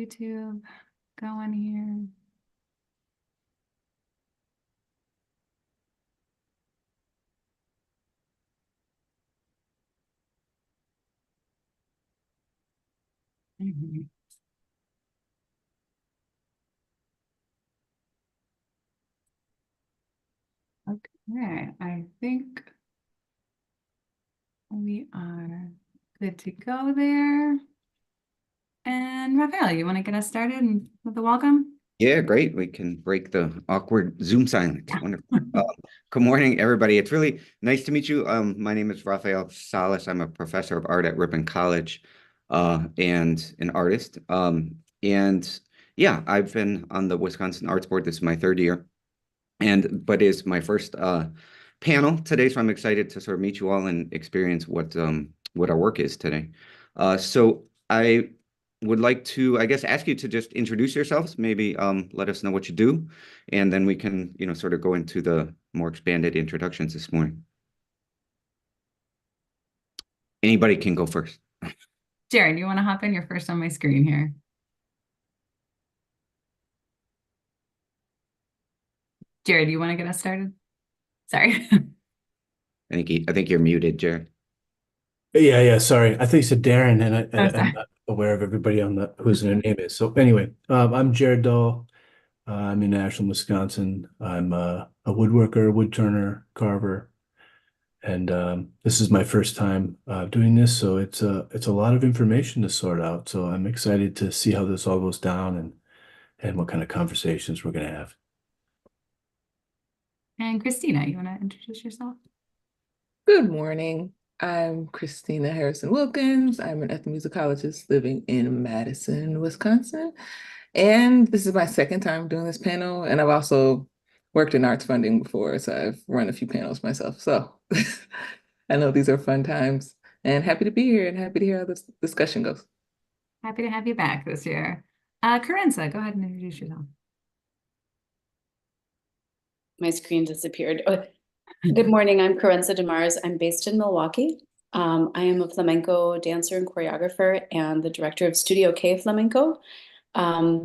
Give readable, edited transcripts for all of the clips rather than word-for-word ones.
YouTube going here. Okay, I think we are good to go there. And Raphael, you want to get us started with the welcome? Yeah, great. We can break the awkward Zoom silence. Wonderful. Good morning, everybody. It's really nice to meet you. My name is Raphael Salas. I'm a professor of art at Ripon College, and an artist. And yeah, I've been on the Wisconsin Arts Board. This is my third year, but is my first panel today. So I'm excited to sort of meet you all and experience what our work is today. So I would like to, I guess, ask you to just introduce yourselves, maybe let us know what you do, and then we can, sort of go into the more expanded introductions this morning. Anybody can go first. Jared, you want to hop in? You're first on my screen here. Jared, you want to get us started? Sorry. I think you're muted, Jared. Yeah. Sorry. I think you said Darren, and Oh, I'm not aware of everybody on whose their name is. So anyway, I'm Jared Dahl. I'm in Ashland, Wisconsin. I'm a woodworker, wood turner, carver, and this is my first time doing this. So it's a lot of information to sort out. So I'm excited to see how this all goes down and what kind of conversations we're going to have. And Christina, you want to introduce yourself? Good morning. I'm Christina Harrison Wilkins. I'm an ethnomusicologist living in Madison, Wisconsin. And this is my second time doing this panel. And I've also worked in arts funding before, so I've run a few panels myself. So I know these are fun times and happy to be here and happy to hear how this discussion goes. Happy to have you back this year. Carenza, go ahead and introduce yourself. My screen disappeared. Oh, good morning, I'm Carenza Demars. I'm based in Milwaukee. I am a flamenco dancer and choreographer and the director of Studio K Flamenco.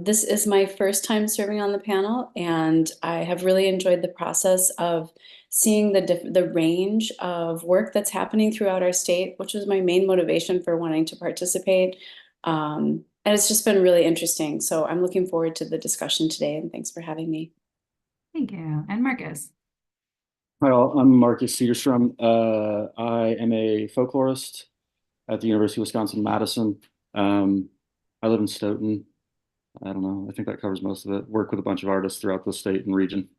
This is my first time serving on the panel, and I have really enjoyed the process of seeing the range of work that's happening throughout our state, which was my main motivation for wanting to participate. And it's just been really interesting. So I'm looking forward to the discussion today, and thanks for having me. Thank you. And Marcus. Hi all, I'm Marcus Cedarstrom. I am a folklorist at the University of Wisconsin-Madison. I live in Stoughton. I don't know, I think that covers most of it. Work with a bunch of artists throughout the state and region.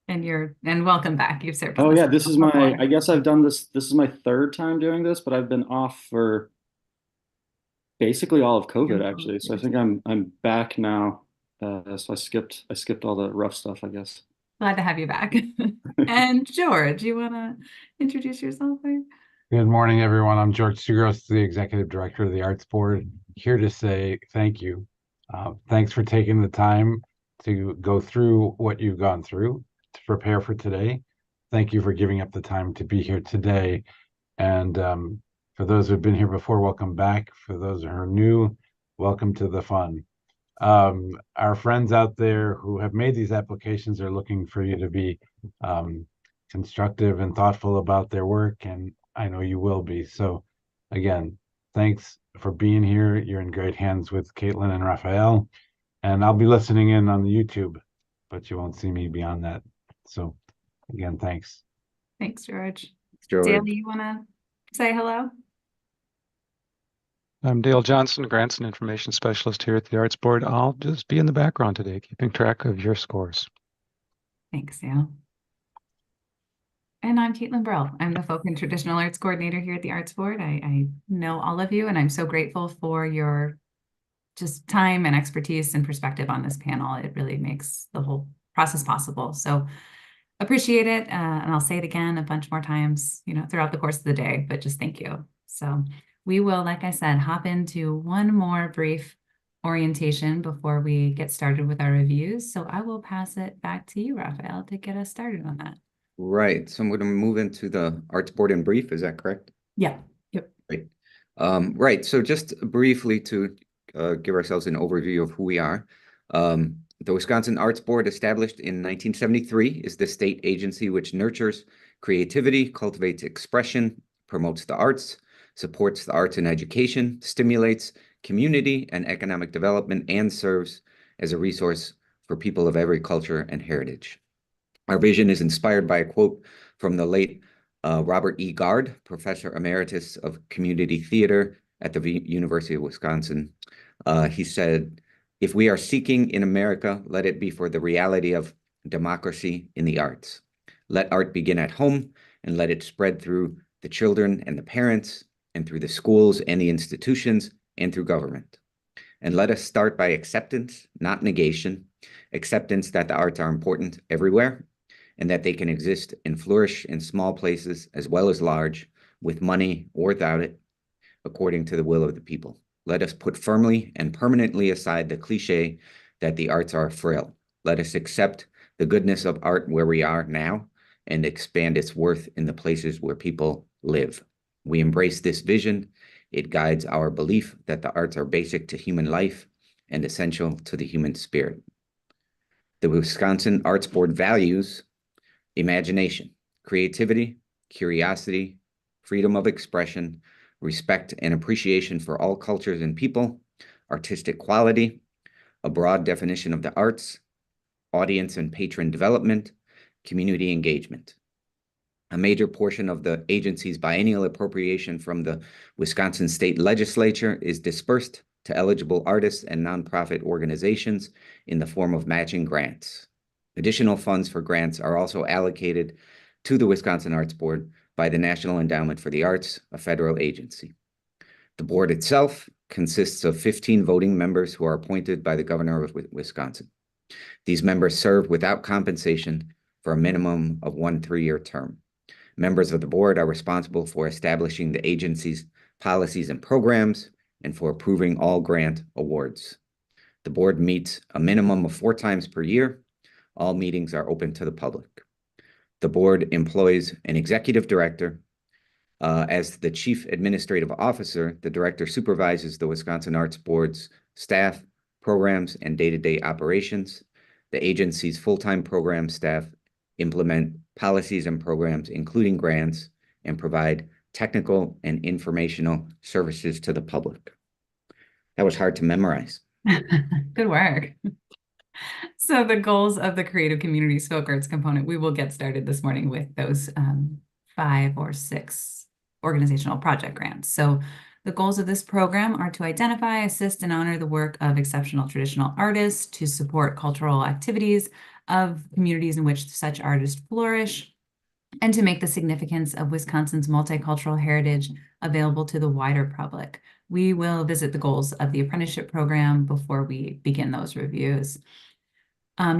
And welcome back. You've served. Oh yeah, this is I guess I've done this is my third time doing this, but I've been off for basically all of COVID actually. So I think I'm back now. So I skipped all the rough stuff, I guess. Glad to have you back. And George, you want to introduce yourself, please? Good morning, everyone. I'm George Sugros, the Executive Director of the Arts Board, here to say thank you. Thanks for taking the time to go through what you've gone through to prepare for today. Thank you for giving up the time to be here today. And for those who've been here before, welcome back. For those who are new, welcome to the fun. Our friends out there who have made these applications are looking for you to be constructive and thoughtful about their work, and I know you will be. So again, thanks for being here. You're in great hands with Caitlin and Raphael, and I'll be listening in on the YouTube, but you won't see me beyond that. So again, thanks. Thanks, George. George. Dale, you want to say hello? I'm Dale Johnson, Grants and Information Specialist here at the Arts Board. I'll just be in the background today, keeping track of your scores. Thanks, Dale. And I'm Caitlin Burrell. I'm the Folk and Traditional Arts Coordinator here at the Arts Board. I know all of you, and I'm so grateful for your just time and expertise and perspective on this panel. It really makes the whole process possible. So appreciate it. And I'll say it again a bunch more times, throughout the course of the day, but just thank you. So we will, like I said, hop into one more brief orientation before we get started with our reviews. So I will pass it back to you, Raphael, to get us started on that. Right. So I'm going to move into the Arts Board in brief. Is that correct? Yeah. Yep. Right. Right. So just briefly to give ourselves an overview of who we are. The Wisconsin Arts Board, established in 1973, is the state agency which nurtures creativity, cultivates expression, promotes the arts, supports the arts and education, stimulates community and economic development, and serves as a resource for people of every culture and heritage. Our vision is inspired by a quote from the late Robert E. Gard, Professor Emeritus of Community Theater at the University of Wisconsin. He said, "If we are seeking in America, let it be for the reality of democracy in the arts. Let art begin at home and let it spread through the children and the parents and through the schools and the institutions and through government. And let us start by acceptance, not negation, acceptance that the arts are important everywhere and that they can exist and flourish in small places as well as large, with money or without it, according to the will of the people. Let us put firmly and permanently aside the cliche that the arts are frail. Let us accept the goodness of art where we are now and expand its worth in the places where people live. We embrace this vision. It guides our belief that the arts are basic to human life and essential to the human spirit." The Wisconsin Arts Board values imagination, creativity, curiosity, freedom of expression, respect and appreciation for all cultures and people, artistic quality, a broad definition of the arts, audience and patron development, community engagement. A major portion of the agency's biennial appropriation from the Wisconsin State Legislature is dispersed to eligible artists and nonprofit organizations in the form of matching grants. Additional funds for grants are also allocated to the Wisconsin Arts Board by the National Endowment for the Arts, a federal agency. The board itself consists of 15 voting members who are appointed by the governor of Wisconsin. These members serve without compensation for a minimum of 1 3-year term. Members of the board are responsible for establishing the agency's policies and programs and for approving all grant awards. The board meets a minimum of 4 times per year. All meetings are open to the public. The board employs an executive director. As the chief administrative officer, the director supervises the Wisconsin Arts Board's staff, programs, and day-to-day operations. The agency's full-time program staff implement policies and programs, including grants, and provide technical and informational services to the public. That was hard to memorize. Good work. So the goals of the Creative Communities Folk Arts component, we will get started this morning with those 5 or 6 organizational project grants. So the goals of this program are to identify, assist, and honor the work of exceptional traditional artists, to support cultural activities of communities in which such artists flourish, and to make the significance of Wisconsin's multicultural heritage available to the wider public. We will visit the goals of the apprenticeship program before we begin those reviews.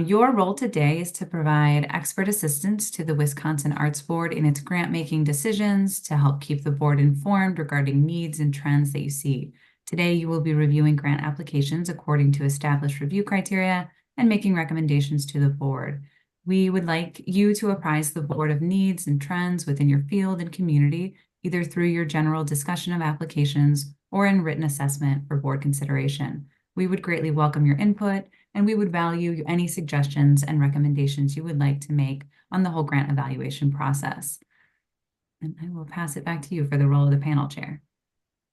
Your role today is to provide expert assistance to the Wisconsin Arts Board in its grant-making decisions to help keep the board informed regarding needs and trends that you see. Today, you will be reviewing grant applications according to established review criteria and making recommendations to the board. We would like you to apprise the board of needs and trends within your field and community, either through your general discussion of applications or in written assessment for board consideration. We would greatly welcome your input, and we would value any suggestions and recommendations you would like to make on the whole grant evaluation process. And I will pass it back to you for the role of the panel chair.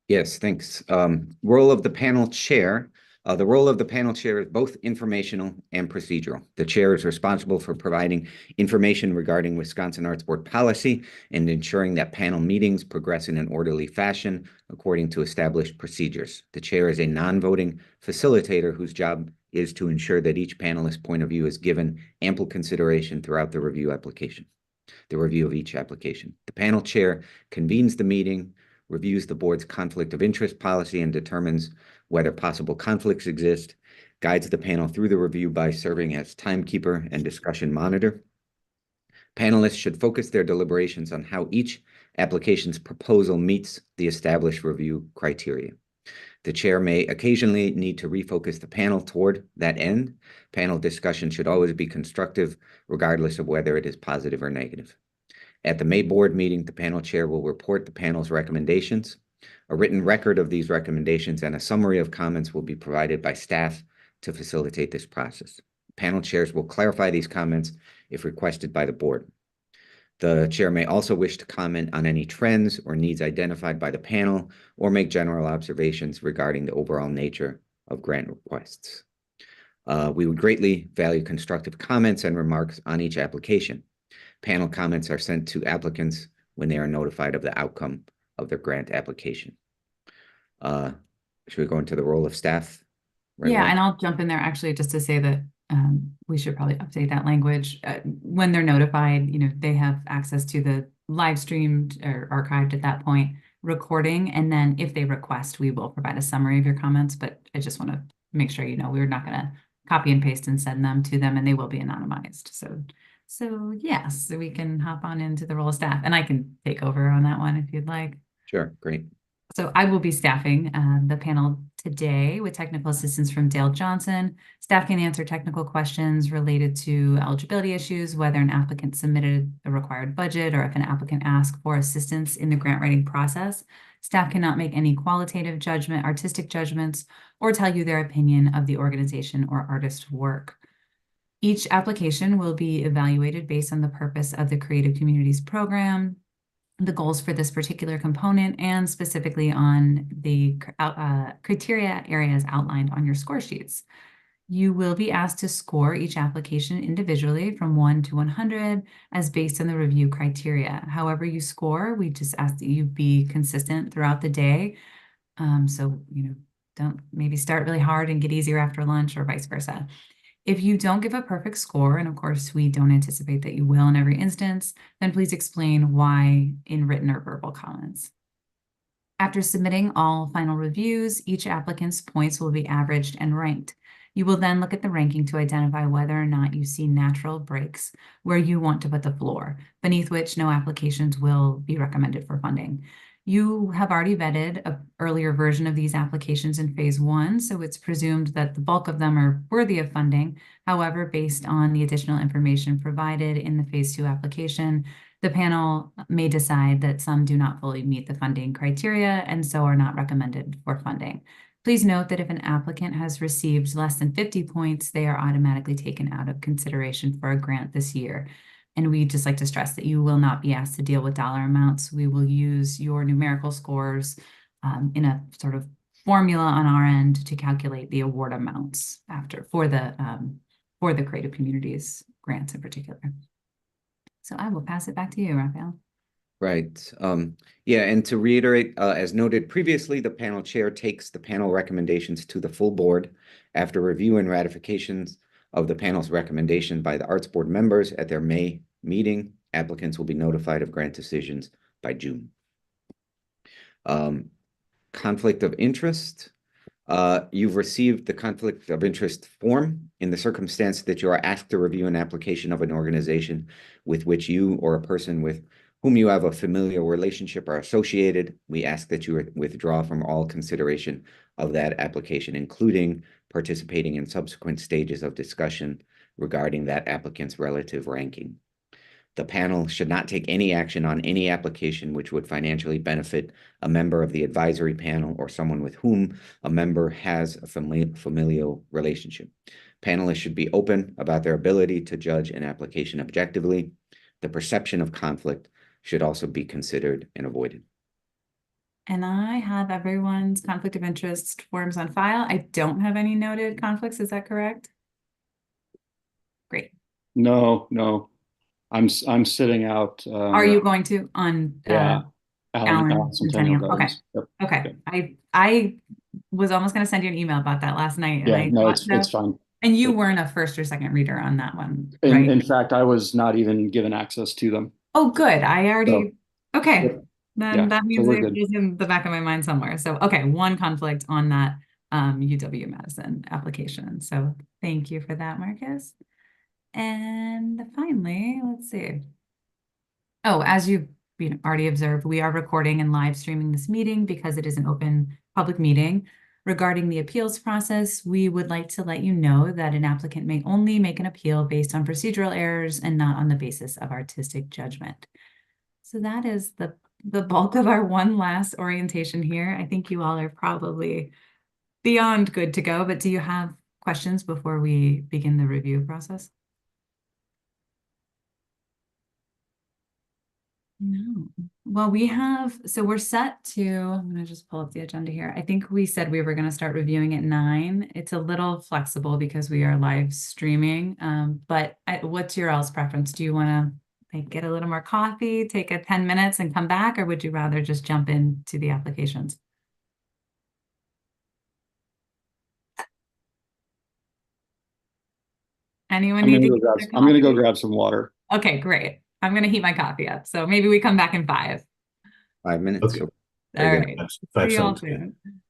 Yes, thanks. Role of the panel chair. The role of the panel chair is both informational and procedural. The chair is responsible for providing information regarding Wisconsin Arts Board policy and ensuring that panel meetings progress in an orderly fashion according to established procedures. The chair is a non-voting facilitator whose job is to ensure that each panelist's point of view is given ample consideration throughout the review of each application. The panel chair convenes the meeting, reviews the board's conflict of interest policy, and determines whether possible conflicts exist, guides the panel through the review by serving as timekeeper and discussion monitor. Panelists should focus their deliberations on how each application's proposal meets the established review criteria. The chair may occasionally need to refocus the panel toward that end. Panel discussion should always be constructive, regardless of whether it is positive or negative. At the May board meeting, the panel chair will report the panel's recommendations. A written record of these recommendations and a summary of comments will be provided by staff to facilitate this process. Panel chairs will clarify these comments if requested by the board. The chair may also wish to comment on any trends or needs identified by the panel or make general observations regarding the overall nature of grant requests. We would greatly value constructive comments and remarks on each application. Panel comments are sent to applicants when they are notified of the outcome of their grant application. Should we go into the role of staff? Right Yeah, away? and I'll jump in there actually just to say that we should probably update that language. When they're notified, they have access to the live streamed or archived at that point recording. And then if they request, we will provide a summary of your comments. But I just want to make sure we're not going to copy and paste and send them to them, and they will be anonymized. So yes, we can hop on into the role of staff, and I can take over on that one if you'd like. Sure, great. So I will be staffing the panel today with technical assistance from Dale Johnson. Staff can answer technical questions related to eligibility issues, whether an applicant submitted a required budget or if an applicant asked for assistance in the grant writing process. Staff cannot make any qualitative judgment, artistic judgments, or tell you their opinion of the organization or artist's work. Each application will be evaluated based on the purpose of the Creative Communities program, the goals for this particular component, and specifically on the criteria areas outlined on your score sheets. You will be asked to score each application individually from 1 to 100 as based on the review criteria. However you score, we just ask that you be consistent throughout the day. So, don't maybe start really hard and get easier after lunch or vice versa. If you don't give a perfect score, and of course we don't anticipate that you will in every instance, then please explain why in written or verbal comments. After submitting all final reviews, each applicant's points will be averaged and ranked. You will then look at the ranking to identify whether or not you see natural breaks where you want to put the floor, beneath which no applications will be recommended for funding. You have already vetted an earlier version of these applications in phase 1, so it's presumed that the bulk of them are worthy of funding. However, based on the additional information provided in the phase 2 application, the panel may decide that some do not fully meet the funding criteria and so are not recommended for funding. Please note that if an applicant has received less than 50 points, they are automatically taken out of consideration for a grant this year. And we just like to stress that you will not be asked to deal with dollar amounts. We will use your numerical scores in a sort of formula on our end to calculate the award amounts for the Creative Communities grants in particular. So I will pass it back to you, Raphael. Right. Yeah, and to reiterate, as noted previously, the panel chair takes the panel recommendations to the full board. After review and ratifications of the panel's recommendation by the Arts Board members at their May meeting, applicants will be notified of grant decisions by June. Conflict of interest. You've received the conflict of interest form in the circumstance that you are asked to review an application of an organization with which you or a person with whom you have a familial relationship are associated. We ask that you withdraw from all consideration of that application, including participating in subsequent stages of discussion regarding that applicant's relative ranking. The panel should not take any action on any application which would financially benefit a member of the advisory panel or someone with whom a member has a familial relationship. Panelists should be open about their ability to judge an application objectively. The perception of conflict should also be considered and avoided. And I have everyone's conflict of interest forms on file. I don't have any noted conflicts. Is that correct? Great. No. I'm sitting out. Are you going to on Yeah. Alan Centennial Centennial? Okay. Gardens. Yep. Okay. Yep. I was almost going to send you an email about that last night. Yeah, And no, I thought it's fine. And you weren't a first or second reader on that one, In, right? in fact, I was not even given access to them. Oh, good. I already, okay. Yep. Then Yeah, that so means we're it good. was in the back of my mind somewhere. So, okay, one conflict on that UW-Madison application. So thank you for that, Marcus. And finally, let's see. Oh, as you've already observed, we are recording and live streaming this meeting because it is an open public meeting. Regarding the appeals process, we would like to let you know that an applicant may only make an appeal based on procedural errors and not on the basis of artistic judgment. So that is the the bulk of our one last orientation here. I think you all are probably beyond good to go, but do you have questions before we begin the review process? No. Well, so we're set to, I'm going to just pull up the agenda here. I think we said we were going to start reviewing at 9. It's a little flexible because we are live streaming. But what's your all's preference? Do you want to like get a little more coffee, take a 10 minutes and come back, or would you rather just jump into the applications? Anyone need to get their I'm gonna go coffee? grab some water. Okay, great. I'm going to heat my coffee up. So maybe we come back in 5. 5 minutes. Okay. So All Very right. good. See Five you all sounds good. soon.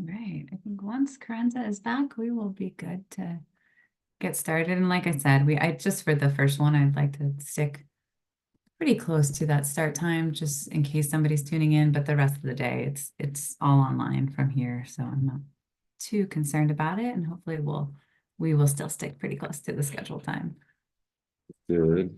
right. I think once Karenza is back, we will be good to get started. And like I said, I just for the first one, I'd like to stick pretty close to that start time, just in case somebody's tuning in. But the rest of the day, it's all online from here, so I'm not too concerned about it. And hopefully, we will still stick pretty close to the scheduled time. Good.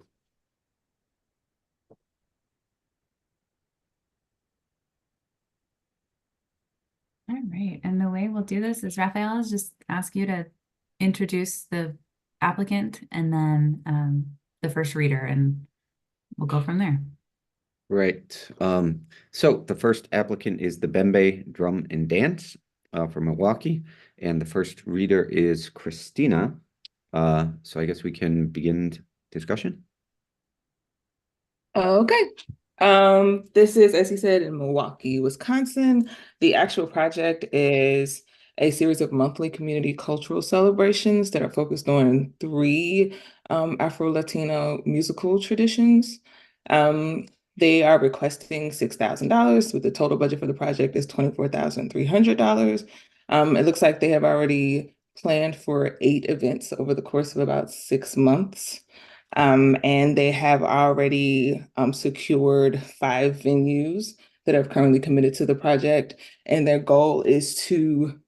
All right. And the way we'll do this is Raphael is just ask you to introduce the applicant and then the first reader, and we'll go from there. Right. So the first applicant is the Bembe Drum and Dance from Milwaukee, and the first reader is Christina. So I guess we can begin discussion. Okay. This is, as he said, in Milwaukee, Wisconsin. The actual project is a series of monthly community cultural celebrations that are focused on three Afro-Latino musical traditions. They are requesting $6,000, with the total budget for the project is $24,300. It looks like they have already planned for 8 events over the course of about 6 months. And they have already secured 5 venues that have currently committed to the project. And their goal is to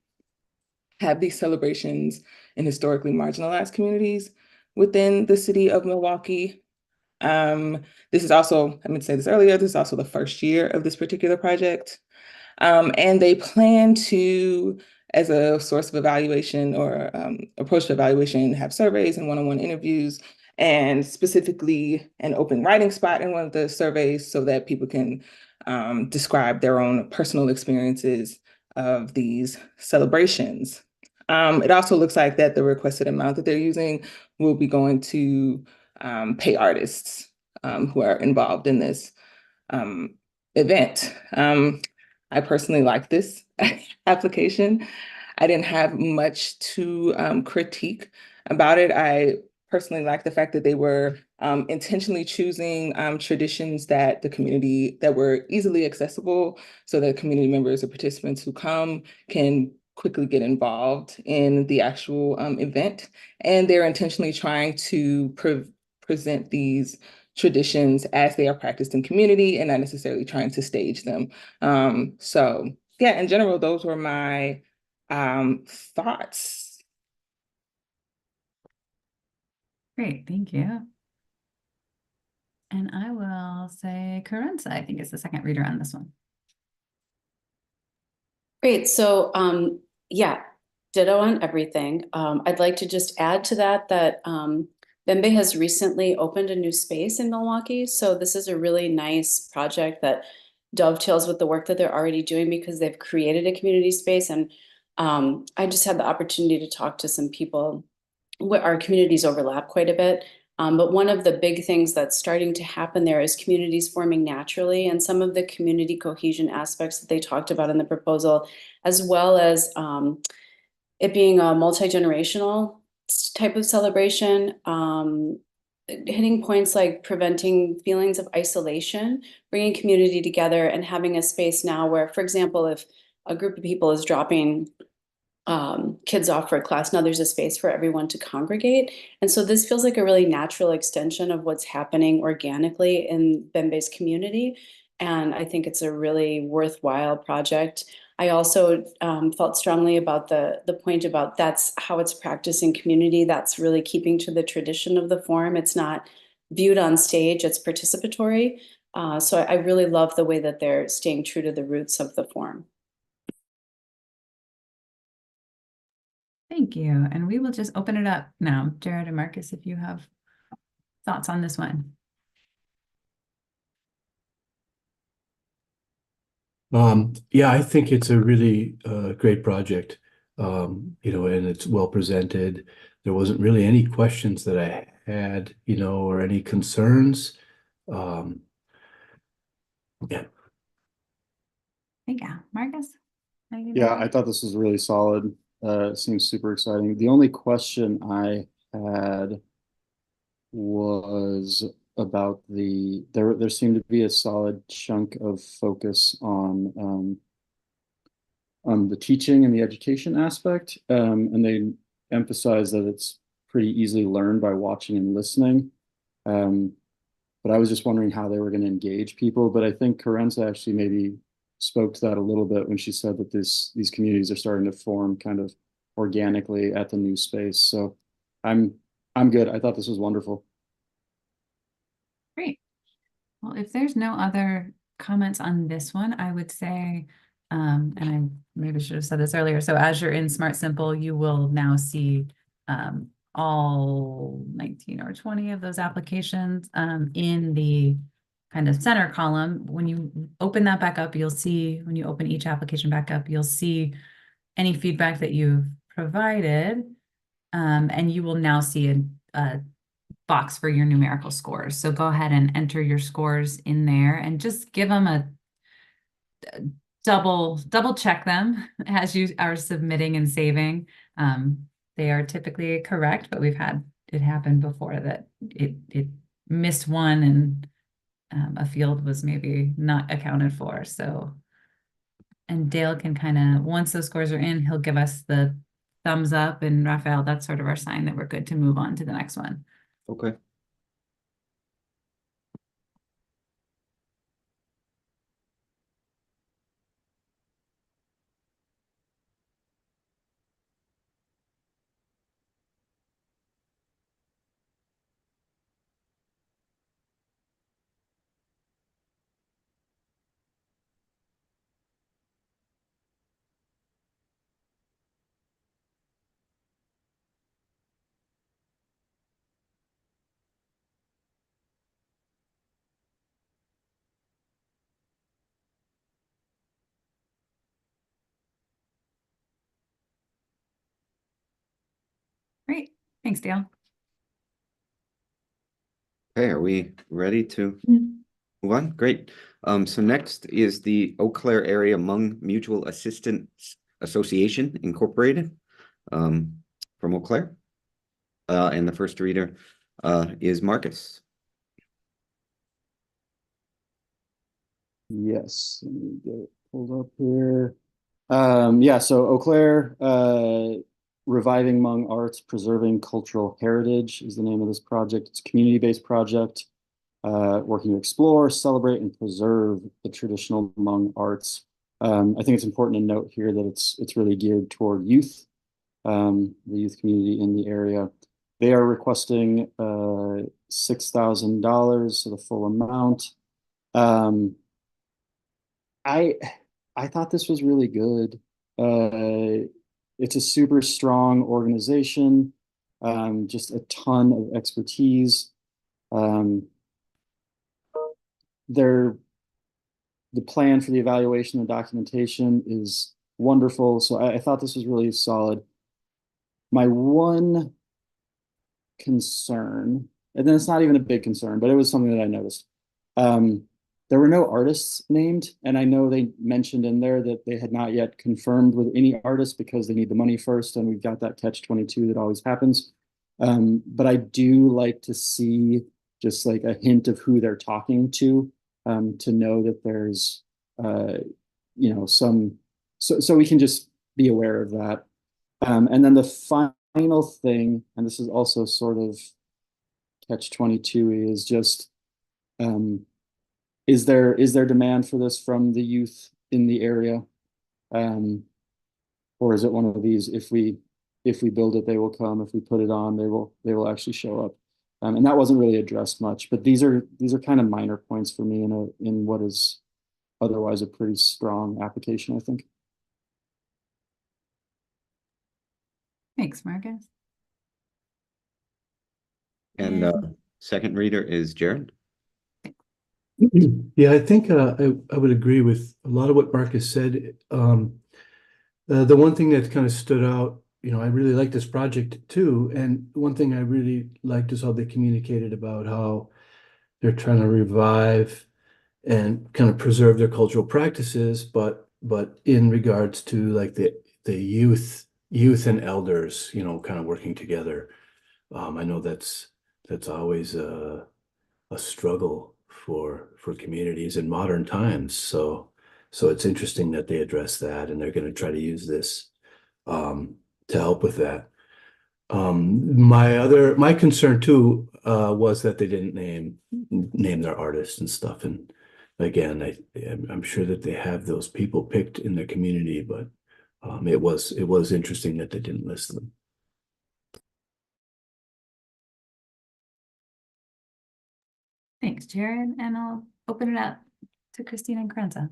have these celebrations in historically marginalized communities within the city of Milwaukee. This is also, I meant to say this earlier, this is also the first year of this particular project. And they plan to, as a source of evaluation or approach to evaluation, have surveys and one-on-one interviews, and specifically an open writing spot in one of the surveys so that people can describe their own personal experiences of these celebrations. It also looks like that the requested amount that they're using will be going to pay artists who are involved in this event. I personally like this application. I didn't have much to critique about it. I personally like the fact that they were intentionally choosing traditions that were easily accessible so that community members or participants who come can quickly get involved in the actual event. And they're intentionally trying to present these traditions as they are practiced in community and not necessarily trying to stage them. So yeah, in general, those were my thoughts. Great, thank you. And I will say Karenza, I think, is the second reader on this one. Great. So, yeah, ditto on everything. I'd like to just add to that Bembe has recently opened a new space in Milwaukee. So this is a really nice project that dovetails with the work that they're already doing because they've created a community space. And I just had the opportunity to talk to some people. Our communities overlap quite a bit. But one of the big things that's starting to happen there is communities forming naturally, and some of the community cohesion aspects that they talked about in the proposal, as well as it being a multi-generational type of celebration, hitting points like preventing feelings of isolation, bringing community together, and having a space now where, for example, if a group of people is dropping kids off for a class, now there's a space for everyone to congregate. And so this feels like a really natural extension of what's happening organically in Bembe's community. And I think it's a really worthwhile project. I also felt strongly about the point about that's how it's practiced in community. That's really keeping to the tradition of the form. It's not viewed on stage, it's participatory. So I really love the way that they're staying true to the roots of the form. Thank you. And we will just open it up now. Jared and Marcus, if you have thoughts on this one. Yeah, I think it's a really great project, and it's well presented. There wasn't really any questions that I had, or any concerns. Yeah. Yeah, Marcus? Yeah, I thought this was really solid. It seems super exciting. The only question I had was about there seemed to be a solid chunk of focus on the teaching and the education aspect, and they emphasize that it's pretty easily learned by watching and listening. But I was just wondering how they were going to engage people. But I think Carenza actually maybe spoke to that a little bit when she said that these communities are starting to form kind of organically at the new space. So I'm good. I thought this was wonderful. Great. Well, if there's no other comments on this one, I would say, and I maybe should have said this earlier. So as you're in Smart Simple, you will now see all 19 or 20 of those applications in the kind of center column. When you open that back up, you'll see, when you open each application back up, you'll see any feedback that you've provided. And you will now see a box for your numerical scores. So go ahead and enter your scores in there and just give them a double check them as you are submitting and saving. They are typically correct, but we've had it happen before that it missed one and a field was maybe not accounted for. So, and Dale can kind of, once those scores are in, he'll give us the thumbs up, and Raphael, that's sort of our sign that we're good to move on to the next one. Okay. Great. Thanks, Dale. Okay, are we ready to move on? Great. So next is the Eau Claire Area Hmong Mutual Assistance Association Incorporated, from Eau Claire. And the first reader is Marcus. Yes, let me get it pulled up here. Yeah, so Eau Claire, Reviving Hmong Arts, Preserving Cultural Heritage is the name of this project. It's a community-based project working to explore, celebrate, and preserve the traditional Hmong arts. I think it's important to note here that it's really geared toward youth, the youth community in the area. They are requesting $6,000, so the full amount. I thought this was really good. It's a super strong organization, just a ton of expertise. The plan for the evaluation and documentation is wonderful. So I thought this was really solid. My one concern, and then it's not even a big concern, but it was something that I noticed. There were no artists named, and I know they mentioned in there that they had not yet confirmed with any artist because they need the money first, and we've got that catch-22 that always happens. But I do like to see just like a hint of who they're talking to know that there's some, so we can just be aware of that. And then the final thing, and this is also sort of catch-22, is just is there demand for this from the youth in the area, or is it one of these, if we build it, they will come, if we put it on, they will actually show up. And that wasn't really addressed much, but these are kind of minor points for me in what is otherwise a pretty strong application, I think. Thanks, Marcus. And second reader is Jared. Yeah, I think I would agree with a lot of what Marcus said. The one thing that kind of stood out, I really like this project too. And one thing I really liked is how they communicated about how they're trying to revive and kind of preserve their cultural practices, but in regards to like the youth and elders, kind of working together. I know that's always a struggle for communities in modern times. So So it's interesting that they address that, and they're going to try to use this to help with that. My concern too was that they didn't name their artists and stuff. And again, I'm sure that they have those people picked in their community, but it was interesting that they didn't list them. Thanks, Jared. And I'll open it up to Christina and Karenza.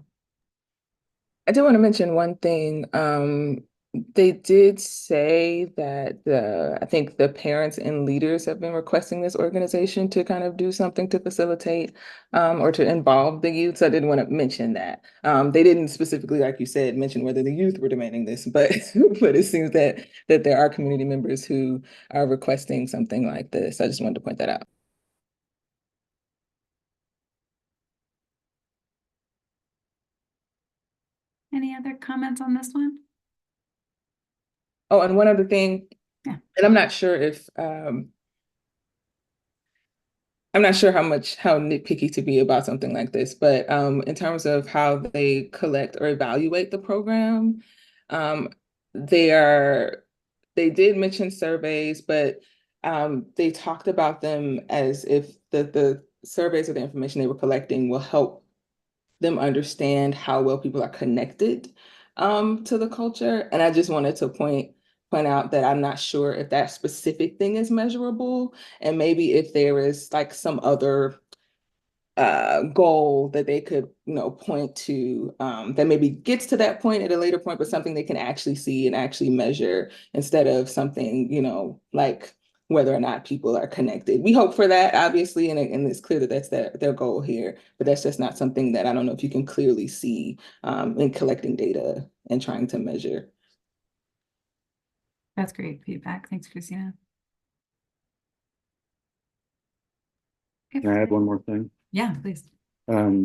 I did want to mention one thing. They did say that I think the parents and leaders have been requesting this organization to kind of do something to facilitate or to involve the youth. So I did want to mention that. They didn't specifically, like you said, mention whether the youth were demanding this, but but it seems that there are community members who are requesting something like this. I just wanted to point that out. Any other comments on this one? Oh, and one other thing, Yeah. and I'm not sure if I'm not sure how nitpicky to be about something like this, but in terms of how they collect or evaluate the program, um, they did mention surveys, but they talked about them as if the surveys or the information they were collecting will help them understand how well people are connected to the culture. And I just wanted to point out that I'm not sure if that specific thing is measurable, and maybe if there is like some other goal that they could, point to that maybe gets to that point at a later point, but something they can actually see and actually measure instead of something, like whether or not people are connected. We hope for that, obviously, and it's clear that that's their goal here, but that's just not something that I don't know if you can clearly see in collecting data and trying to measure. That's great feedback. Thanks, Christina. Can I add one more thing? Yeah, please. The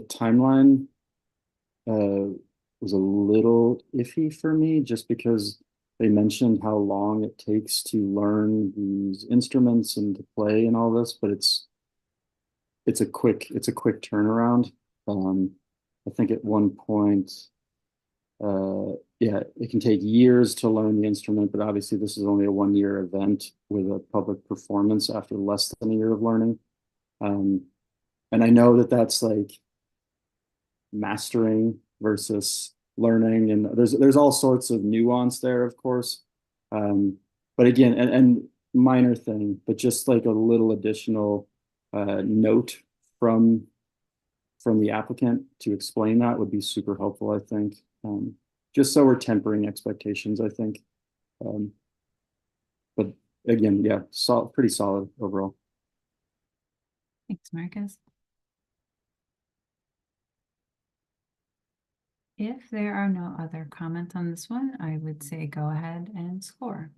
timeline was a little iffy for me, just because they mentioned how long it takes to learn these instruments and to play and all this, but it's a quick turnaround. I think at one point, yeah, it can take years to learn the instrument, but obviously this is only a 1-year event with a public performance after less than a year of learning. And I know that that's like mastering versus learning, and there's all sorts of nuance there, of course. But again, and minor thing, but just like a little additional note from the applicant to explain that would be super helpful, I think. Just so we're tempering expectations, I think. But again, yeah, pretty solid overall. Thanks, Marcus. If there are no other comments on this one, I would say go ahead and score.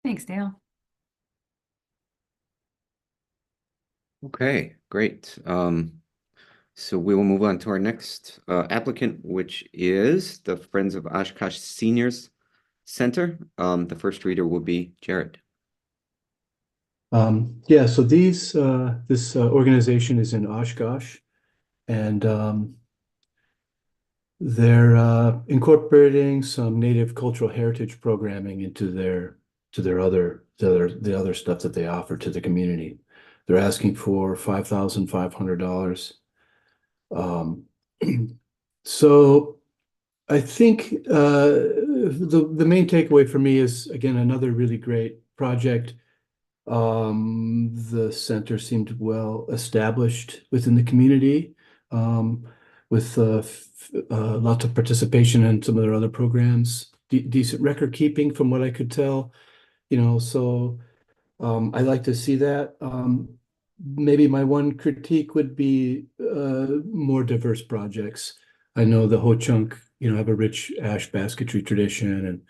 Thanks, Dale. Okay, great. So we will move on to our next applicant, which is the Friends of Oshkosh Seniors Center. The first reader will be Jared. Yeah, so this organization is in Oshkosh, and they're incorporating some native cultural heritage programming into the other stuff that they offer to the community. They're asking for $5,500. Um, so I think the main takeaway for me is, again, another really great project. The center seemed well established within the community, with lots of participation in some of their other programs, decent record keeping from what I could tell, so I like to see that. Maybe my one critique would be more diverse projects. I know the Ho Chunk, have a rich ash basketry tradition, and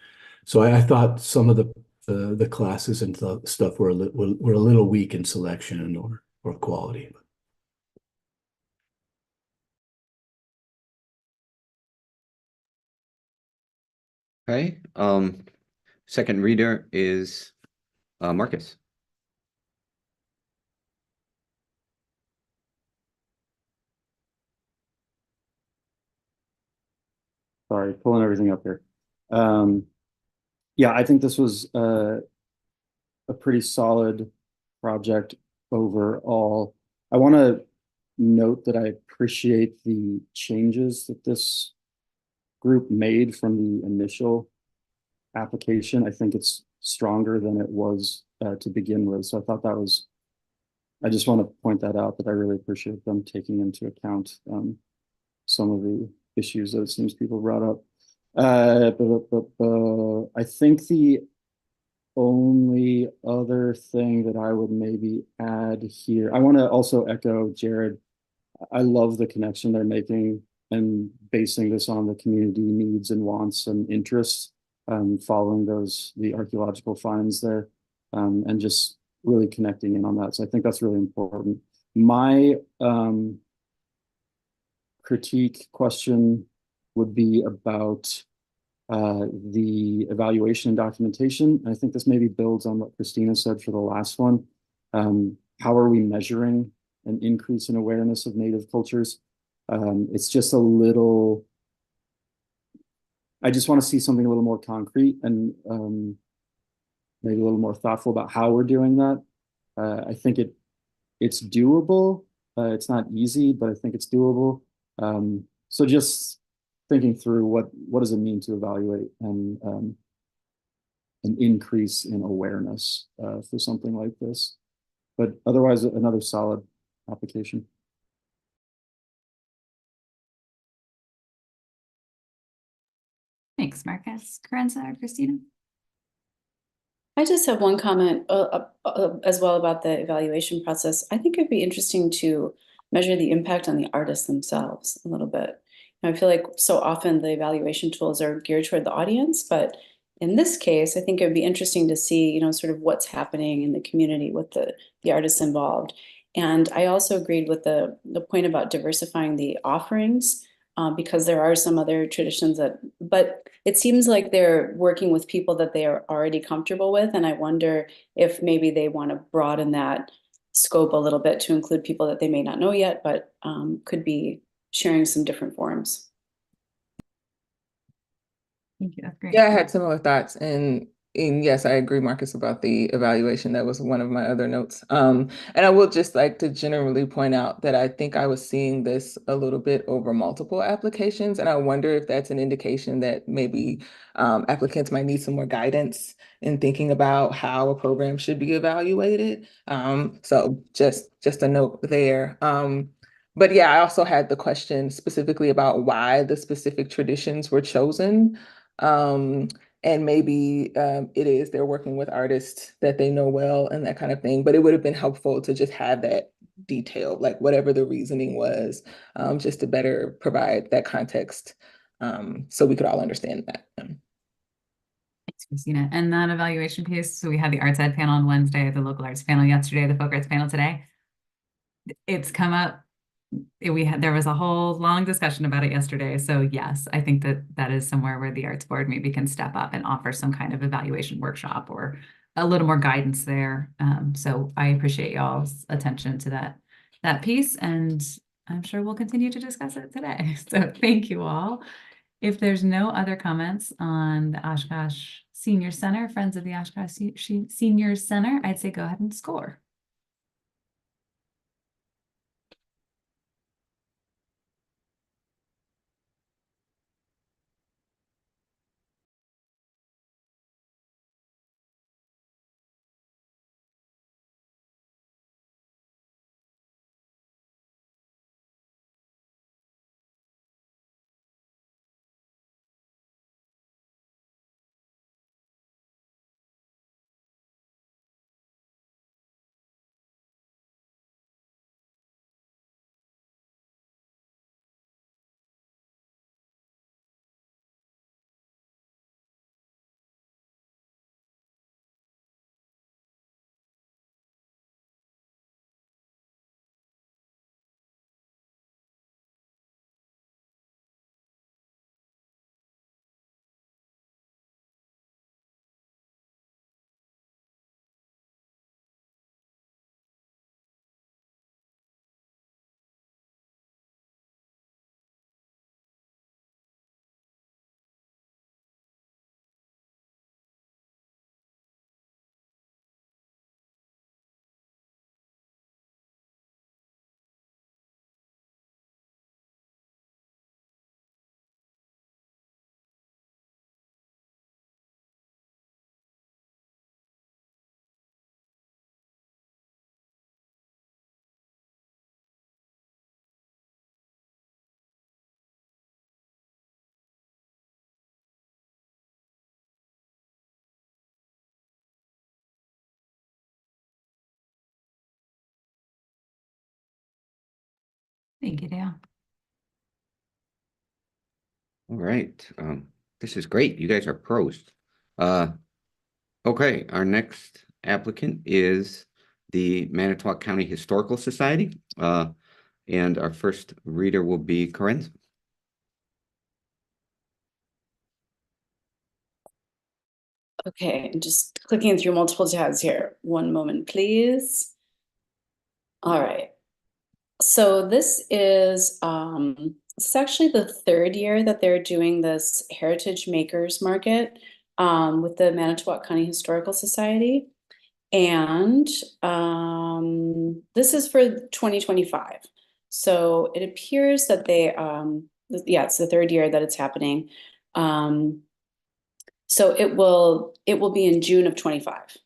so I thought some of the classes and stuff were a little weak in selection or quality. Okay. Second reader is Marcus. Sorry, pulling everything up here. Yeah, I think this was a pretty solid project overall. I want to note that I appreciate the changes that this group made from the initial application. I think it's stronger than it was to begin with. So I thought I just want to point that out, that I really appreciate them taking into account some of the issues that it seems people brought up. I think the only other thing that I would maybe add here, I want to also echo Jared. I love the connection they're making and basing this on the community needs and wants and interests, following the archaeological finds there, and just really connecting in on that. So I think that's really important. My critique question would be about the evaluation and documentation. I think this maybe builds on what Christina said for the last one. How are we measuring an increase in awareness of Native cultures? It's just I just want to see something a little more concrete and maybe a little more thoughtful about how we're doing that. I think it's doable. It's not easy, but I think it's doable. So just thinking through what does it mean to evaluate and an increase in awareness for something like this. But otherwise, another solid application. Thanks, Marcus. Carenza or Christina? I just have one comment as well about the evaluation process. I think it'd be interesting to measure the impact on the artists themselves a little bit. I feel like so often the evaluation tools are geared toward the audience, but in this case, I think it would be interesting to see, sort of what's happening in the community with the artists involved. And I also agreed with the point about diversifying the offerings, because there are some other traditions but it seems like they're working with people that they are already comfortable with. And I wonder if maybe they want to broaden that scope a little bit to include people that they may not know yet, but could be sharing some different forms. Thank you. That's great. Yeah, I had similar thoughts, and yes, I agree, Marcus, about the evaluation. That was one of my other notes. And I would just like to generally point out that I think I was seeing this a little bit over multiple applications, and I wonder if that's an indication that maybe applicants might need some more guidance in thinking about how a program should be evaluated. So just a note there. But yeah, I also had the question specifically about why the specific traditions were chosen. And maybe it is they're working with artists that they know well and that kind of thing. But it would have been helpful to just have that detail, like whatever the reasoning was, just to better provide that context, so we could all understand that. Thanks, Christina. And that evaluation piece, so we had the arts ed panel on Wednesday, the local arts panel yesterday, the folk arts panel today. It's come up. There was a whole long discussion about it yesterday. So yes, I think that is somewhere where the arts board maybe can step up and offer some kind of evaluation workshop or a little more guidance there. So I appreciate y'all's attention to that piece, and I'm sure we'll continue to discuss it today. So thank you all. If there's no other comments on the Oshkosh Senior Center, Friends of the Oshkosh Senior Center, I'd say go ahead and score. Thank you, Dale. All right. This is great. You guys are pros. Okay, our next applicant is the Manitowoc County Historical Society. And our first reader will be Corinne. Okay, I'm just clicking through multiple tabs here. One moment, please. All right. So this is actually the third year that they're doing this Heritage Makers Market with the Manitowoc County Historical Society. And this is for 2025. So it appears that they, yeah, it's the third year that it's happening. So it will be in June of 25.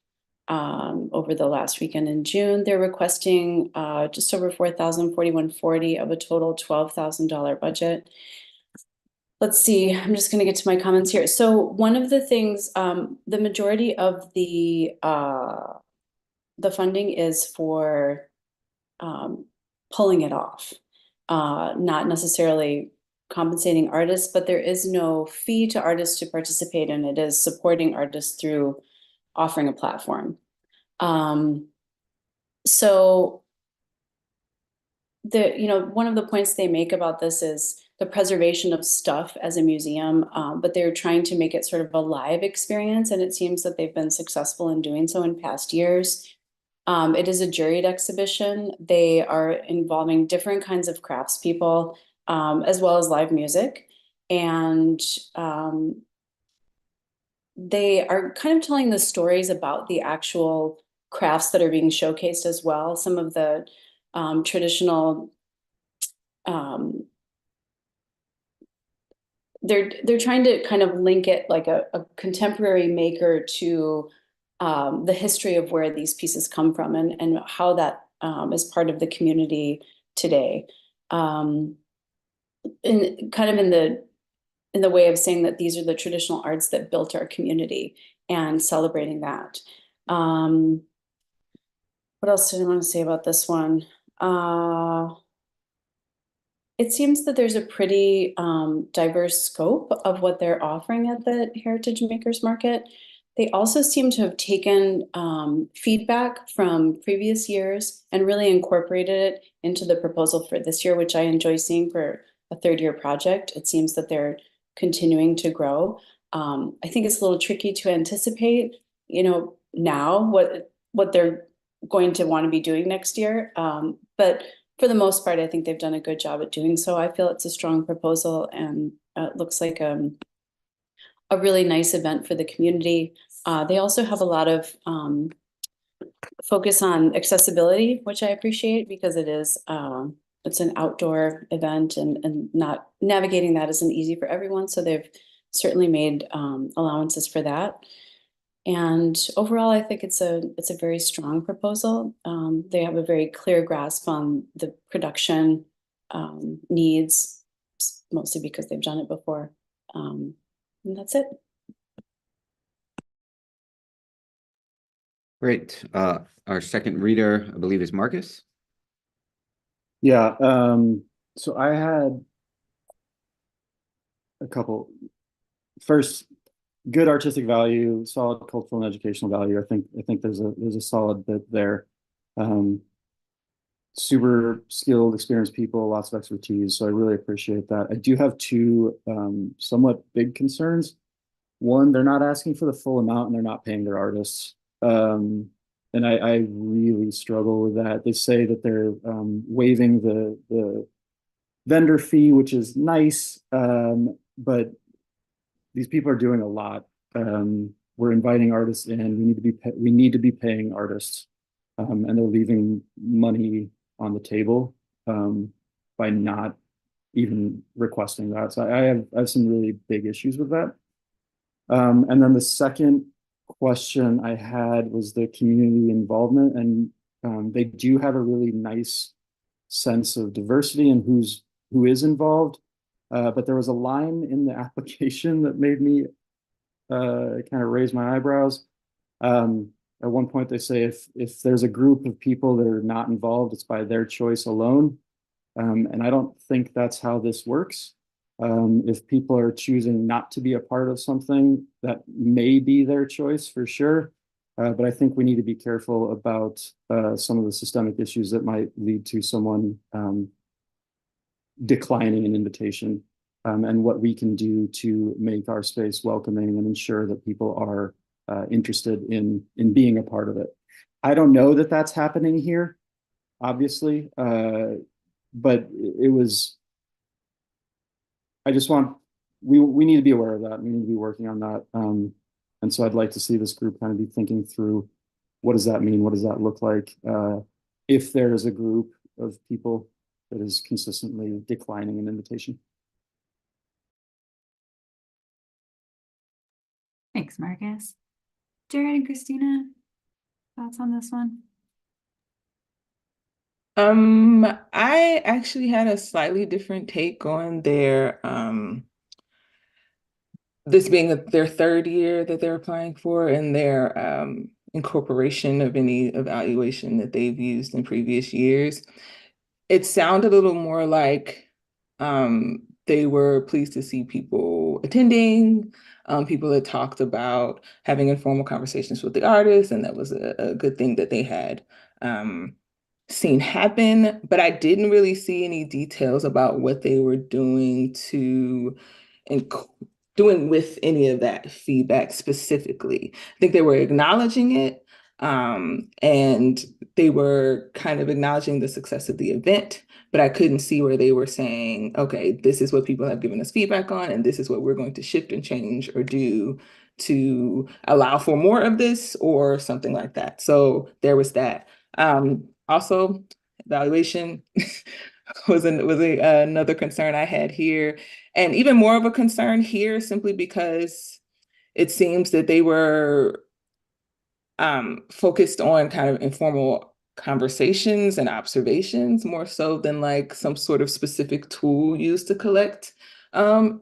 Over the last weekend in June, they're requesting just over $4,041.40 of a total $12,000 budget. Let's see, I'm just going to get to my comments here. So one of the things, the majority of the funding is for pulling it off, not necessarily compensating artists, but there is no fee to artists to participate, and it is supporting artists through offering a platform. So one of the points they make about this is the preservation of stuff as a museum, but they're trying to make it sort of a live experience, and it seems that they've been successful in doing so in past years. It is a juried exhibition. They are involving different kinds of craftspeople, as well as live music. And they are kind of telling the stories about the actual crafts that are being showcased as well. Some of the traditional, they're trying to kind of link it like a contemporary maker to the history of where these pieces come from and how that is part of the community today. And kind of in the way of saying that these are the traditional arts that built our community and celebrating that. What else did I want to say about this one? It seems that there's a pretty diverse scope of what they're offering at the Heritage Makers Market. They also seem to have taken feedback from previous years and really incorporated it into the proposal for this year, which I enjoy seeing for a third-year project. It seems that they're continuing to grow. I think it's a little tricky to anticipate, now what they're going to want to be doing next year. But for the most part, I think they've done a good job at doing so. I feel it's a strong proposal, and it looks like a really nice event for the community. They also have a lot of focus on accessibility, which I appreciate, because it's an outdoor event, and not navigating that isn't easy for everyone. So they've certainly made allowances for that. And overall, I think it's a very strong proposal. They have a very clear grasp on the production needs, mostly because they've done it before. And that's it. Great. Our second reader, I believe, is Marcus. Yeah, so I had a couple. First, good artistic value, solid cultural and educational value. I think there's a solid bit there. Super skilled, experienced people, lots of expertise. So I really appreciate that. I do have two somewhat big concerns. One, they're not asking for the full amount and they're not paying their artists. And I really struggle with that. They say that they're waiving the vendor fee, which is nice, but these people are doing a lot. We're inviting artists in. We need to be paying artists, and they're leaving money on the table by not even requesting that. So I have some really big issues with that. And then the second question I had was the community involvement, and they do have a really nice sense of diversity and who is involved. But there was a line in the application that made me kind of raise my eyebrows. At one point, they say if there's a group of people that are not involved, it's by their choice alone. And I don't think that's how this works. If people are choosing not to be a part of something, that may be their choice for sure. But I think we need to be careful about some of the systemic issues that might lead to someone declining an invitation, and what we can do to make our space welcoming and ensure that people are interested in being a part of it. I don't know that that's happening here, obviously, but it was. I just want we need to be aware of that. We need to be working on that, and so I'd like to see this group kind of be thinking through what does that mean, what does that look like, if there is a group of people that is consistently declining an invitation. Thanks, Marcus. Jared and Christina, thoughts on this one? I actually had a slightly different take on their this being their third year that they're applying for, and their incorporation of any evaluation that they've used in previous years. It sounded a little more like they were pleased to see people attending, people that talked about having informal conversations with the artists, and that was a good thing that they had seen happen. But I didn't really see any details about what they were doing doing with any of that feedback specifically. I think they were acknowledging it, and they were kind of acknowledging the success of the event, but I couldn't see where they were saying, okay, this is what people have given us feedback on, and this is what we're going to shift and change or do to allow for more of this or something like that. So there was that. Also, evaluation was another concern I had here, and even more of a concern here simply because it seems that they were focused on kind of informal conversations and observations more so than like some sort of specific tool used to collect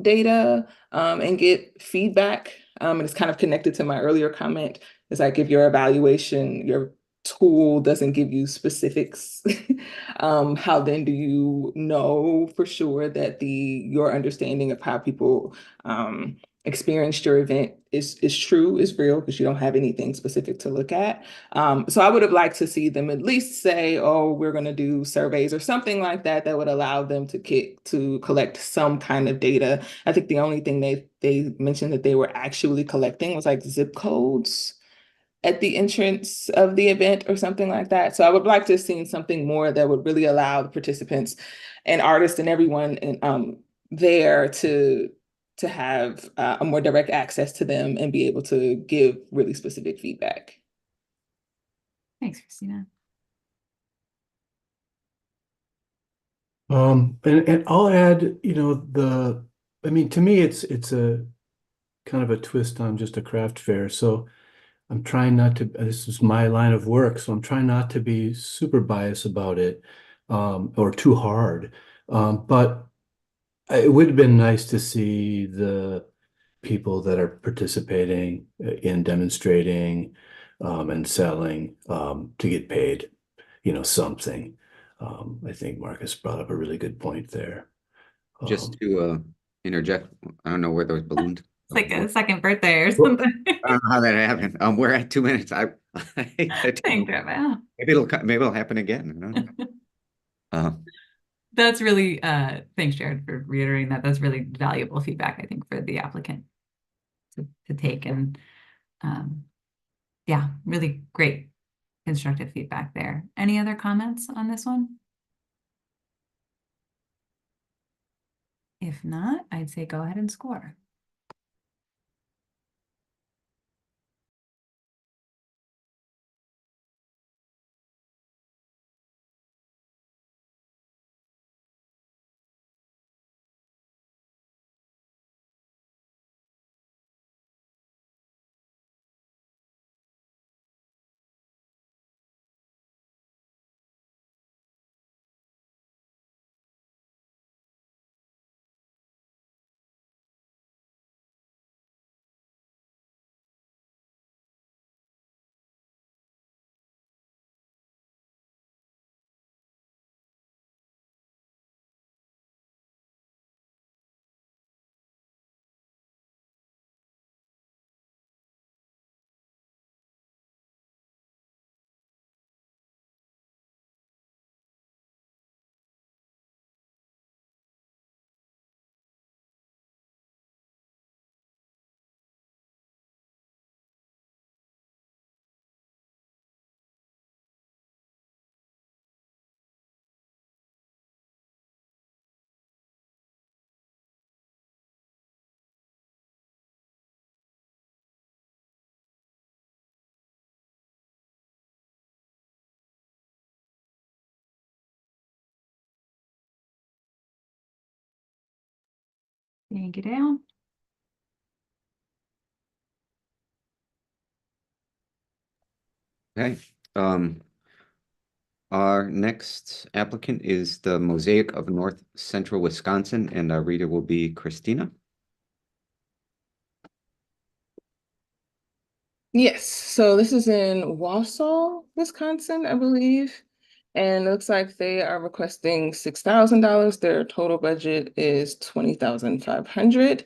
data and get feedback. And it's kind of connected to my earlier comment. It's like if your evaluation, your tool doesn't give you specifics, how then do you know for sure that your understanding of how people experienced your event is true, is real, because you don't have anything specific to look at. So I would have liked to see them at least say, oh, we're going to do surveys or something like that would allow them to collect some kind of data. I think the only thing they mentioned that they were actually collecting was like zip codes. at the entrance of the event or something like that. So I would like to have seen something more that would really allow the participants and artists and everyone there to have a more direct access to them and be able to give really specific feedback. Thanks, Christina. And I'll add, you know, I mean, to me, it's a kind of a twist on just a craft fair. So I'm trying not to, this is my line of work, so I'm trying not to be super biased about it, or too hard. But it would have been nice to see the people that are participating in demonstrating, and selling, to get paid, you know, something. I think Marcus brought up a really good point there. Just to interject, I don't know where those balloons. It's like a second birthday or something. I don't know how that happened. We're at 2 minutes. I hate that. Thank you. Wow. Maybe it'll happen again. I don't know. That's really, thanks, Jared, for reiterating that. That's really valuable feedback, I think, for the applicant to take. And yeah, really great constructive feedback there. Any other comments on this one? If not, I'd say go ahead and score. Thank you, Dale. Okay. Our next applicant is the Mosaic of North Central Wisconsin, and our reader will be Christina. Yes, so this is in Wausau, Wisconsin, I believe. And it looks like they are requesting $6,000. Their total budget is $20,500.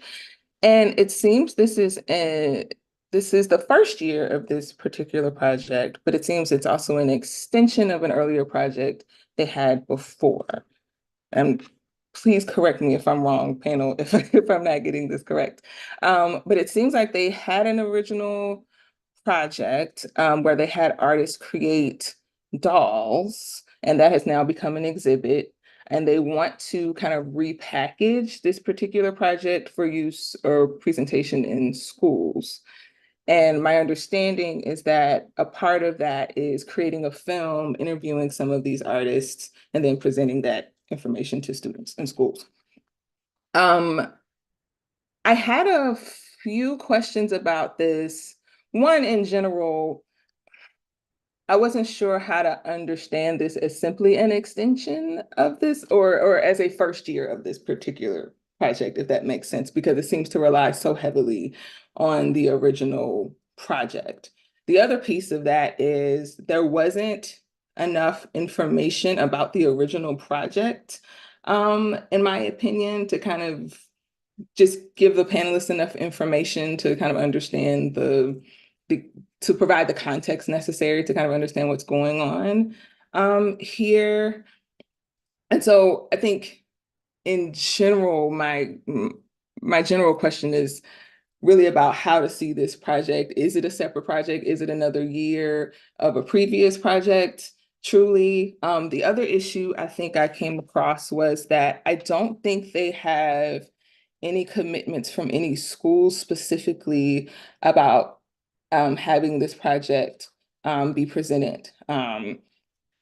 And it seems this is the first year of this particular project, but it seems it's also an extension of an earlier project they had before. And please correct me if I'm wrong, panel, if I'm not getting this correct. But it seems like they had an original project where they had artists create dolls, and that has now become an exhibit. And they want to kind of repackage this particular project for use or presentation in schools. And my understanding is that a part of that is creating a film, interviewing some of these artists, and then presenting that information to students in schools. I had a few questions about this. One, in general, I wasn't sure how to understand this as simply an extension of this or as a first year of this particular project, if that makes sense, because it seems to rely so heavily on the original project. The other piece of that is there wasn't enough information about the original project, in my opinion, to kind of just give the panelists enough information to kind of understand to provide the context necessary to kind of understand what's going on here. And so I think in general, my general question is, really about how to see this project. Is it a separate project? Is it another year of a previous project? Truly. The other issue I think I came across was that I don't think they have any commitments from any schools specifically about having this project be presented.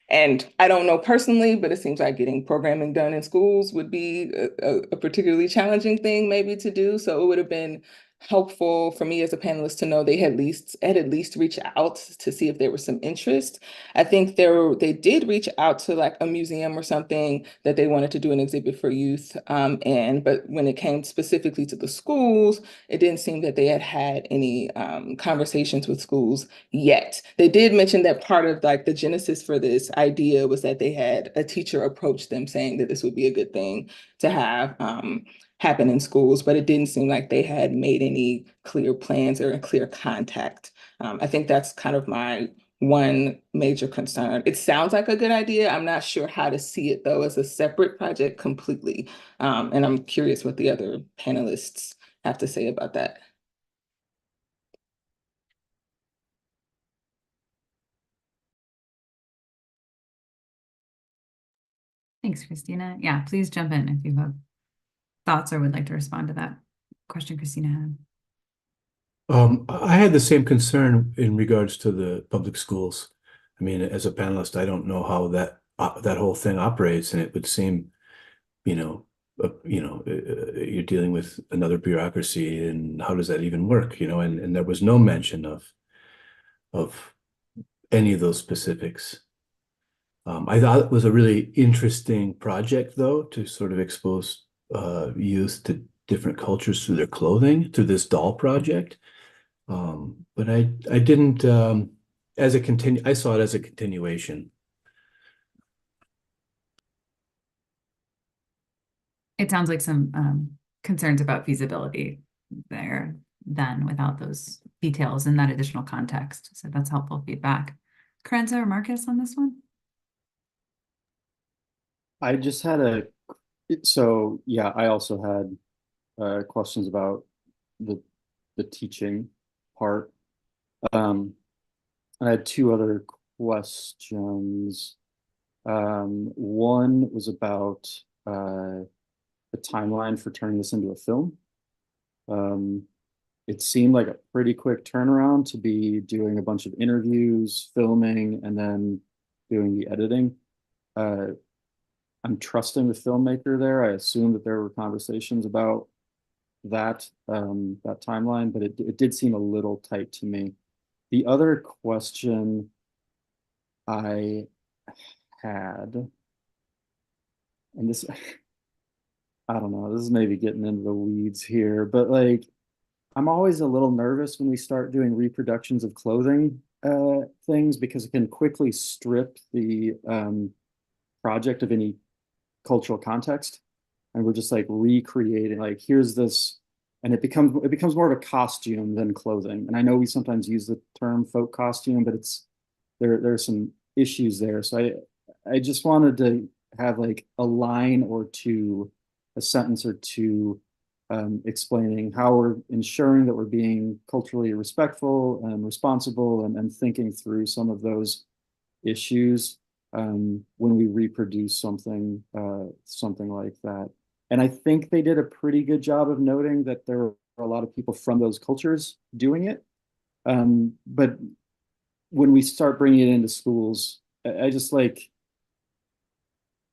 And I don't know personally, but it seems like getting programming done in schools would be a particularly challenging thing maybe to do. So it would have been helpful for me as a panelist to know they had at least reached out to see if there was some interest. I think they did reach out to like a museum or something that they wanted to do an exhibit for youth. But when it came specifically to the schools, it didn't seem that they had any conversations with schools yet. They did mention that part of like the genesis for this idea was that they had a teacher approach them saying that this would be a good thing to have happen in schools, but it didn't seem like they had made any clear plans or a clear contact. I think that's kind of my one major concern. It sounds like a good idea. I'm not sure how to see it though as a separate project completely. And I'm curious what the other panelists have to say about that. Thanks, Christina. Yeah, please jump in if you have thoughts or would like to respond to that question Christina had. I had the same concern in regards to the public schools. I mean, as a panelist, I don't know how that whole thing operates, and it would seem, you're dealing with another bureaucracy, and how does that even work? And there was no mention of any of those specifics. I thought it was a really interesting project, though, to sort of expose youth to different cultures through their clothing, through this doll project. But I didn't I saw it as a continuation. It sounds like some concerns about feasibility there then without those details and that additional context. So that's helpful feedback. Karenza or Marcus on this one? I just had I also had questions about the teaching part. I had two other questions. One was about the timeline for turning this into a film. It seemed like a pretty quick turnaround to be doing a bunch of interviews, filming, and then doing the editing. I'm trusting the filmmaker there. I assume that there were conversations about that timeline, but it did seem a little tight to me. The other question I had, and this, I don't know, this is maybe getting into the weeds here, but like, I'm always a little nervous when we start doing reproductions of clothing things because it can quickly strip the project of any cultural context, and we're just like recreating, like here's this, and it becomes more of a costume than clothing. And I know we sometimes use the term folk costume, but there are some issues there. So I just wanted to have like a line or two, a sentence or two, explaining how we're ensuring that we're being culturally respectful and responsible and thinking through some of those issues when we reproduce something like that. And I think they did a pretty good job of noting that there were a lot of people from those cultures doing it. But when we start bringing it into schools, I just like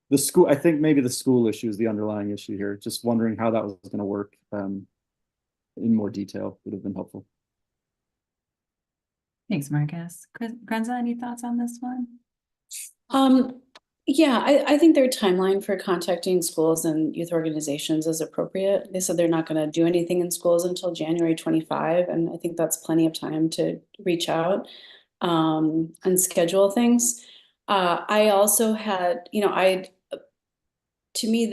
the school. I think maybe the school issue is the underlying issue here. Just wondering how that was going to work in more detail would have been helpful. Thanks, Marcus. Karenza, any thoughts on this one? Yeah, I think their timeline for contacting schools and youth organizations is appropriate. They said they're not going to do anything in schools until January 25, and I think that's plenty of time to reach out and schedule things. I also had, to me,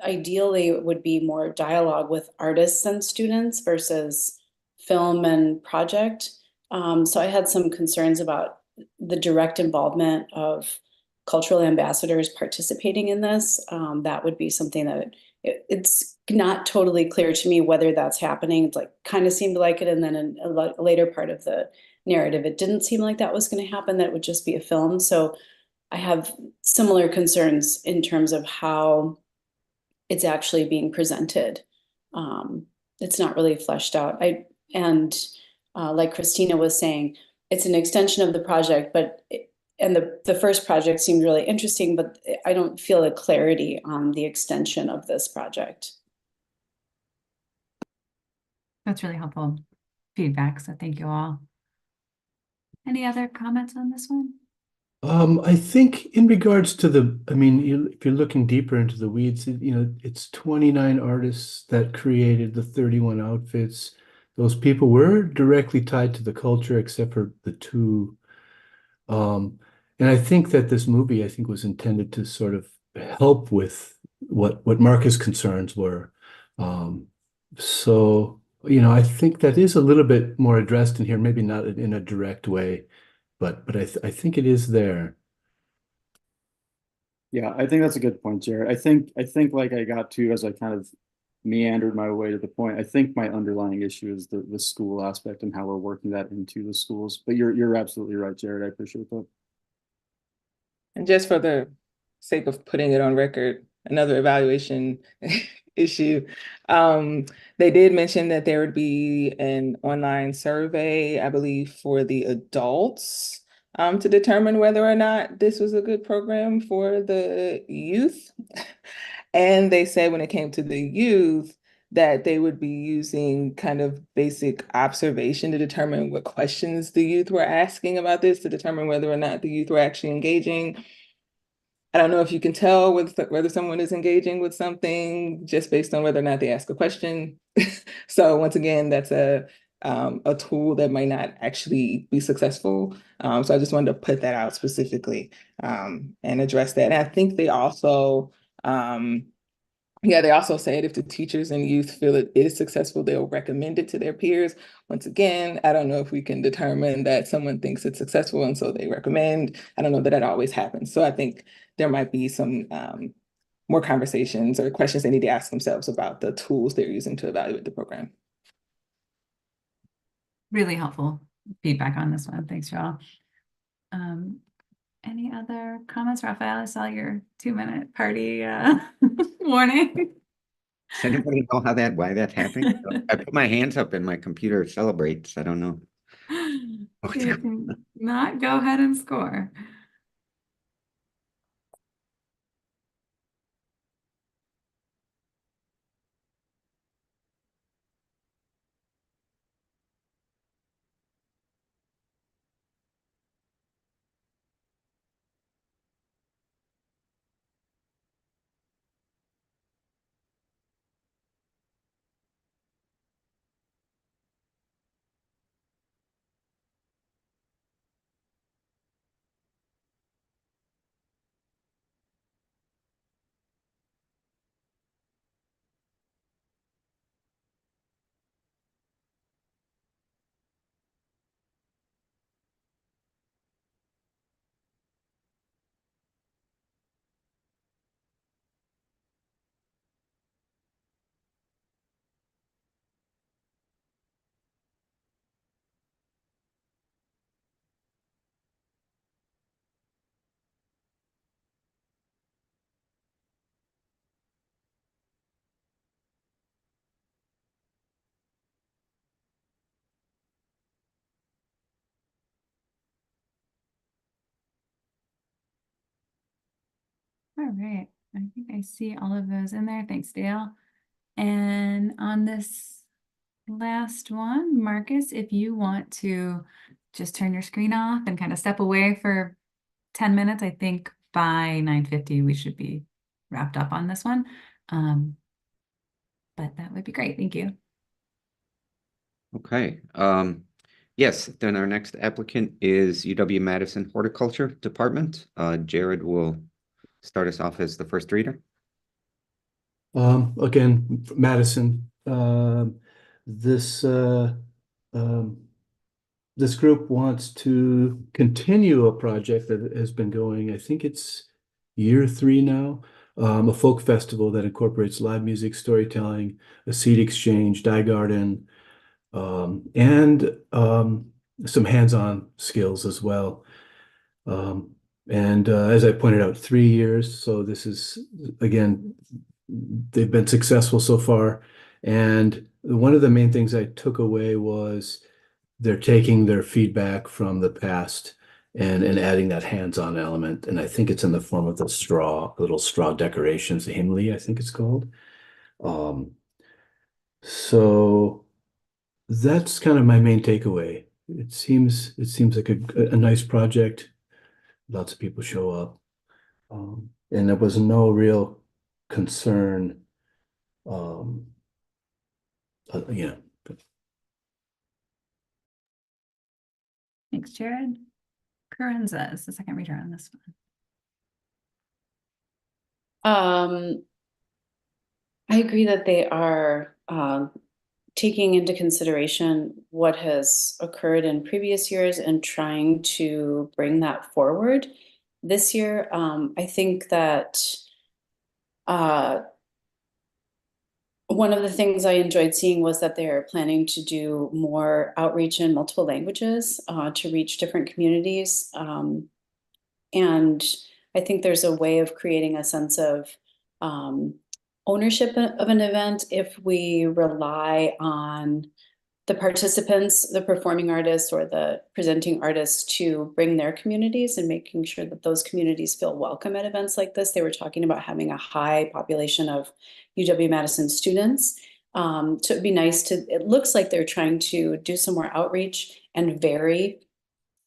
ideally it would be more dialogue with artists and students versus film and project. So I had some concerns about the direct involvement of cultural ambassadors participating in this. That would be something that it's not totally clear to me whether that's happening. It's like kind of seemed like it, and then in a later part of the narrative, it didn't seem like that was going to happen, that it would just be a film. So I have similar concerns in terms of how it's actually being presented. It's not really fleshed out. Like Christina was saying, it's an extension of the project, and the first project seemed really interesting, but I don't feel a clarity on the extension of this project. That's really helpful feedback. So thank you all. Any other comments on this one? I think in regards to if you're looking deeper into the weeds, it's 29 artists that created the 31 outfits. Those people were directly tied to the culture, except for the two. And I think that this movie, I think, was intended to sort of help with what Marcus' concerns were. So, I think that is a little bit more addressed in here, maybe not in a direct way, but I think it is there. Yeah, I think that's a good point, Jared. I think like I got to as I kind of meandered my way to the point. I think my underlying issue is the school aspect and how we're working that into the schools. But you're absolutely right, Jared. I appreciate that. And just for the sake of putting it on record, another evaluation issue. They did mention that there would be an online survey, I believe, for the adults to determine whether or not this was a good program for the youth. And they said when it came to the youth, that they would be using kind of basic observation to determine what questions the youth were asking about this, to determine whether or not the youth were actually engaging. I don't know if you can tell whether someone is engaging with something just based on whether or not they ask a question. So once again, that's a tool that might not actually be successful. So I just wanted to put that out specifically and address that. And I think they also, they also said if the teachers and youth feel it is successful, they'll recommend it to their peers. Once again, I don't know if we can determine that someone thinks it's successful and so they recommend. I don't know that always happens. So I think there might be some more conversations or questions they need to ask themselves about the tools they're using to evaluate the program. Really helpful feedback on this one. Thanks, y'all. Any other comments, Raphael? I saw your 2-minute party warning. Does anybody know why that happened? I put my hands up and my computer celebrates. I don't know. You can not go ahead and score. All right. I think I see all of those in there. Thanks, Dale. And on this last one, Marcus, if you want to just turn your screen off and kind of step away for 10 minutes, I think by 9:50 we should be wrapped up on this one. But that would be great. Thank you. Okay. Yes, then our next applicant is UW-Madison Horticulture Department. Jared will start us off as the first reader. Again, Madison, this this group wants to continue a project that has been going, I think it's year 3 now, a folk festival that incorporates live music, storytelling, a seed exchange, dye garden, and some hands-on skills as well. And as I pointed out, 3 years. So this is, again, they've been successful so far. And one of the main things I took away was they're taking their feedback from the past and adding that hands-on element. And I think it's in the form of the little straw decorations, the Himley, I think it's called. So that's kind of my main takeaway. It seems like a nice project. Lots of people show up. And there was no real concern. Yeah. Thanks, Jared. Carenza is the second reader on this one. I agree that they are taking into consideration what has occurred in previous years and trying to bring that forward. This year, I think that one of the things I enjoyed seeing was that they're planning to do more outreach in multiple languages to reach different communities. And I think there's a way of creating a sense of ownership of an event if we rely on the participants, the performing artists or the presenting artists to bring their communities and making sure that those communities feel welcome at events like this. They were talking about having a high population of UW-Madison students. So it'd be nice to, it looks like they're trying to do some more outreach and vary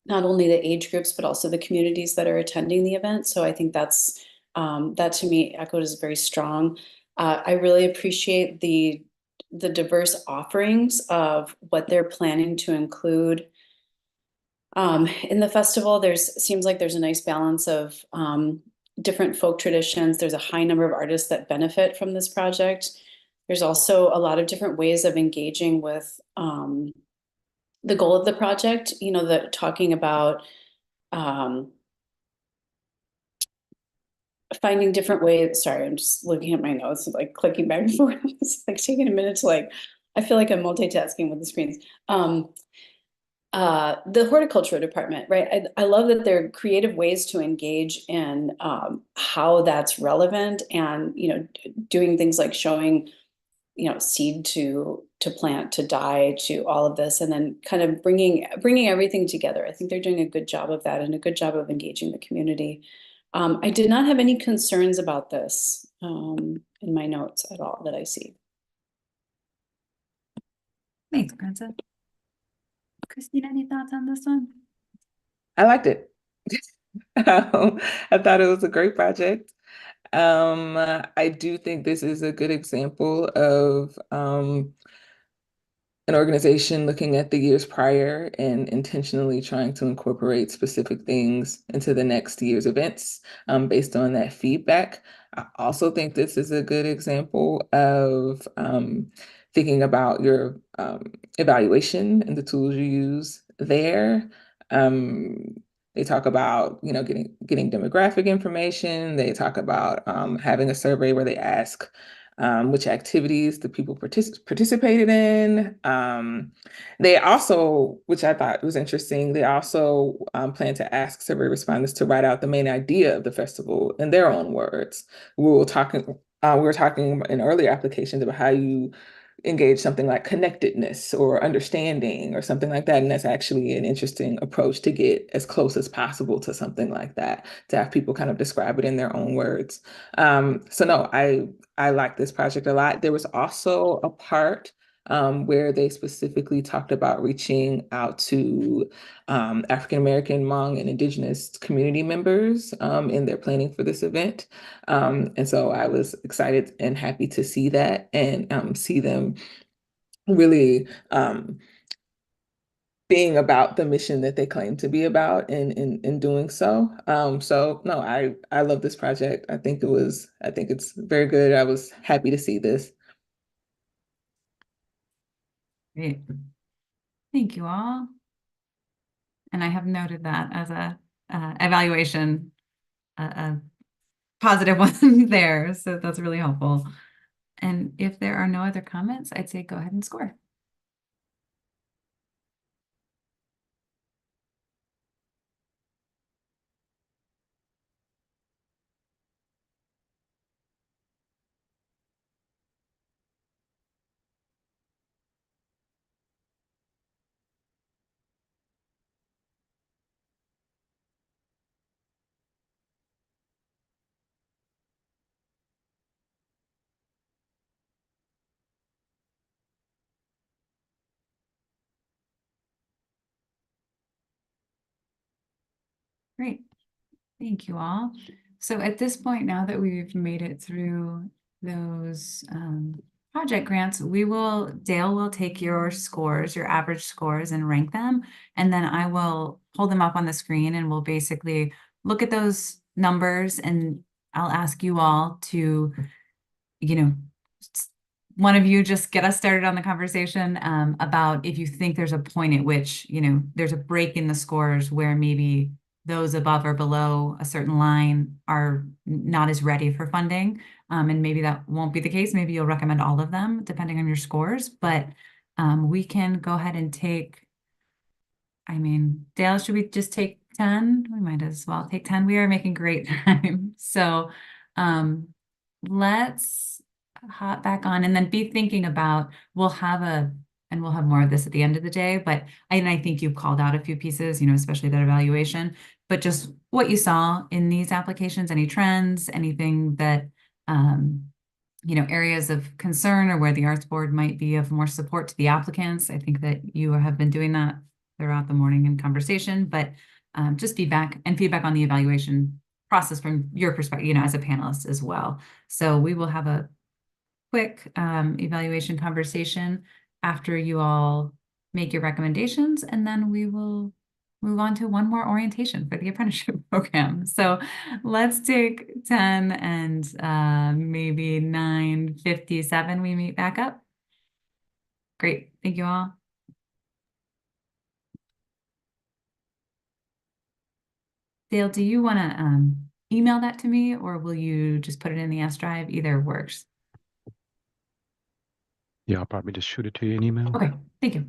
not only the age groups, but also the communities that are attending the event. So I think that's, that to me echoed as very strong. I really appreciate the diverse offerings of what they're planning to include in the festival. Seems like there's a nice balance of different folk traditions. There's a high number of artists that benefit from this project. There's also a lot of different ways of engaging with the goal of the project, you know, talking about finding different ways. Sorry, I'm just looking at my notes, like clicking back and forth. It's like taking a minute to I feel like I'm multitasking with the screens. The horticulture department, right? I love that there are creative ways to engage in how that's relevant and, you know, doing things like showing, you know, seed to plant, to dye, to all of this, and then kind of bringing everything together. I think they're doing a good job of that and a good job of engaging the community. I did not have any concerns about this in my notes at all that I see. Thanks, Carenza. Christina, any thoughts on this one? I liked it. I thought it was a great project. I do think this is a good example of an organization looking at the years prior and intentionally trying to incorporate specific things into the next year's events based on that feedback. I also think this is a good example of thinking about your evaluation and the tools you use there. They talk about, you know, getting demographic information. They talk about having a survey where they ask which activities the people participated in. They also, which I thought was interesting, they also plan to ask survey respondents to write out the main idea of the festival in their own words. We were talking in earlier applications about how you engage something like connectedness or understanding or something like that. And that's actually an interesting approach to get as close as possible to something like that, to have people kind of describe it in their own words. So no, I like this project a lot. There was also a part where they specifically talked about reaching out to African-American, Hmong, and Indigenous community members in their planning for this event. And so I was excited and happy to see that and see them really being about the mission that they claim to be about in doing so. So no, I love this project. I think it's very good. I was happy to see this. Great. Thank you all. And I have noted that as a evaluation, a positive one there. So that's really helpful. And if there are no other comments, I'd say go ahead and score. Great. Thank you all. So at this point, now that we've made it through those project grants, Dale will take your scores, your average scores, and rank them. And then I will pull them up on the screen and we'll basically look at those numbers, and I'll ask you all to, one of you just get us started on the conversation about if you think there's a point at which, there's a break in the scores where maybe those above or below a certain line are not as ready for funding. And maybe that won't be the case. Maybe you'll recommend all of them depending on your scores, but we can go ahead and take, Dale, should we just take 10? We might as well take 10. We are making great time. So let's hop back on and then be thinking about, we'll have more of this at the end of the day, but I think you've called out a few pieces, especially that evaluation, but just what you saw in these applications, any trends, anything that, areas of concern or where the Arts Board might be of more support to the applicants. I think that you have been doing that throughout the morning in conversation, but just feedback on the evaluation process from your perspective, as a panelist as well. So we will have a quick evaluation conversation after you all make your recommendations, and then we will move on to one more orientation for the apprenticeship program. So let's take 10 and maybe 9:57 we meet back up. Great, thank you all. Dale, do you want to email that to me, or will you just put it in the S drive? Either works. Yeah, I'll probably just shoot it to you in email. Okay, thank you.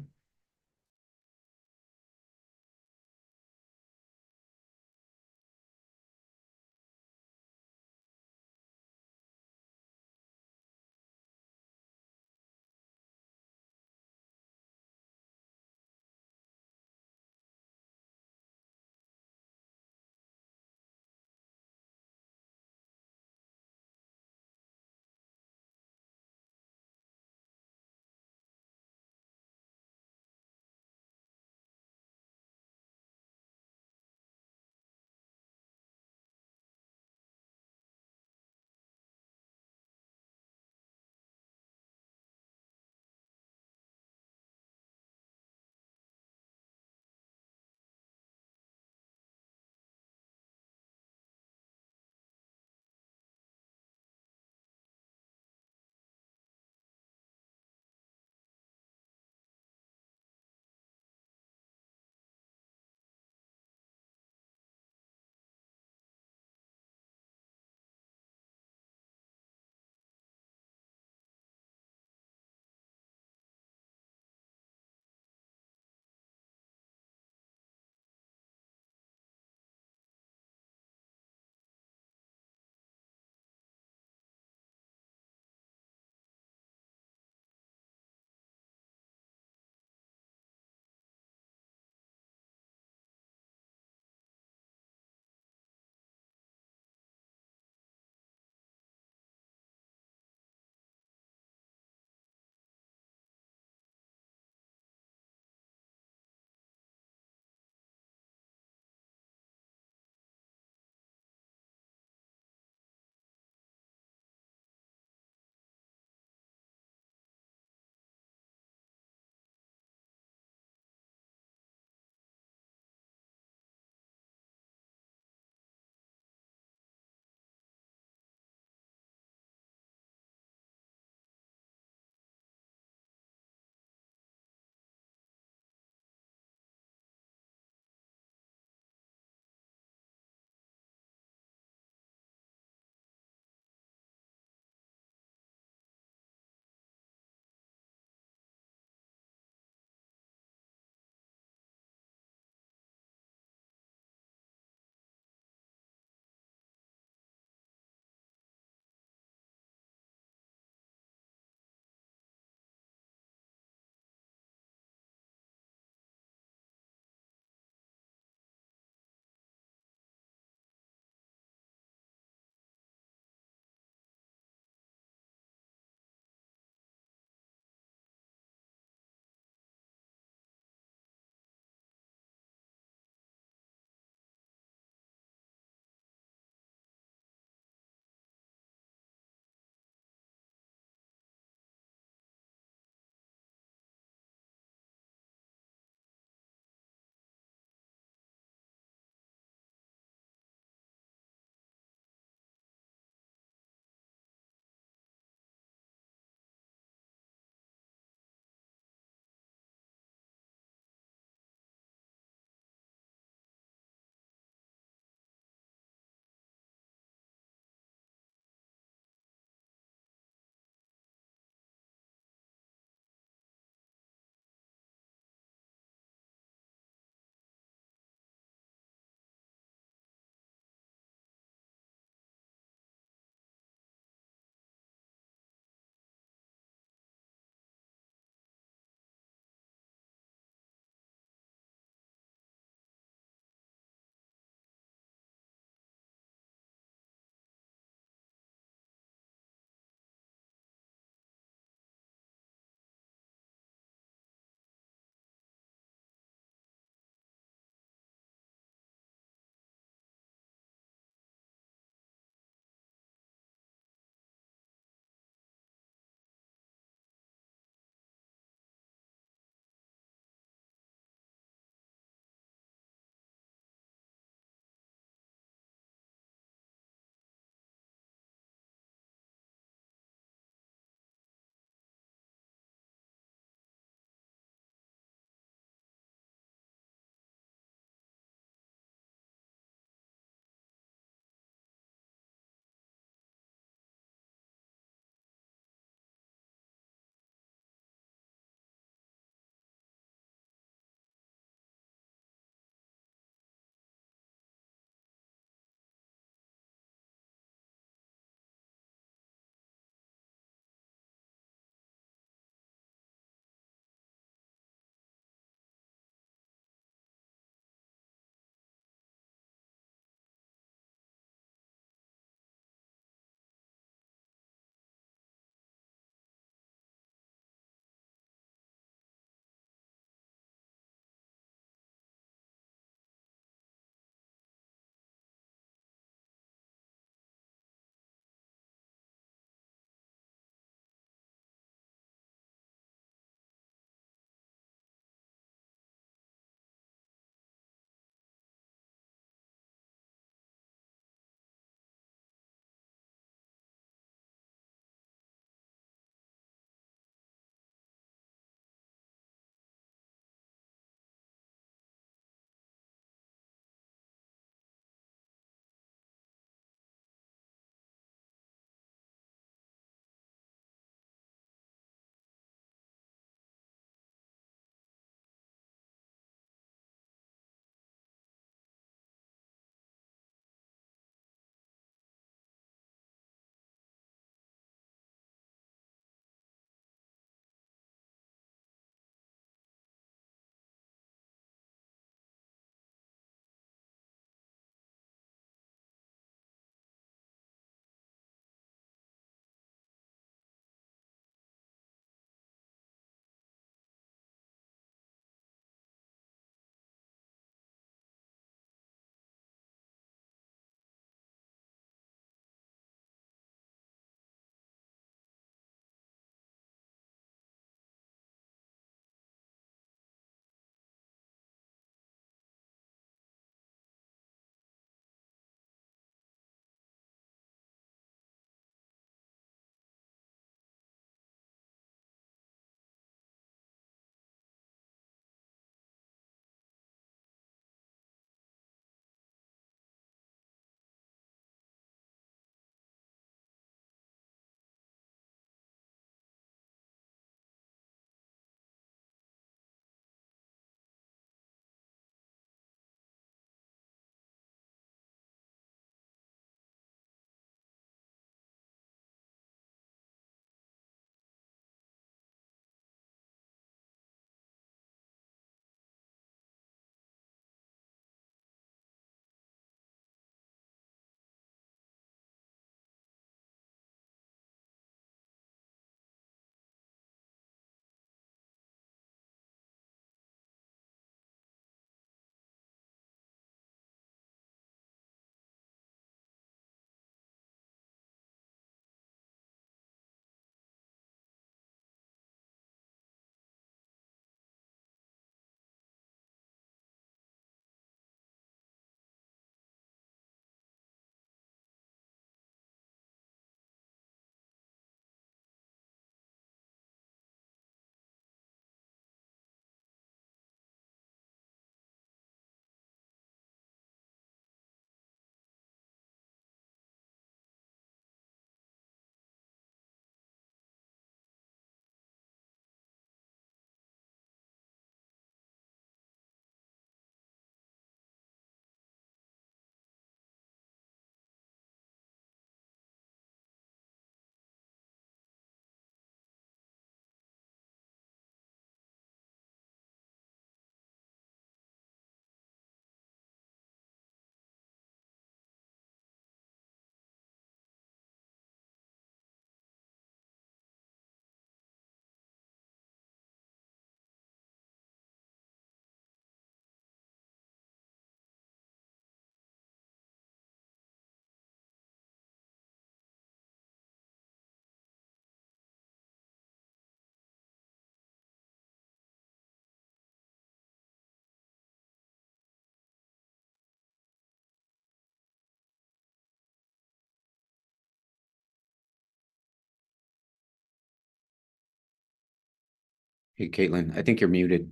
Hey, Caitlin, I think you're muted.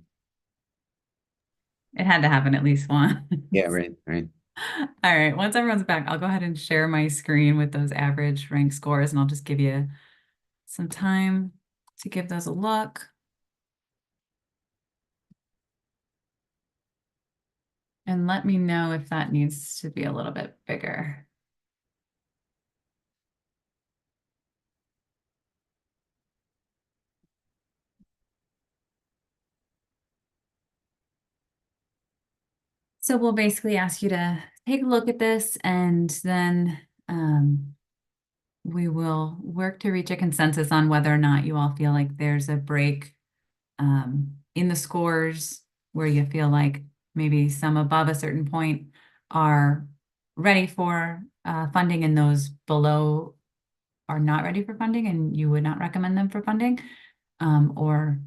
It had to happen at least once. Yeah, right, right. All right, once everyone's back, I'll go ahead and share my screen with those average rank scores, and I'll just give you some time to give those a look. And let me know if that needs to be a little bit bigger. So we'll basically ask you to take a look at this, and then we will work to reach a consensus on whether or not you all feel like there's a break in the scores where you feel like maybe some above a certain point are ready for funding and those below are not ready for funding and you would not recommend them for funding, or,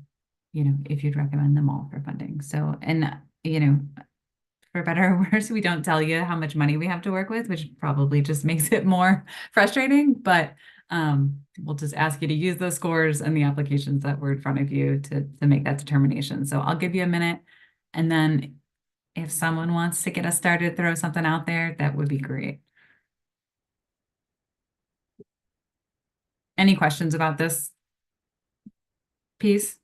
you know, if you'd recommend them all for funding. So, and, you know, for better or worse, we don't tell you how much money we have to work with, which probably just makes it more frustrating, but we'll just ask you to use those scores and the applications that were in front of you to make that determination. So I'll give you a minute, and then if someone wants to get us started, throw something out there, that would be great. Any questions about this piece?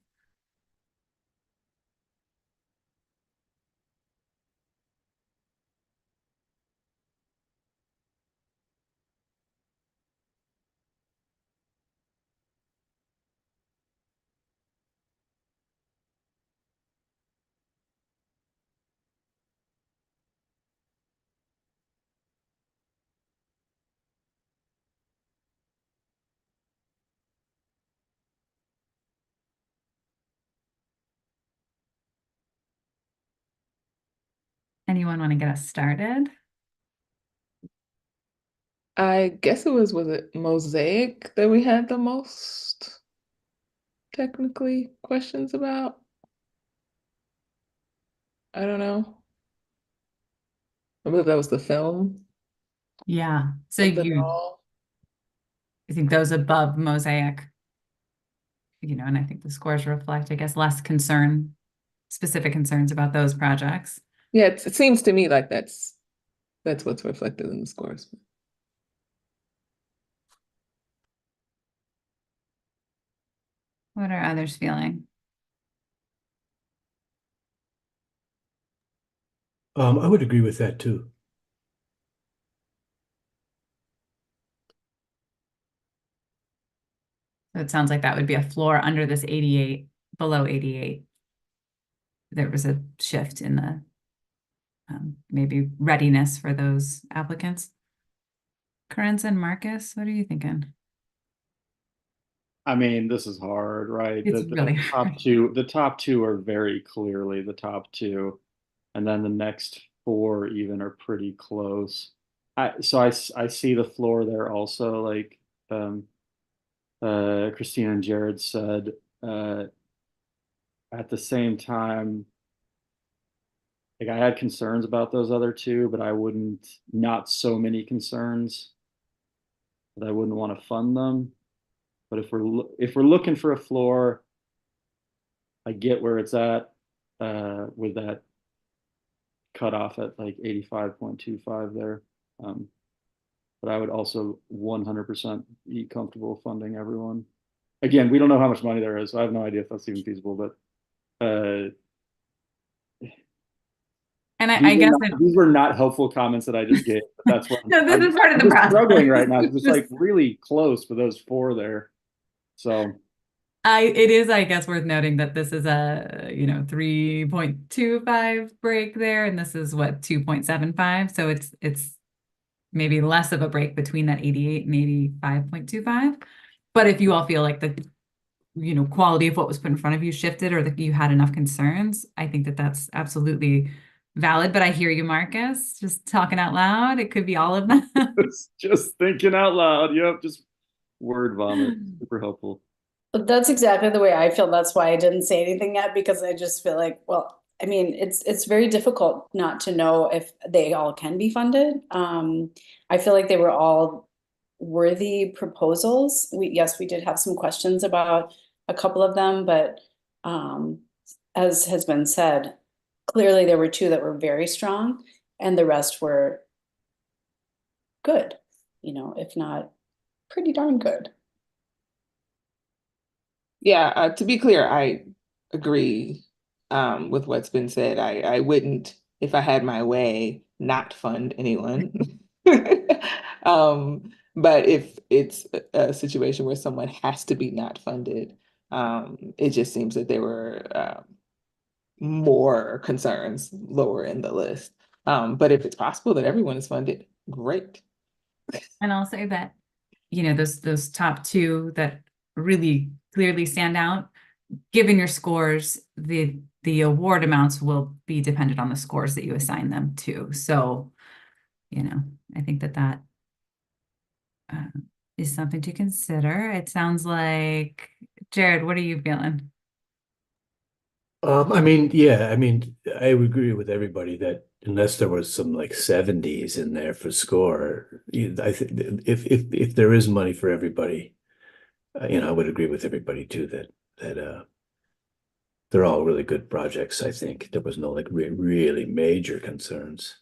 Anyone want to get us started? I guess was it Mosaic that we had the most technically questions about? I don't know. I believe that was the film Yeah. So of the you doll. think those above Mosaic, you know, and I think the scores reflect, I guess, less concern, specific concerns about those projects. Yeah, it seems to me like that's what's reflected in the scores. What are others feeling? I would agree with that too. So it sounds like that would be a floor under this 88, below 88. There was a shift in the maybe readiness for those applicants. Corinne and Marcus, what are you thinking? I mean, this is hard, right? It's really hard. The top two are very clearly the top two, and then the next four even are pretty close. I see the floor there also, like Christina and Jared said. At the same time, like I had concerns about those other two, but I wouldn't, not so many concerns that I wouldn't want to fund them. But if we're looking for a floor, I get where it's at with that cutoff at like 85.25 there. But I would also 100% be comfortable funding everyone. Again, we don't know how much money there is, so I have no idea if that's even feasible, but and I guess these were not helpful comments that I just gave, but that's what no, this I'm is part of the process. Struggling right now. It's like really close for those four there. So it is, I guess, worth noting that this is a, you know, 3.25 break there, and this is what 2.75. So it's maybe less of a break between that 88 and 85.25. But if you all feel like the, you know, quality of what was put in front of you shifted or that you had enough concerns, I think that that's absolutely valid. But I hear you, Marcus, just talking out loud. It could be all of them. just thinking out loud. Yep, just word vomit. Super helpful. That's exactly the way I feel. That's why I didn't say anything yet, because I just feel like, well, I mean, it's very difficult not to know if they all can be funded. I feel like they were all worthy proposals. Yes, we did have some questions about a couple of them, but As has been said, clearly there were two that were very strong and the rest were good, if not pretty darn good. Yeah, to be clear, I agree with what's been said. I wouldn't, if I had my way, not fund anyone. But if it's a situation where someone has to be not funded, it just seems that there were more concerns lower in the list. But if it's possible that everyone is funded, great. And I'll say that, those top two that really clearly stand out, given your scores, the award amounts will be dependent on the scores that you assign them to. So, I think that is something to consider. It sounds like, Jared, what are you feeling? I mean, yeah, I mean, I would agree with everybody that unless there was some like 70s in there for score, I think if there is money for everybody, I would agree with everybody too that they're all really good projects. I think there was no like really major concerns.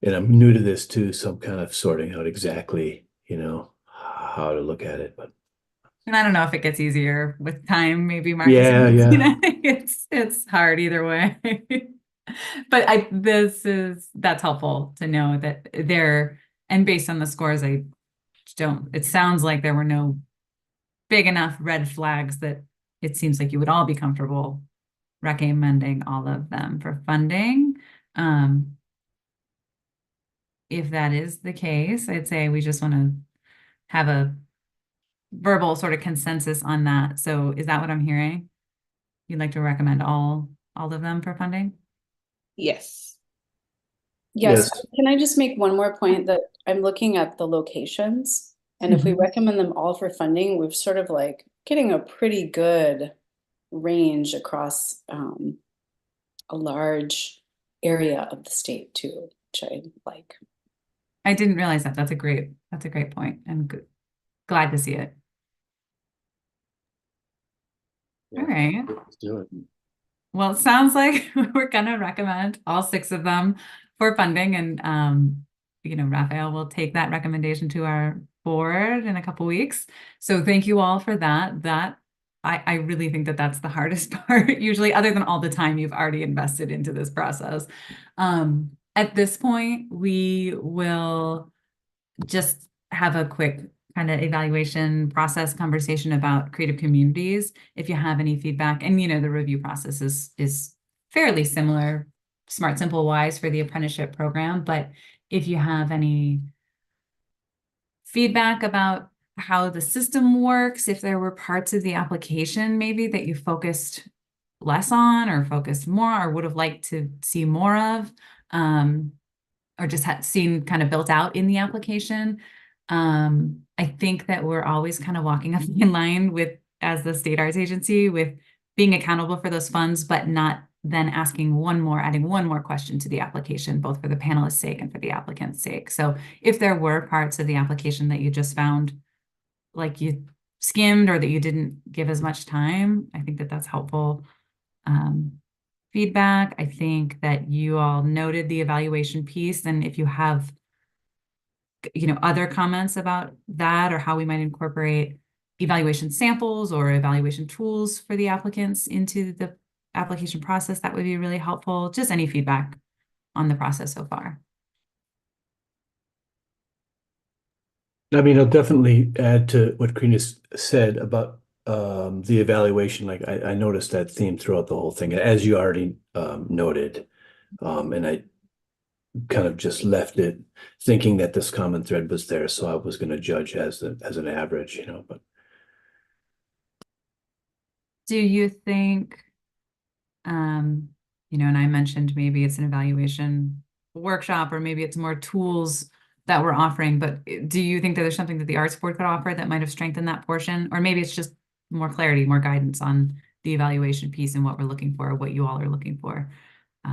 And I'm new to this too, so I'm kind of sorting out exactly, how to look at it. But And I don't know if it gets easier with time, maybe Marcus. yeah. It's hard either way. But that's helpful to know that and based on the scores, it sounds like there were no big enough red flags that it seems like you would all be comfortable recommending all of them for funding. If that is the case, I'd say we just want to have a verbal sort of consensus on that. So is that what I'm hearing? You'd like to recommend all of them for funding? Yes. Yes. Yes. Can I just make one more point that I'm looking at the locations, and if we recommend them all for funding, we've sort of like getting a pretty good range across a large area of the state too, which I like. I didn't realize that. That's a great point. I'm glad to see it. Yeah, All right. let's do it. Well, it sounds like we're gonna recommend all 6 of them for funding, and Raphael will take that recommendation to our board in a couple weeks. So thank you all for that. I really think that that's the hardest part, usually, other than all the time you've already invested into this process. At this point, we will just have a quick kind of evaluation process conversation about creative communities. If you have any feedback, and the review process is fairly similar, Smart Simple wise, for the apprenticeship program. But if you have any feedback about how the system works, if there were parts of the application maybe that you focused less on or focused more or would have liked to see more of, or just had seen kind of built out in the application. I think that we're always kind of walking a fine line as the state arts agency, with being accountable for those funds, but not then adding one more question to the application, both for the panelist's sake and for the applicant's sake. So if there were parts of the application that you just found like you skimmed or that you didn't give as much time, I think that that's helpful. Feedback. I think that you all noted the evaluation piece, and if you have other comments about that or how we might incorporate evaluation samples or evaluation tools for the applicants into the application process, that would be really helpful. Just any feedback on the process so far. I mean, I'll definitely add to what Karina said about the evaluation. Like I noticed that theme throughout the whole thing, as you already noted, and I kind of just left it thinking that this common thread was there, so I was going to judge as an average, But do you think, and I mentioned maybe it's an evaluation workshop or maybe it's more tools that we're offering, but do you think that there's something that the arts board could offer that might have strengthened that portion? Or maybe it's just more clarity, more guidance on the evaluation piece and what we're looking for, what you all are looking for.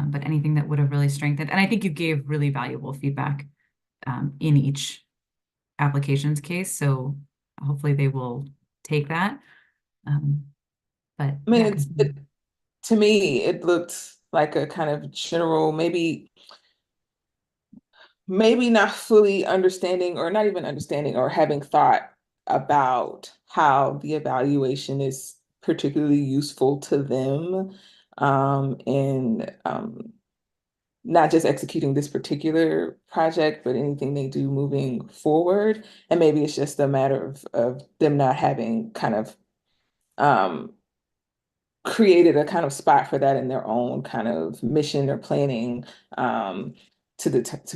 But anything that would have really strengthened. And I think you gave really valuable feedback in each application's case. So hopefully they will take that. But I mean, yeah, to me, it looked like a kind of general, maybe not fully understanding or not even understanding or having thought about how the evaluation is particularly useful to them in not just executing this particular project, but anything they do moving forward. And maybe it's just a matter of them not having kind of um, created a kind of spot for that in their own kind of mission or planning to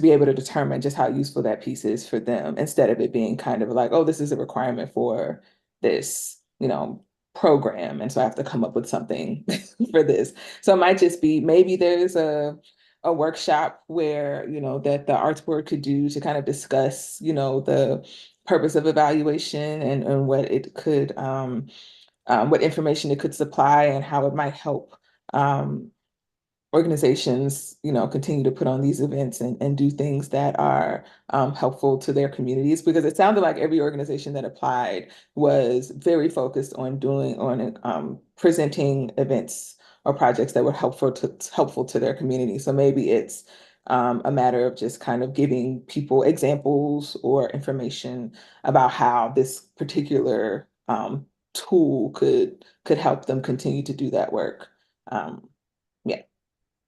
be able to determine just how useful that piece is for them instead of it being kind of like, oh, this is a requirement for this, program. And so I have to come up with something for this. So it might just be maybe there's a workshop where, that the arts board could do to kind of discuss, the purpose of evaluation and what information it could supply and how it might help organizations, continue to put on these events and do things that are helpful to their communities. Because it sounded like every organization that applied was very focused on presenting events or projects that were helpful to their community. So maybe it's a matter of just kind of giving people examples or information about how this particular tool could help them continue to do that work. Yeah.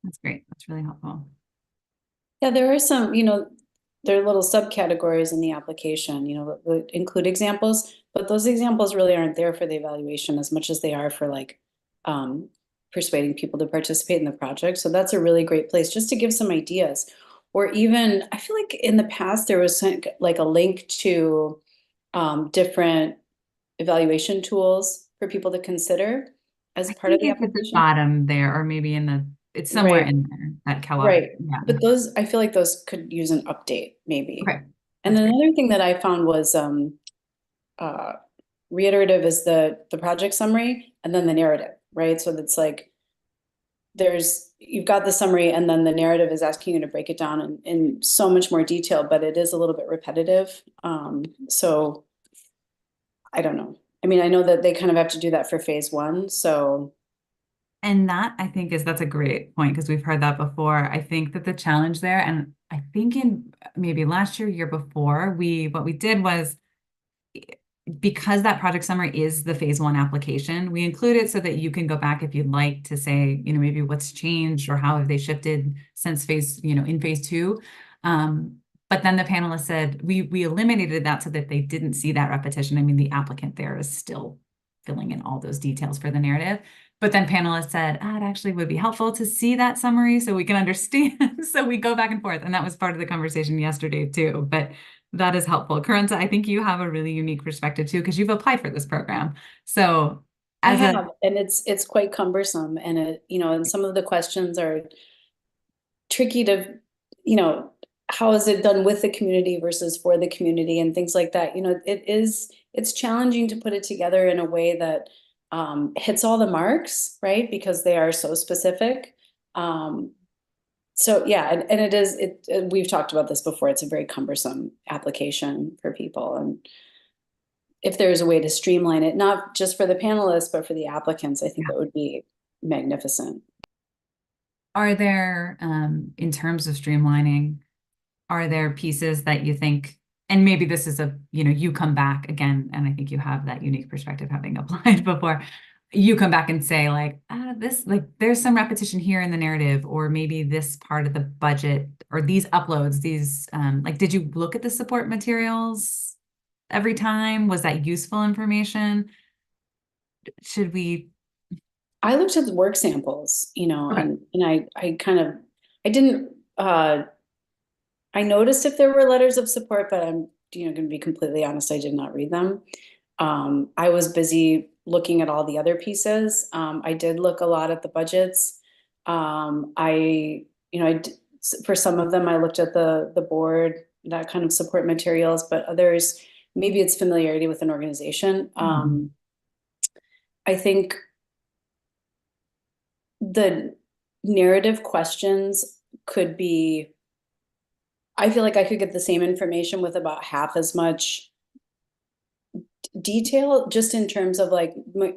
that's great. That's really helpful. Yeah, there are some, there are little subcategories in the application, that include examples, but those examples really aren't there for the evaluation as much as they are for like persuading people to participate in the project. So that's a really great place just to give some ideas. Or even, I feel like in the past there was like a link to different evaluation tools for people to consider as I part of think the it's at the application. bottom there, or maybe it's somewhere Right. in there, that co-op. Right. Yeah. But those, I feel like those could use an update maybe. Okay. And That's then great. another thing that I found was reiterative is the project summary and then the narrative, right? So that's like you've got the summary and then the narrative is asking you to break it down in so much more detail, but it is a little bit repetitive. So I don't know. I mean, I know that they kind of have to do that for phase one. So And that I think that's a great point because we've heard that before. I think that the challenge there, and I think in maybe last year before, what we did was, because that project summary is the phase one application, we include it so that you can go back if you'd like to say, maybe what's changed or how have they shifted since in phase two. But then the panelists said we eliminated that so that they didn't see that repetition. I mean, the applicant there is still filling in all those details for the narrative. But then panelists said, it actually would be helpful to see that summary so we can understand. So we go back and forth. And that was part of the conversation yesterday too. But that is helpful. Carenza, I think you have a really unique perspective too, because you've applied for this program. So I have, and it's quite cumbersome. And and some of the questions are tricky to, how is it done with the community versus for the community and things like that. It's challenging to put it together in a way that hits all the marks, right? Because they are so specific. So yeah, and we've talked about this before. It's a very cumbersome application for people. And if there's a way to streamline it, not just for the panelists, but for the applicants, I think that would be magnificent. Are there, in terms of streamlining, are there pieces that you think, and maybe this is you come back again, and I think you have that unique perspective having applied before, you come back and say like, there's some repetition here in the narrative, or maybe this part of the budget, or these uploads, did you look at the support materials every time? Was that useful information? Should we? I looked at the work samples, Okay. and I didn't, I noticed if there were letters of support, but I'm, going to be completely honest, I did not read them. I was busy looking at all the other pieces. I did look a lot at the budgets. For some of them, I looked at the board, that kind of support materials, but others, maybe it's familiarity with an organization. I think the narrative questions could be, I feel like I could get the same information with about half as much detail, just in terms of like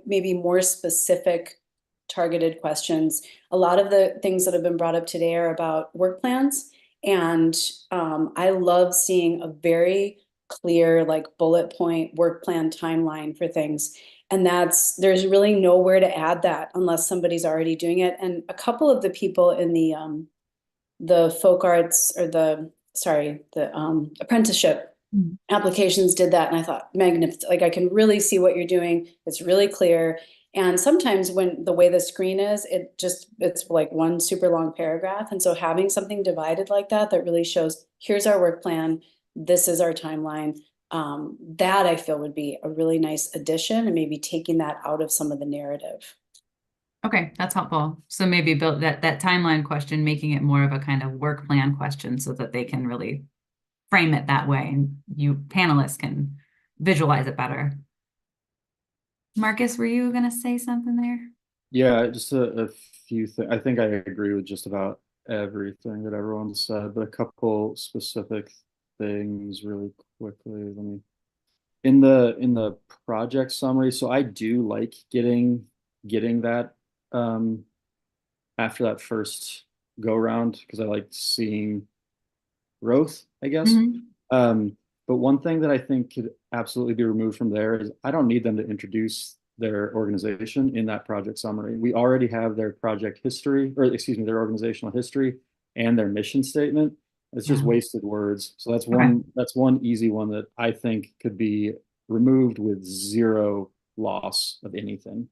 maybe more specific targeted questions. A lot of the things that have been brought up today are about work plans. And I love seeing a very clear, like bullet point work plan timeline for things. And there's really nowhere to add that unless somebody's already doing it. And a couple of the people in the folk arts, or the apprenticeship applications did that. And I thought, magnificent, like I can really see what you're doing. It's really clear. And sometimes when the way the screen is, it's like one super long paragraph. And so having something divided like that really shows, here's our work plan, this is our timeline. That I feel would be a really nice addition, and maybe taking that out of some of the narrative. Okay, that's helpful. So maybe build that timeline question, making it more of a kind of work plan question so that they can really frame it that way and you panelists can visualize it better. Marcus, were you going to say something there? Yeah, just a few things. I think I agree with just about everything that everyone said, but a couple specific things really quickly. In the project summary, so I do like getting that after that first go round, because I like seeing growth, I guess. But one thing that I think could absolutely be removed from there is I don't need them to introduce their organization in that project summary. We already have their project history, or excuse me, their organizational history and their mission statement. It's just wasted words. So that's one easy one that I think could be removed with zero loss of anything.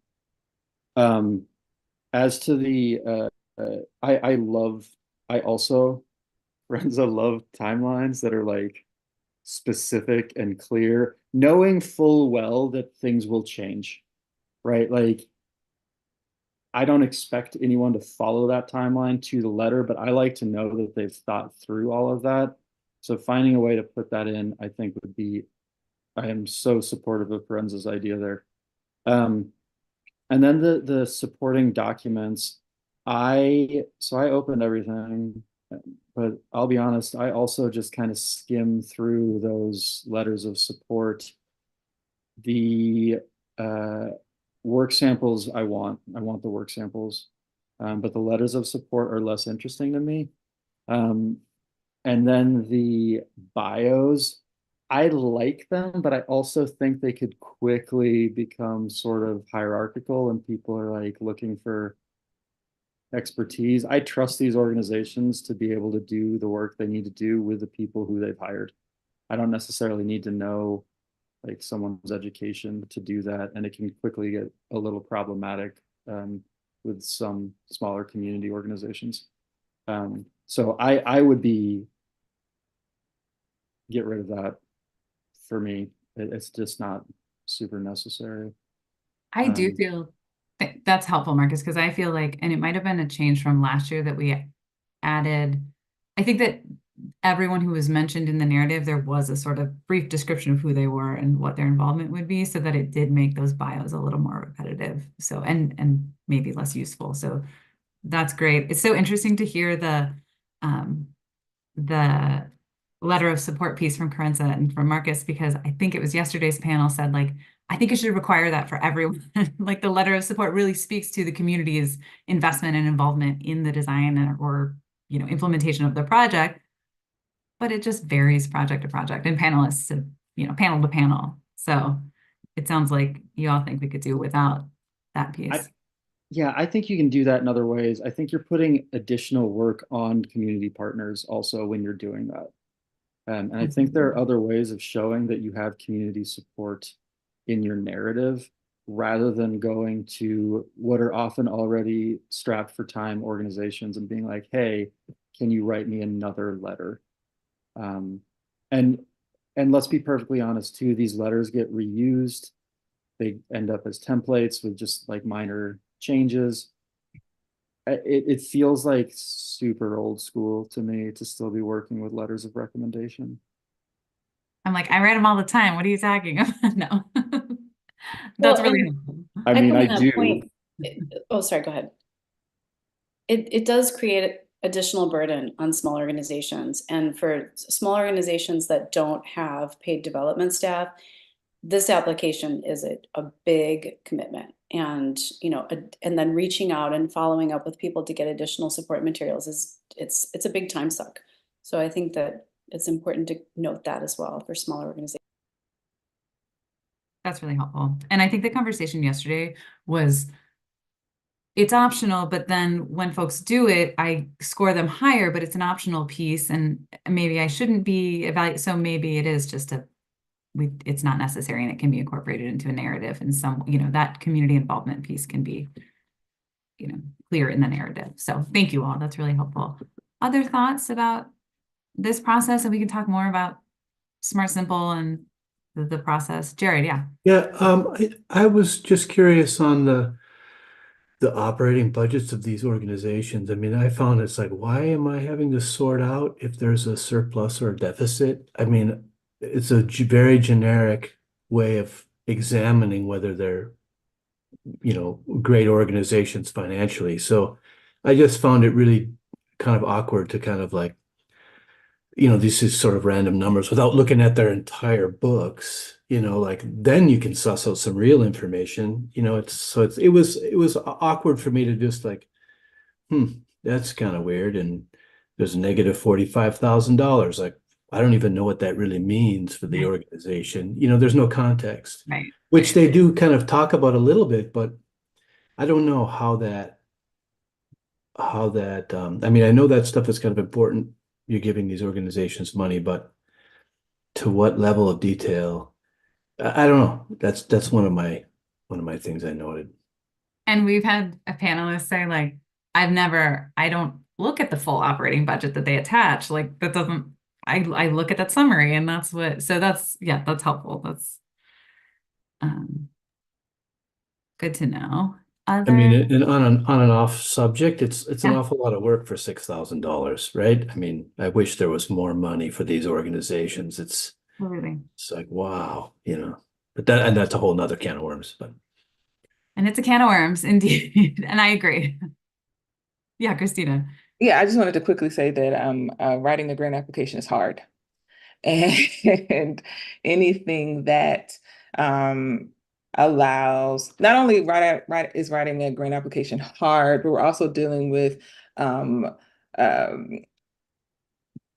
As to the I also, Renza, love timelines that are like specific and clear, knowing full well that things will change, right? Like, I don't expect anyone to follow that timeline to the letter, but I like to know that they've thought through all of that. So finding a way to put that in, I think would be, I am so supportive of Ferenza's idea there. And then the supporting documents, I opened everything, but I'll be honest, I also just kind of skimmed through those letters of support. The work samples, I want the work samples, but the letters of support are less interesting to me. And then the bios, I like them, but I also think they could quickly become sort of hierarchical and people are like looking for expertise. I trust these organizations to be able to do the work they need to do with the people who they've hired. I don't necessarily need to know like someone's education to do that, and it can quickly get a little problematic with some smaller community organizations. So I would get rid of that. For me, it's just not super necessary. I do feel that's helpful, Marcus, because I feel like, and it might have been a change from last year that we added, I think that everyone who was mentioned in the narrative, there was a sort of brief description of who they were and what their involvement would be, so that it did make those bios a little more repetitive. So, and maybe less useful. So that's great. It's so interesting to hear the letter of support piece from Carenza and from Marcus, because I think it was yesterday's panel said, like, I think it should require that for everyone. Like, the letter of support really speaks to the community's investment and involvement in the design or implementation of the project, but it just varies project to project and panelists to panel to panel. So it sounds like you all think we could do without that piece. Yeah, I think you can do that in other ways. I think you're putting additional work on community partners also when you're doing that. And I think there are other ways of showing that you have community support in your narrative, rather than going to what are often already strapped for time organizations and being like, hey, can you write me another letter? And let's be perfectly honest too, these letters get reused. They end up as templates with just like minor changes. It feels like super old school to me to still be working with letters of recommendation. I'm like, I write them all the time. What are you talking about? No. That's really helpful. I mean, I do. Oh, sorry, go ahead. It does create additional burden on small organizations. And for small organizations that don't have paid development staff, this application is a big commitment. And, and then reaching out and following up with people to get additional support materials it's a big time suck. So I think that it's important to note that as well for smaller organizations. That's really helpful. And I think the conversation yesterday was, it's optional, but then when folks do it, I score them higher, but it's an optional piece, and maybe I shouldn't be evaluating. So maybe it is just it's not necessary, and it can be incorporated into a narrative, and that community involvement piece can be, clear in the narrative. So thank you all. That's really helpful. Other thoughts about this process? And we can talk more about Smart Simple and the process. Jared, yeah. Yeah, I was just curious on the operating budgets of these organizations. I mean, I found it's like, why am I having to sort out if there's a surplus or a deficit? I mean, it's a very generic way of examining whether they're, great organizations financially. So I just found it really kind of awkward to kind of like, these is sort of random numbers without looking at their entire books, like then you can suss out some real information. It was awkward for me to just like, that's kind of weird. And there's negative $45,000. Like, I don't even know what that really means for the organization. There's no context, Right. which they do kind of talk about a little bit, but I don't know how that, I mean, I know that stuff is kind of important. You're giving these organizations money, but to what level of detail? I don't know. That's one of my things I noted. And we've had a panelist say, like, I don't look at the full operating budget that they attach. Like, that doesn't, I look at that summary, and that's that's helpful. That's good to know. I mean, Other, and on an off subject, it's an Yeah. awful lot of work for $6,000, right? I mean, I wish there was more money for these organizations. It's Really. like, wow, but that's a whole nother can of worms, but. And it's a can of worms, indeed. And I agree. Yeah, Christina. Yeah, I just wanted to quickly say that writing a grant application is hard. And anything that allows not only is writing a grant application hard, but we're also dealing with um,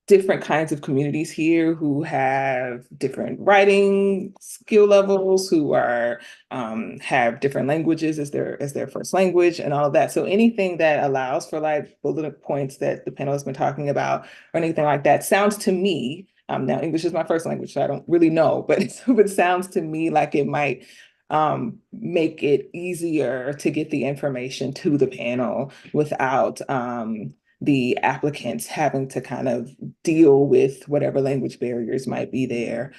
different kinds of communities here who have different writing skill levels, who are have different languages as their first language and all of that. So anything that allows for like bullet points that the panel has been talking about or anything like that sounds to me, now English is my first language, so I don't really know, but it sounds to me like it might make it easier to get the information to the panel without the applicants having to kind of deal with whatever language barriers might be there.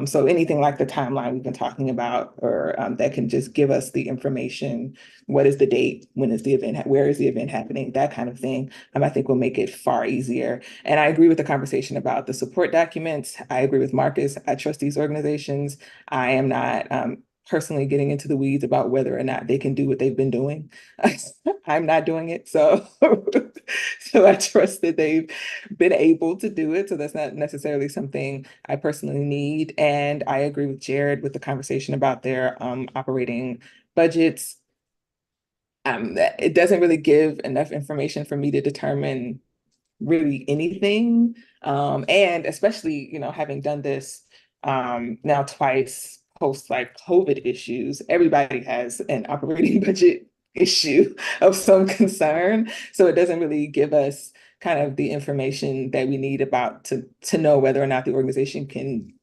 So anything like the timeline we've been talking about, or that can just give us the information. What is the date? When is the event? Where is the event happening? That kind of thing, I think will make it far easier. And I agree with the conversation about the support documents. I agree with Marcus. I trust these organizations. I am not personally getting into the weeds about whether or not they can do what they've been doing. I'm not doing it. So, so I trust that they've been able to do it. So that's not necessarily something I personally need. And I agree with Jared with the conversation about their operating budgets. It doesn't really give enough information for me to determine really anything. And especially, having done this now twice post like COVID issues, everybody has an operating budget issue of some concern. So it doesn't really give us kind of the information that we need about to know whether or not the organization can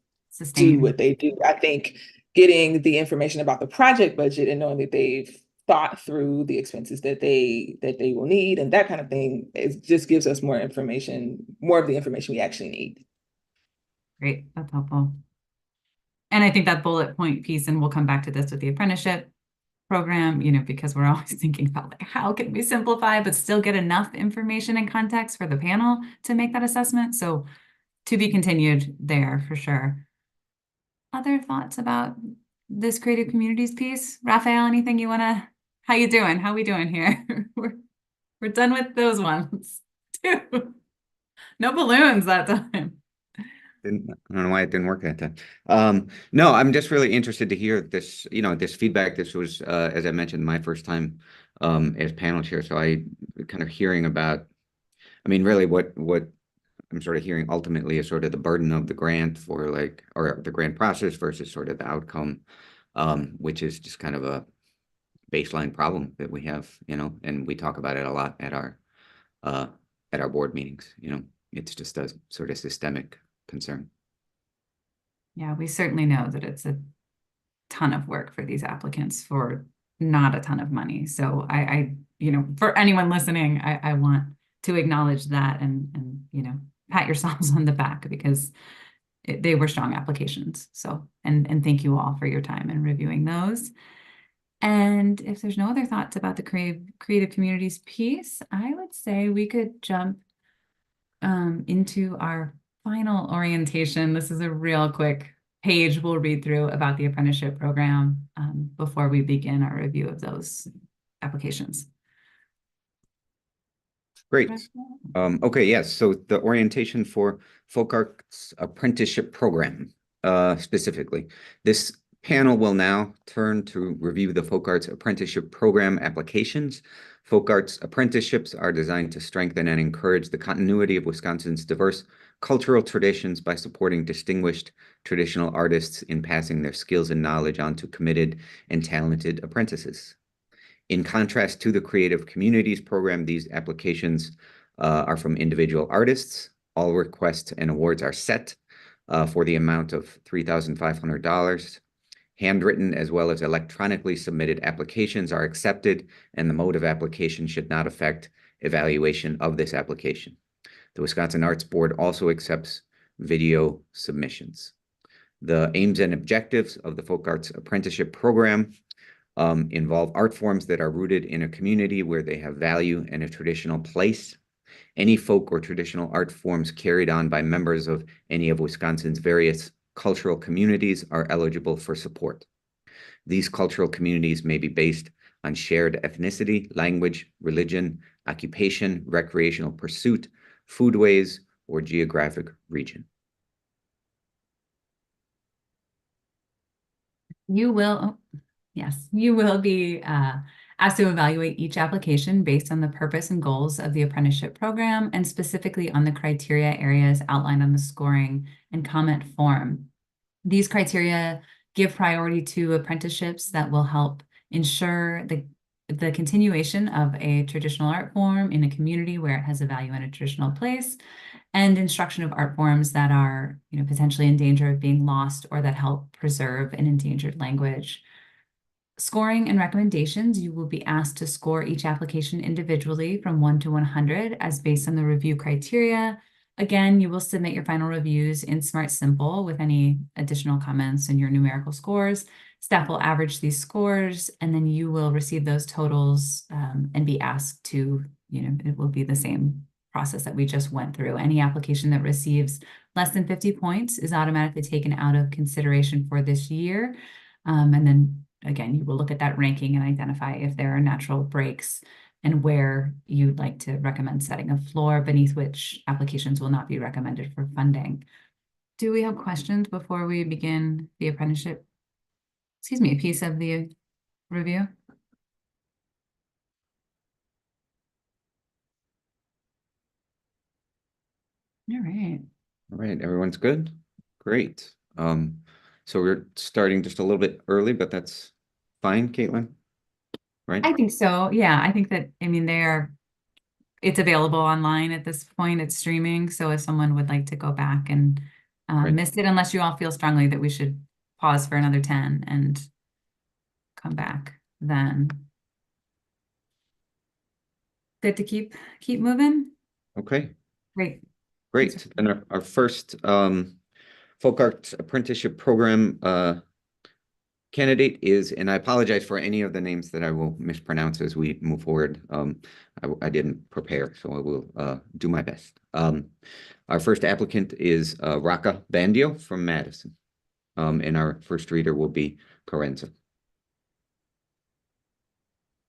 do what they do. I think getting the information about the project budget and knowing that they've thought through the expenses that they will need and that kind of thing, it just gives us more information, more of the information we actually need. Great, that's helpful. And I think that bullet point piece, and we'll come back to this with the apprenticeship program, because we're always thinking about like, how can we simplify, but still get enough information and context for the panel to make that assessment. So to be continued there for sure. Other thoughts about this creative communities piece? Raphael, anything you how you doing? How we doing here? We're done with those ones too. No balloons that time. I don't know why it didn't work that time. No, I'm just really interested to hear this, this feedback. This was, as I mentioned, my first time as panel chair. So I kind of hearing about, I mean, really what I'm sort of hearing ultimately is sort of the burden of the grant for or the grant process versus sort of the outcome, which is just kind of a baseline problem that we have, and we talk about it a lot at our board meetings. It's just a sort of systemic concern. Yeah, we certainly know that it's a ton of work for these applicants for not a ton of money. So for anyone listening, I want to acknowledge that and pat yourselves on the back because they were strong applications. So, and thank you all for your time in reviewing those. And if there's no other thoughts about the creative communities piece, I would say we could jump into our final orientation. This is a real quick page we'll read through about the apprenticeship program before we begin our review of those applications. Great. Okay, yes. So the orientation for Folk Arts Apprenticeship Program, specifically. This panel will now turn to review the Folk Arts Apprenticeship Program applications. Folk Arts apprenticeships are designed to strengthen and encourage the continuity of Wisconsin's diverse cultural traditions by supporting distinguished traditional artists in passing their skills and knowledge on to committed and talented apprentices. In contrast to the Creative Communities program, these applications are from individual artists. All requests and awards are set for the amount of $3,500. Handwritten as well as electronically submitted applications are accepted, and the mode of application should not affect evaluation of this application. The Wisconsin Arts Board also accepts video submissions. The aims and objectives of the Folk Arts Apprenticeship Program involve art forms that are rooted in a community where they have value and a traditional place. Any folk or traditional art forms carried on by members of any of Wisconsin's various cultural communities are eligible for support. These cultural communities may be based on shared ethnicity, language, religion, occupation, recreational pursuit, foodways, or geographic region. You will be asked to evaluate each application based on the purpose and goals of the apprenticeship program and specifically on the criteria areas outlined on the scoring and comment form. These criteria give priority to apprenticeships that will help ensure the continuation of a traditional art form in a community where it has a value and a traditional place, and instruction of art forms that are potentially in danger of being lost or that help preserve an endangered language. Scoring and recommendations, you will be asked to score each application individually from 1 to 100 as based on the review criteria. Again, you will submit your final reviews in Smart Simple with any additional comments and your numerical scores. Staff will average these scores, and then you will receive those totals and be asked to, it will be the same process that we just went through. Any application that receives less than 50 points is automatically taken out of consideration for this year. And then again, you will look at that ranking and identify if there are natural breaks and where you'd like to recommend setting a floor beneath which applications will not be recommended for funding. Do we have questions before we begin the apprenticeship? Piece of the review? All right. All right, everyone's good? Great. So we're starting just a little bit early, but that's fine, Caitlin, right? I think so. Yeah, I think that, it's available online at this point. It's streaming. So if someone would like to go back and Right. miss it, unless you all feel strongly that we should pause for another 10 and come back, then good to keep moving. Okay, Great. great. And our first Folk Arts Apprenticeship Program candidate is, and I apologize for any of the names that I will mispronounce as we move forward. I didn't prepare, so I will do my best. Our first applicant is Raka Bandio from Madison. And our first reader will be Carenza.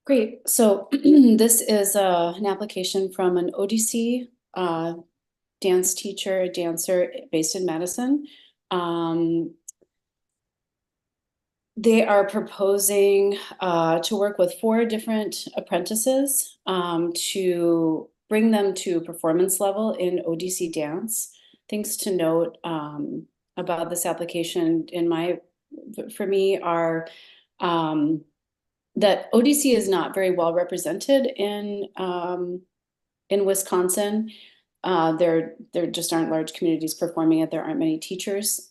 Great. So this is an application from an ODC dance teacher, dancer based in Madison. They are proposing to work with 4 different apprentices to bring them to performance level in ODC dance. Things to note about this application for me are that ODC is not very well represented in Wisconsin. There just aren't large communities performing it. There aren't many teachers.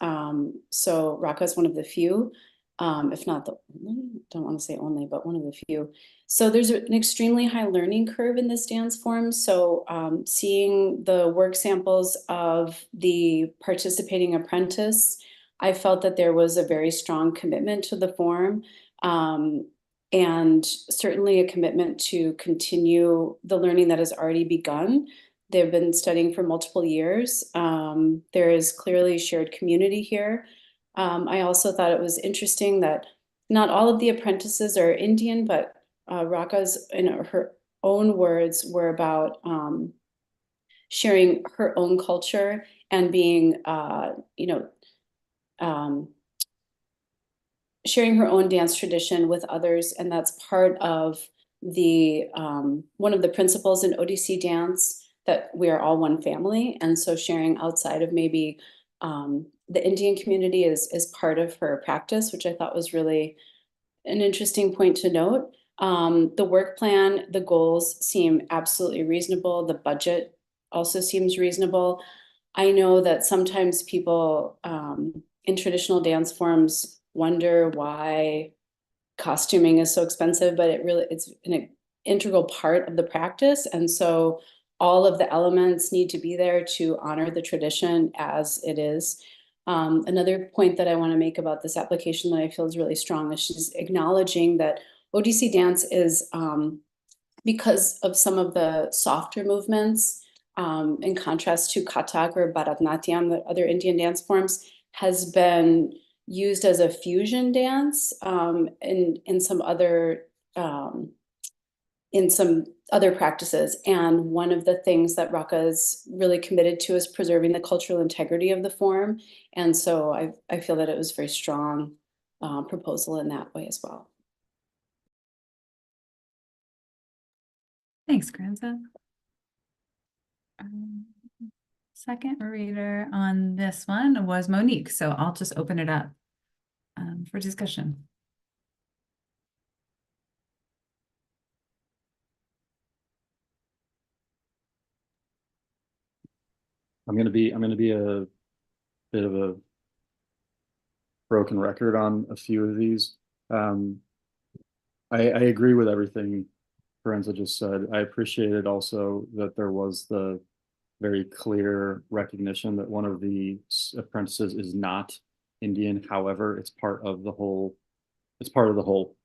So Raqqa is one of the few, if not the only, don't want to say only, but one of the few. So there's an extremely high learning curve in this dance form. So seeing the work samples of the participating apprentice, I felt that there was a very strong commitment to the form. And certainly a commitment to continue the learning that has already begun. They've been studying for multiple years. There is clearly shared community here. I also thought it was interesting that not all of the apprentices are Indian, but Raqqa's, in her own words, were about sharing her own culture and being, sharing her own dance tradition with others. And that's part of the one of the principles in ODC dance, that we are all one family. And so sharing outside of maybe the Indian community is part of her practice, which I thought was really an interesting point to note. The work plan, the goals seem absolutely reasonable. The budget also seems reasonable. I know that sometimes people in traditional dance forms wonder why costuming is so expensive, but it's an integral part of the practice. And so all of the elements need to be there to honor the tradition as it is. Another point that I want to make about this application that I feel is really strong is she's acknowledging that ODC dance is, because of some of the softer movements, in contrast to Kathak or Bharatanatyam, the other Indian dance forms, has been used as a fusion dance in some other practices. And one of the things that Raqqa is really committed to is preserving the cultural integrity of the form. And so I feel that it was a very strong proposal in that way as well. Thanks, Granza. Second reader on this one was Monique, so I'll just open it up for discussion. I'm gonna be a bit of a broken record on a few of these. I agree with everything Forenza just said. I appreciated also that there was the very clear recognition that one of the apprentices is not Indian. However, it's part of the whole. It's part of the whole.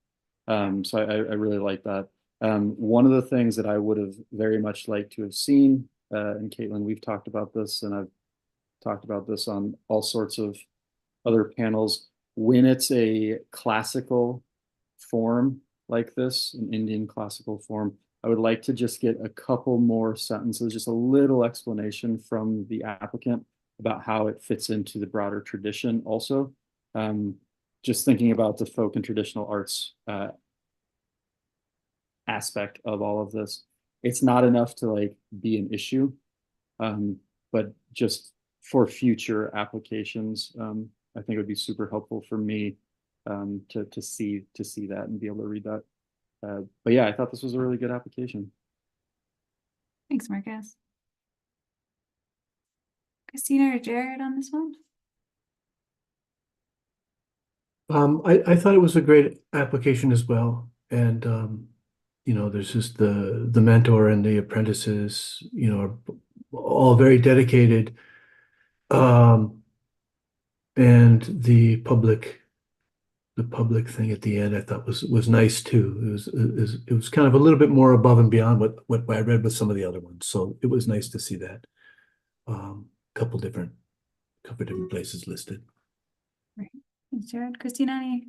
So I really like that. One of the things that I would have very much liked to have seen, and Caitlin, we've talked about this, and I've talked about this on all sorts of other panels, when it's a classical form like this, an Indian classical form, I would like to just get a couple more sentences, just a little explanation from the applicant about how it fits into the broader tradition also. Just thinking about the folk and traditional arts aspect of all of this. It's not enough to like be an issue, but just for future applications, I think it would be super helpful for me to see that and be able to read that. But yeah, I thought this was a really good application. Thanks, Marcus. Christina or Jared on this one? I thought it was a great application as well. And you know, there's just the mentor and the apprentices, you know, are all very dedicated. And the public thing at the end I thought was nice too. It was kind of a little bit more above and beyond what I read with some of the other ones. So it was nice to see that. Couple different places listed. Right. Thanks, Jared. Christina, any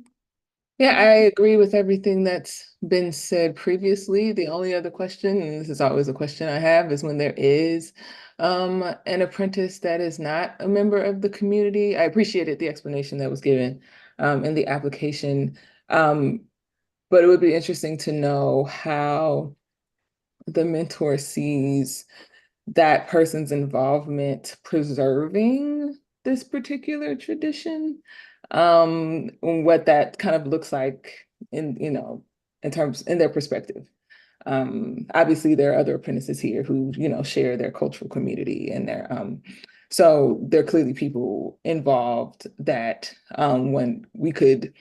Yeah, I agree with everything that's been said previously. The only other question, and this is always a question I have, is when there is an apprentice that is not a member of the community. I appreciated the explanation that was given in the application. But it would be interesting to know how the mentor sees that person's involvement preserving this particular tradition, what that kind of looks like in, in terms, in their perspective. Obviously there are other apprentices here who, share their cultural community and so there are clearly people involved that when we could,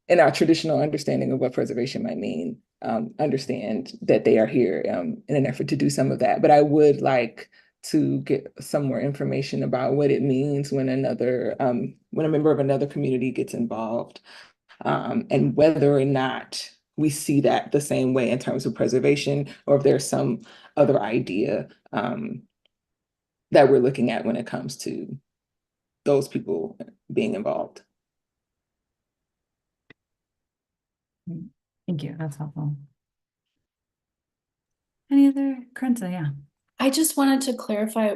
in our traditional understanding of what preservation might mean, understand that they are here in an effort to do some of that. But I would like to get some more information about what it means when when a member of another community gets involved, and whether or not we see that the same way in terms of preservation, or if there's some other idea that we're looking at when it comes to those people being involved. Thank you. That's helpful. Any other, Corinza? Yeah. I just wanted to clarify,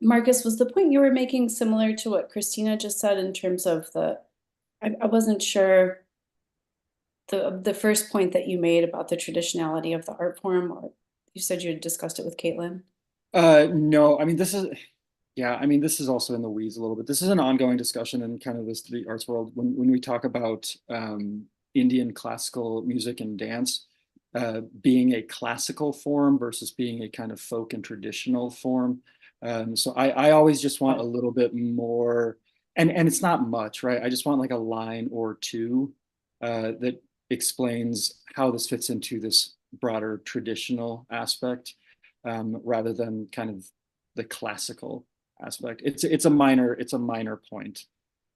Marcus, was the point you were making similar to what Christina just said in terms of I wasn't sure the first point that you made about the traditionality of the art form, or you said you had discussed it with Caitlin? No, I mean, this is also in the weeds a little bit. This is an ongoing discussion in kind of the arts world. When we talk about Indian classical music and dance being a classical form versus being a kind of folk and traditional form. So I always just want a little bit more, and it's not much, right? I just want like a line or two that explains how this fits into this broader traditional aspect, rather than kind of the classical aspect. It's a minor point.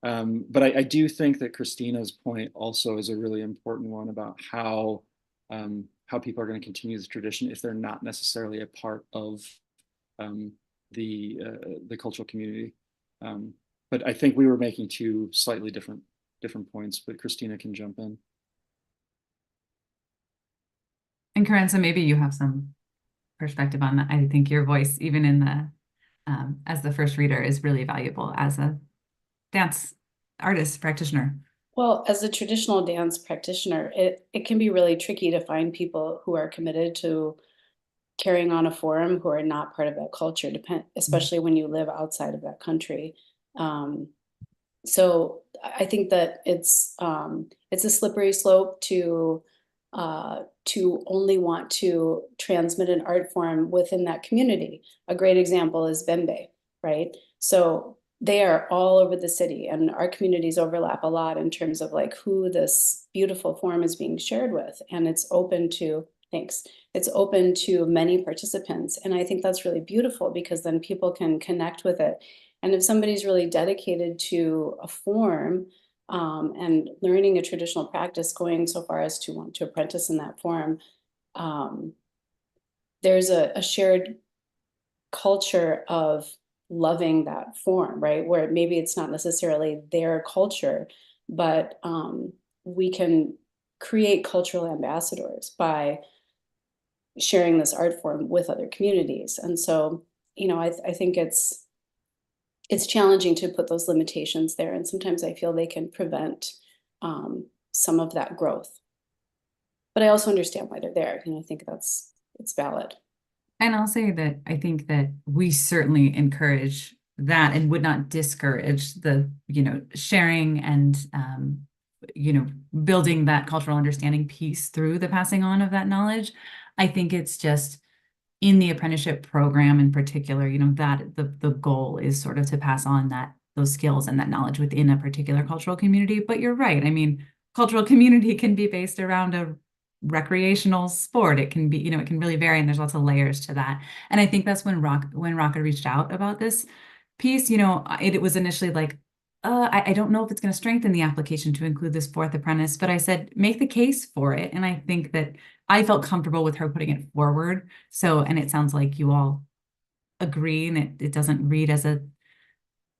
But I do think that Christina's point also is a really important one about how people are going to continue this tradition if they're not necessarily a part of the cultural community. But I think we were making two slightly different points, but Christina can jump in. And Corinza, maybe you have some perspective on that. I think your voice, even in the as the first reader, is really valuable as a dance artist practitioner. Well, as a traditional dance practitioner, it can be really tricky to find people who are committed to carrying on a forum who are not part of that culture, especially when you live outside of that country. So I think that it's a slippery slope to only want to transmit an art form within that community. A great example is Bembe, right? So they are all over the city, and our communities overlap a lot in terms of like who this beautiful form is being shared with. And it's open to, it's open to many participants. And I think that's really beautiful because then people can connect with it. And if somebody's really dedicated to a form, and learning a traditional practice, going so far as to want to apprentice in that form, there's a shared culture of loving that form, right? Where maybe it's not necessarily their culture, but we can create cultural ambassadors by sharing this art form with other communities. And so, I think it's challenging to put those limitations there. And sometimes I feel they can prevent some of that growth. But I also understand why they're there. I think it's valid. And I'll say that I think that we certainly encourage that and would not discourage the, sharing and, building that cultural understanding piece through the passing on of that knowledge. I think it's just in the apprenticeship program in particular, that the goal is sort of to pass on those skills and that knowledge within a particular cultural community. But you're right. I mean, cultural community can be based around a recreational sport. It can be, it can really vary, and there's lots of layers to that. And I think that's when Raka reached out about this piece, it was initially like, I don't know if it's going to strengthen the application to include this fourth apprentice, but I said, make the case for it. And I think that I felt comfortable with her putting it forward. So, and it sounds like you all agree, and it doesn't read as a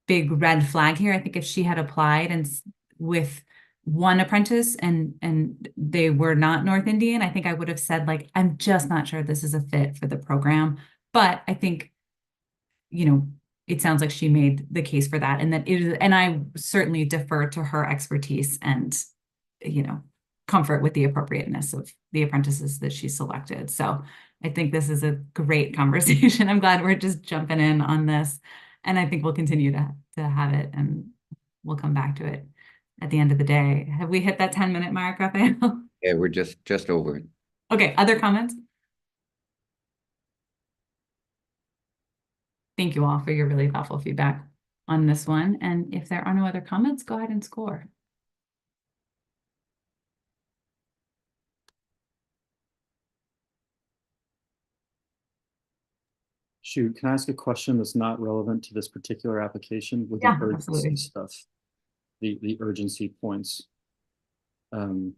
big red flag here. I think if she had applied and with one apprentice and they were not North Indian, I think I would have said like, I'm just not sure this is a fit for the program. But I think, you know, it sounds like she made the case for that, and that it is, and I certainly defer to her expertise and, you know, comfort with the appropriateness of the apprentices that she selected. So I think this is a great conversation. I'm glad we're just jumping in on this, and I think we'll continue to have it, and we'll come back to it at the end of the day. Have we hit that 10-minute mark, Raphael? Yeah, we're just over it. Okay, other comments? Thank you all for your really thoughtful feedback on this one. And if there are no other comments, go ahead and score. Shoot, can I ask a question that's not relevant to this particular application with Yeah, the urgency absolutely. stuff, the urgency points? Um,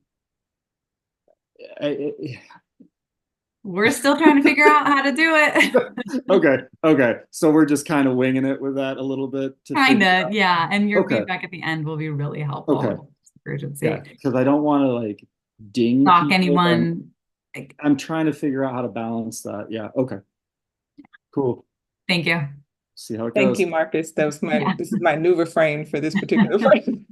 We're still trying to figure out how to do it. okay. So we're just kind of winging it with that a little bit to Kind figure of, out. yeah. And your Okay. feedback at the end will be really helpful. Okay. with urgency. Yeah, because I don't want to like ding Knock people, anyone. I'm trying to figure out how to balance that. Yeah. Okay. Cool. Thank you. See how it Thank goes. you, Marcus. That was Yeah. this is my new refrain for this particular presentation.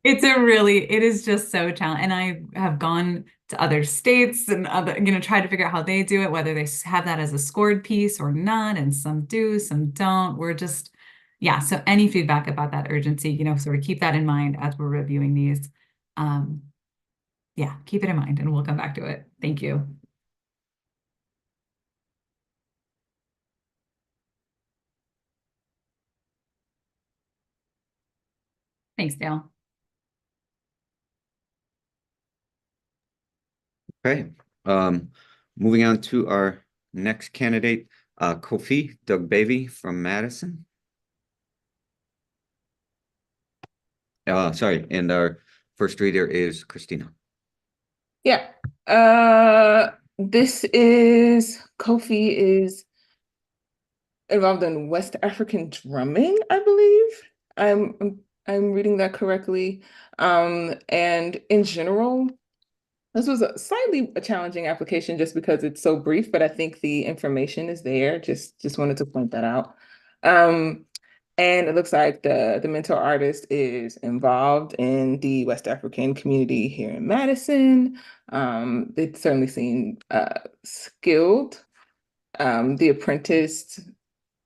It is just so challenging. And I have gone to other states and other, try to figure out how they do it, whether they have that as a scored piece or not. And some do, some don't. We're just, yeah. So any feedback about that urgency, sort of keep that in mind as we're reviewing these. Yeah, keep it in mind and we'll come back to it. Thank you. Thanks, Dale. Okay. Moving on to our next candidate, Kofi Dugbavy from Madison. Sorry, and our first reader is Christina. Yeah. This is Kofi is involved in West African drumming, I believe. I'm reading that correctly. And in general, this was a slightly challenging application just because it's so brief, but I think the information is there. Just wanted to point that out. And it looks like the mentor artist is involved in the West African community here in Madison. They certainly seem skilled. The apprentice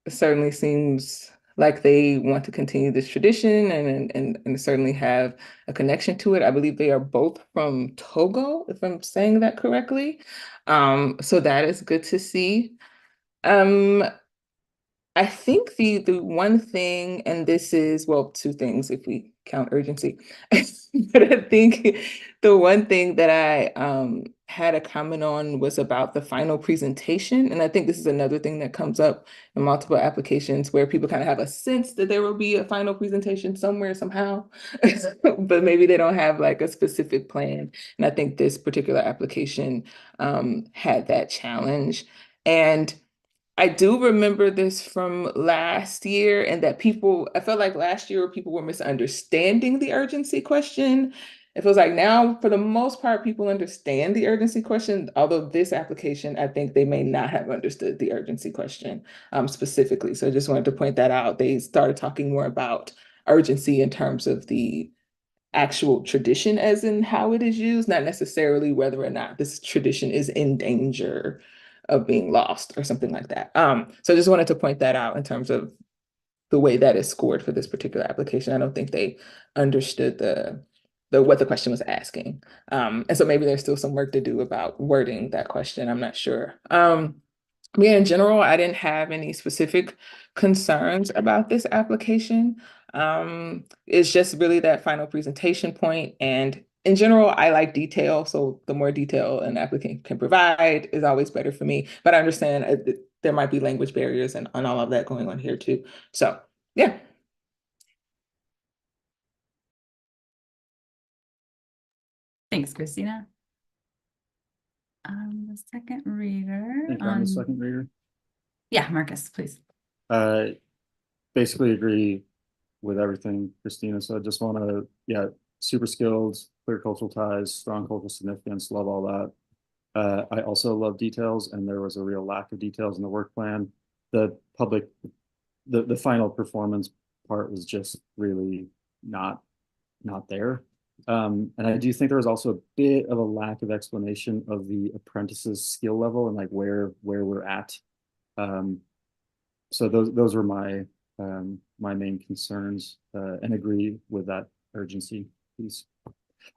certainly seems like they want to continue this tradition and certainly have a connection to it. I believe they are both from Togo, if I'm saying that correctly. So that is good to see. I think the one thing, and this is, well, two things if we count urgency, but I think the one thing that I had a comment on was about the final presentation. And I think this is another thing that comes up in multiple applications where people kind of have a sense that there will be a final presentation somewhere, somehow, but maybe they don't have like a specific plan. And I think this particular application had that challenge. And I do remember this from last year, and that I felt like last year people were misunderstanding the urgency question. It feels like now, for the most part, people understand the urgency question, although this application, I think they may not have understood the urgency question specifically. So I just wanted to point that out. They started talking more about urgency in terms of the actual tradition as in how it is used, not necessarily whether or not this tradition is in danger of being lost or something like that. So I just wanted to point that out in terms of the way that is scored for this particular application. I don't think they understood the what the question was asking. And so maybe there's still some work to do about wording that question. I'm not sure. Yeah, in general, I didn't have any specific concerns about this application. It's just really that final presentation point. And in general, I like detail. So the more detail an applicant can provide is always better for me. But I understand there might be language barriers and all of that going on here too. So yeah. Thanks, Christina. The second reader. Think I'm the second reader. Yeah, Marcus, please. Basically agree with everything Christina said. Just want to, yeah, super skilled, clear cultural ties, strong cultural significance, love all that. I also love details, and there was a real lack of details in the work plan. The final performance part was just really not there. And I do think there was also a bit of a lack of explanation of the apprentice's skill level and like where we're at. So those were my my main concerns, and agree with that urgency piece.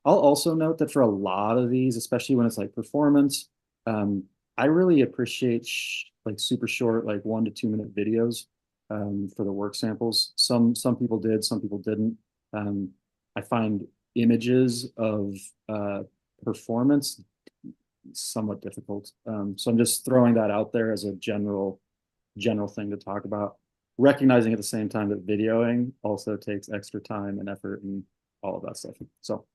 I'll also note that for a lot of these, especially when it's like performance, I really appreciate like super short, like 1 to 2 minute videos for the work samples. Some people did, some people didn't. I find images of performance somewhat difficult. So I'm just throwing that out there as a general thing to talk about, recognizing at the same time that videoing also takes extra time and effort and all of that stuff. So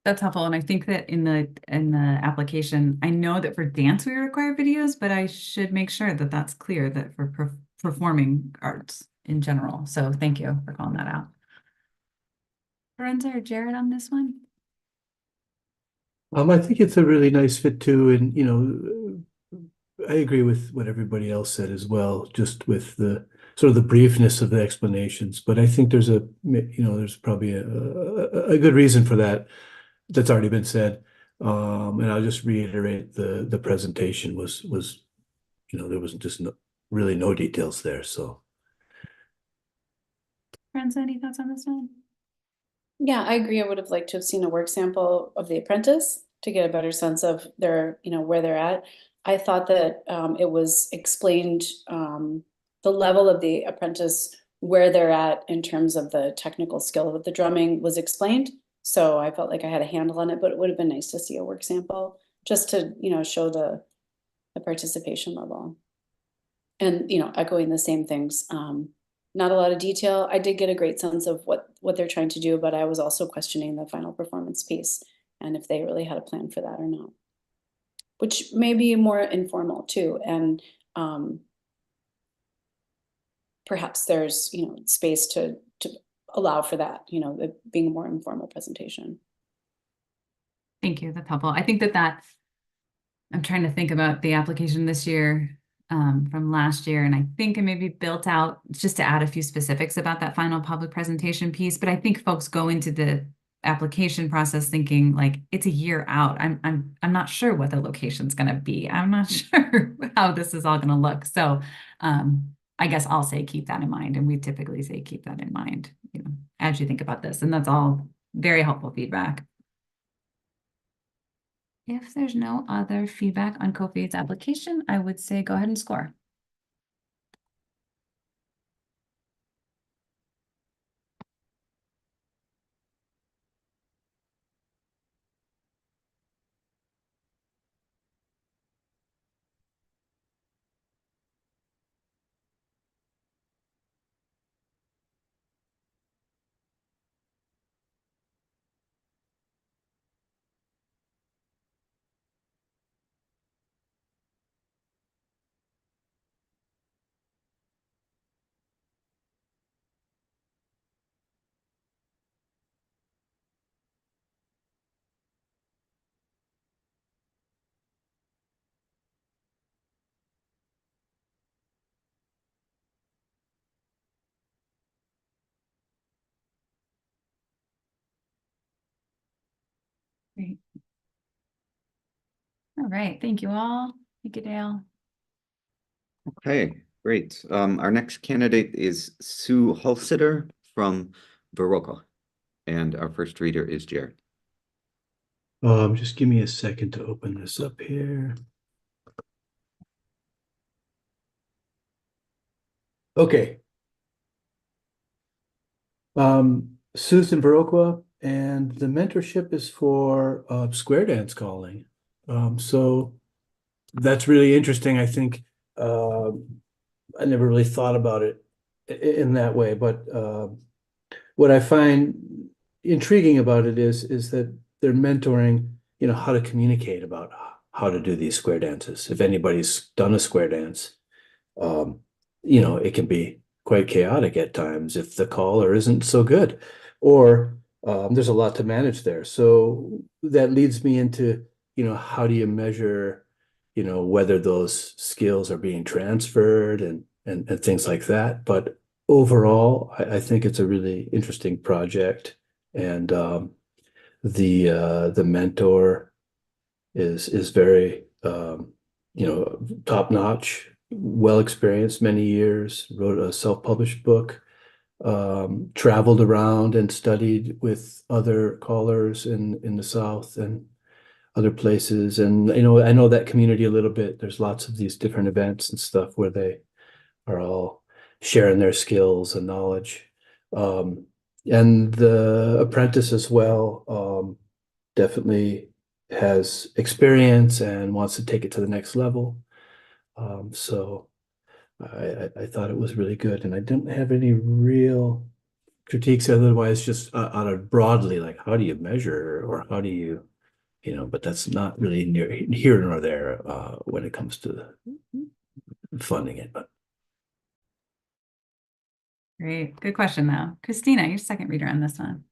That's helpful. And I think that in the application, I know that for dance we require videos, but I should make sure that that's clear that for performing arts in general. So thank you for calling that out. Lorenzo or Jared on this one? I think it's a really nice fit too, and you know, I agree with what everybody else said as well, just with the sort of the briefness of the explanations. But I think there's there's probably a good reason for that that's already been said. And I'll just reiterate the presentation was there was just really no details there. So, Lorenzo, any thoughts on this one? Yeah, I agree. I would have liked to have seen a work sample of The Apprentice to get a better sense of their, where they're at. I thought that it was explained, the level of The Apprentice, where they're at in terms of the technical skill of the drumming was explained. So I felt like I had a handle on it, but it would have been nice to see a work sample just to, show the participation level. And, echoing the same things. Not a lot of detail. I did get a great sense of what they're trying to do, but I was also questioning the final performance piece and if they really had a plan for that or not, which may be more informal too. And perhaps there's, space to allow for that, it being a more informal presentation. Thank you. That's helpful. I think that I'm trying to think about the application this year from last year, and I think it maybe built out just to add a few specifics about that final public presentation piece. But I think folks go into the application process thinking like it's a year out. I'm not sure what the location's going to be. I'm not sure how this is all going to look. So I guess I'll say keep that in mind, and we typically say keep that in mind, as you think about this. And that's all very helpful feedback. If there's no other feedback on Kofi's application, I would say go ahead and score. Great. All right. Thank you all. Thank you, Dale. Okay, great. Our next candidate is Sue Holsitter from Baroka, and our first reader is Jared. just give me a second to open this up here. Okay. Susan Baroka, and the mentorship is for square dance calling. So that's really interesting. I think I never really thought about it in that way, but what I find intriguing about it is that they're mentoring, how to communicate about how to do these square dances. If anybody's done a square dance, it can be quite chaotic at times if the caller isn't so good, or there's a lot to manage there. So that leads me into, how do you measure, whether those skills are being transferred and things like that. But overall, I think it's a really interesting project, and the mentor is very top notch, well experienced, many years, wrote a self-published book, traveled around and studied with other callers in the South and other places. And I know that community a little bit. There's lots of these different events and stuff where they are all sharing their skills and knowledge. And the apprentice as well, definitely has experience and wants to take it to the next level. So I thought it was really good, and I didn't have any real critiques otherwise, just on a broadly, like, how do you measure, or how do you, but that's not really near here nor there when it comes to funding it. But Great. Good question, though. Christina, your second reader on this one.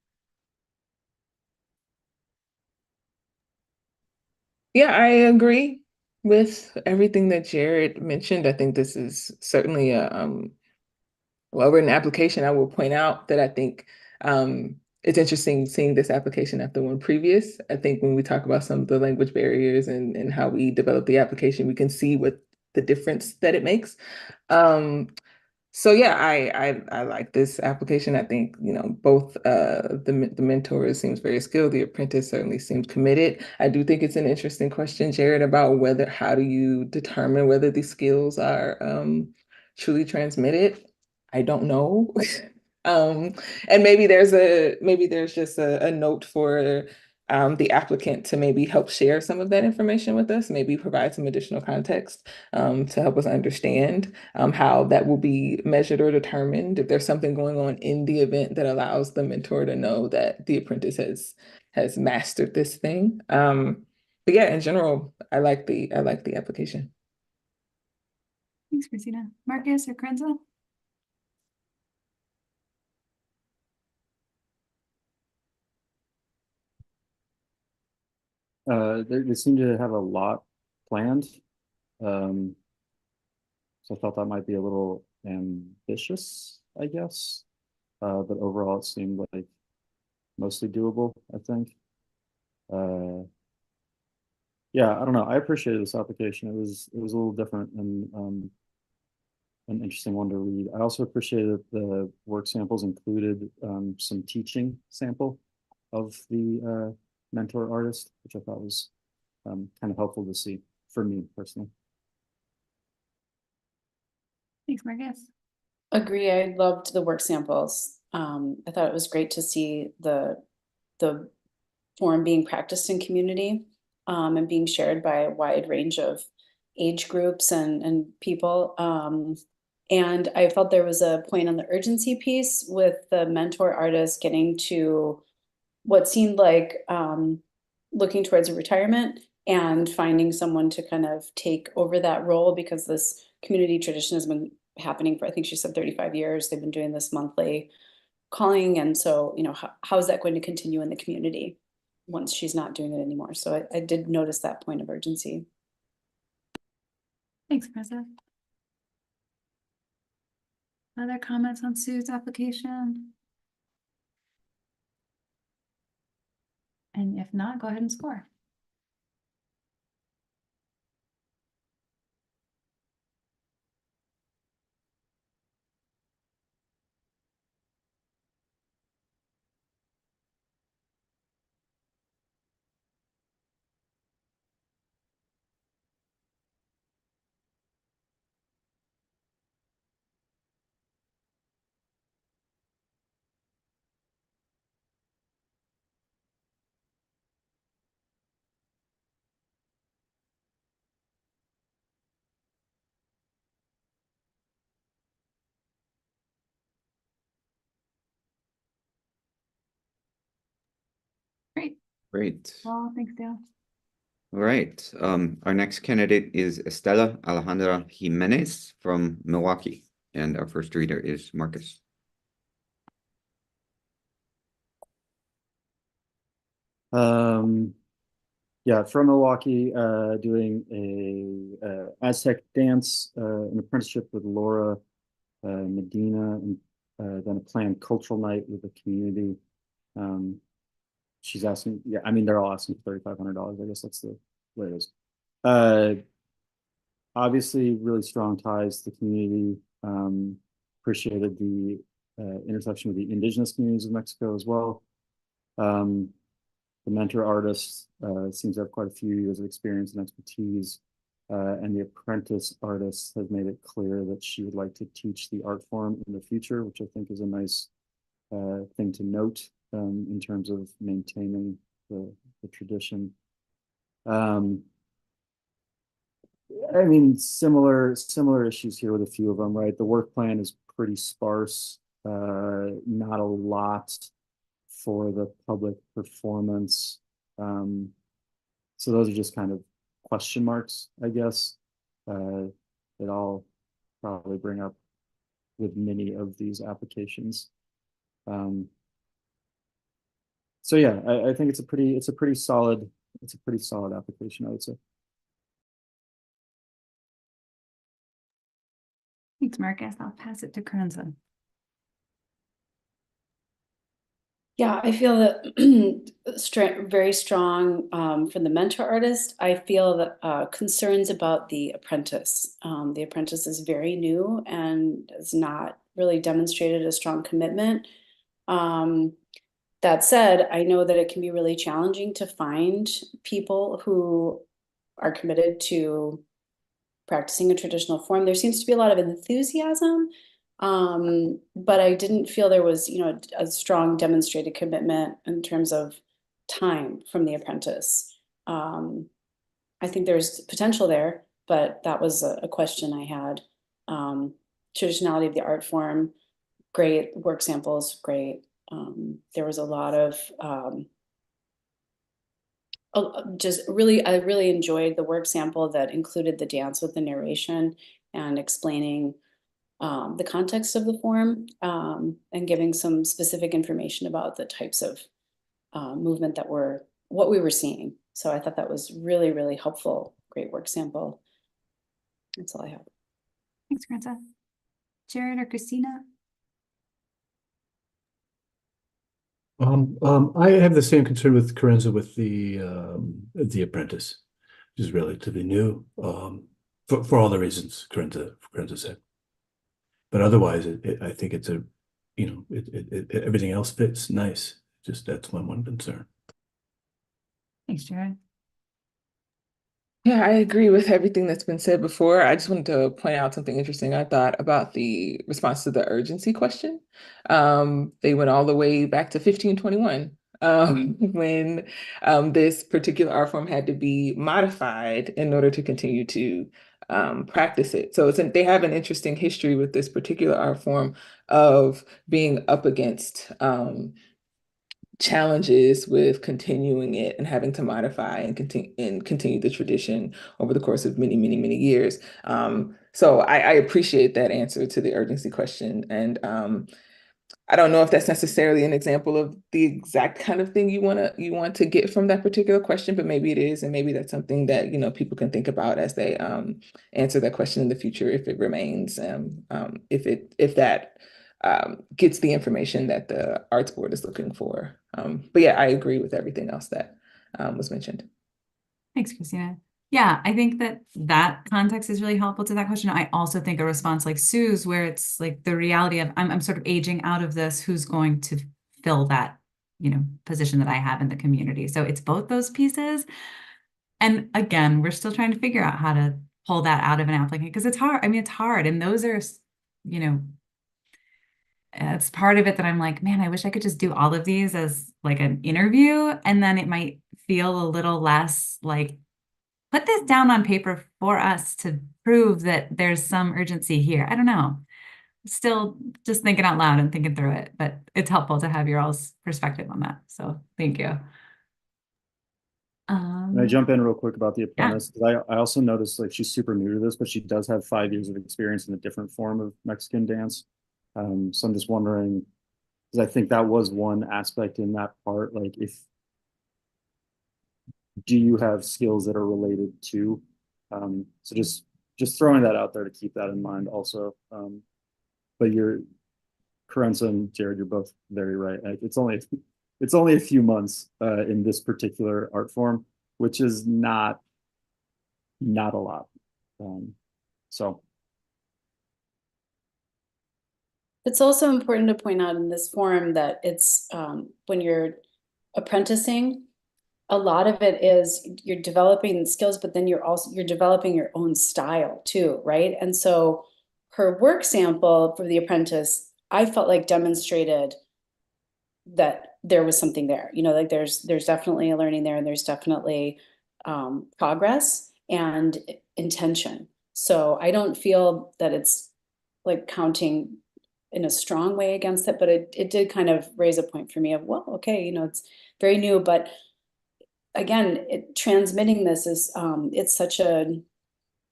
Yeah, I agree with everything that Jared mentioned. I think this is certainly a well-written application. I will point out that I think it's interesting seeing this application after one previous. I think when we talk about some of the language barriers and how we develop the application, we can see what the difference that it makes. So yeah, I like this application. I think, both the mentor seems very skilled. The apprentice certainly seems committed. I do think it's an interesting question, Jared, about how do you determine whether these skills are truly transmitted? I don't know. And maybe there's just a note for the applicant to maybe help share some of that information with us, maybe provide some additional context to help us understand how that will be measured or determined, if there's something going on in the event that allows the mentor to know that the apprentice has mastered this thing. But yeah, in general, I like the application. Thanks, Christina. Marcus or Krenza? They seem to have a lot planned. So I thought that might be a little ambitious, I guess. But overall, it seemed like mostly doable, I think. Yeah, I don't know. I appreciated this application. It was a little different and an interesting one to read. I also appreciated the work samples included some teaching sample of the mentor artist, which I thought was kind of helpful to see for me personally. Thanks, Marcus. Agree. I loved the work samples. I thought it was great to see the form being practiced in community and being shared by a wide range of age groups and people. And I felt there was a point on the urgency piece with the mentor artist getting to what seemed like looking towards a retirement and finding someone to kind of take over that role, because this community tradition has been happening for, I think she said 35 years. They've been doing this monthly calling. And so, how is that going to continue in the community once she's not doing it anymore? So I did notice that point of urgency. Thanks, Krenza. Other comments on Sue's application? And if not, go ahead and score. Great. Great. Well, thanks, Dale. All right. Our next candidate is Estela Alejandra Jimenez from Milwaukee. And our first reader is Marcus. Yeah, from Milwaukee, doing a Aztec dance, an apprenticeship with Laura Medina, and then a planned cultural night with the community. She's asking, yeah, I mean, they're all asking for $3,500. I guess that's the way it is. Obviously, really strong ties to the community. Appreciated the intersection with the indigenous communities of Mexico as well. The mentor artist seems to have quite a few years of experience and expertise. And the apprentice artist has made it clear that she would like to teach the art form in the future, which I think is a nice thing to note in terms of maintaining the tradition. I mean, similar issues here with a few of them, right? The work plan is pretty sparse, not a lot for the public performance. So those are just kind of question marks, I guess, that I'll probably bring up with many of these applications. So yeah, I think it's a pretty solid application, I would say. Thanks, Marcus. I'll pass it to Karenza. Yeah, I feel that very strong from the mentor artist. I feel that concerns about the apprentice. The apprentice is very new and has not really demonstrated a strong commitment. That said, I know that it can be really challenging to find people who are committed to practicing a traditional form. There seems to be a lot of enthusiasm, but I didn't feel there was, a strong demonstrated commitment in terms of time from the apprentice. I think there's potential there, but that was a question I had. Traditionality of the art form, great. Work samples, great. There was a lot of I really enjoyed the work sample that included the dance with the narration and explaining the context of the form and giving some specific information about the types of movement what we were seeing. So I thought that was really, really helpful. Great work sample. That's all I have. Thanks, Karenza. Jared or Christina? I have the same concern with Karenza with the apprentice, which is relatively new, for all the reasons Karenza said. But otherwise, I think it's everything else fits nice. Just that's my one concern. Thanks, Jared. Yeah, I agree with everything that's been said before. I just wanted to point out something interesting I thought about the response to the urgency question. They went all the way back to 1521 when this particular art form had to be modified in order to continue to practice it. So they have an interesting history with this particular art form of being up against challenges with continuing it and having to modify and continue the tradition over the course of many, many, many years. So I appreciate that answer to the urgency question. And I don't know if that's necessarily an example of the exact kind of thing you want to get from that particular question, but maybe it is, and maybe that's something that people can think about as they answer that question in the future if it remains, if that gets the information that the Arts Board is looking for. But yeah, I agree with everything else that was mentioned. Thanks, Christina. Yeah, I think that context is really helpful to that question. I also think a response like Sue's, where it's like the reality of I'm sort of aging out of this, who's going to fill that, position that I have in the community. So it's both those pieces. And again, we're still trying to figure out how to pull that out of an applicant because it's hard. I mean, it's hard. And those are, it's part of it that I'm like, man, I wish I could just do all of these as like an interview. And then it might feel a little less like, put this down on paper for us to prove that there's some urgency here. I don't know. Still just thinking out loud and thinking through it, but it's helpful to have your all's perspective on that. So thank you. Can I jump in real quick about the Yeah. apprentice? 'Cause I also noticed like she's super new to this, but she does have 5 years of experience in a different form of Mexican dance. So I'm just wondering, because I think that was one aspect in that part. Like, do you have skills that are related to? So just throwing that out there to keep that in mind also. But Carenza and Jared, you're both very right. Like, it's only a few months in this particular art form, which is not a lot. So It's also important to point out in this forum that it's when you're apprenticing, a lot of it is you're developing skills, but then you're developing your own style too, right? And so her work sample for the apprentice, I felt like demonstrated that there was something there. Like there's definitely a learning there, and there's definitely progress and intention. So I don't feel that it's like counting in a strong way against it, but it did kind of raise a point for me of, well, okay, it's very new, but again, transmitting this is it's such a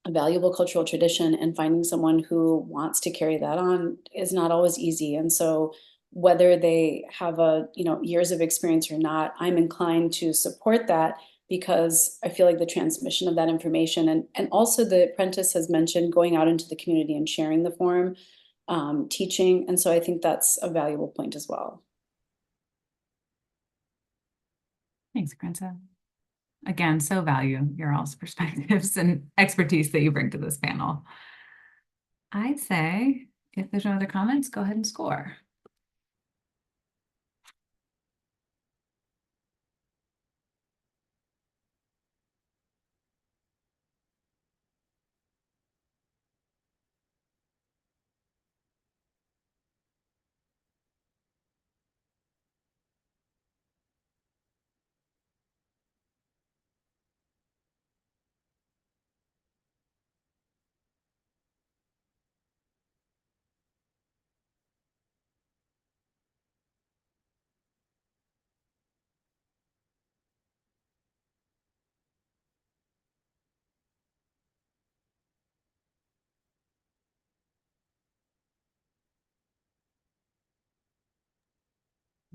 valuable cultural tradition, and finding someone who wants to carry that on is not always easy. And so whether they have years of experience or not, I'm inclined to support that, because I feel like the transmission of that information, and also the apprentice has mentioned going out into the community and sharing the form, teaching. And so I think that's a valuable point as well. Thanks, Carenza. Again, so value your all's perspectives and expertise that you bring to this panel. I'd say if there's no other comments, go ahead and score.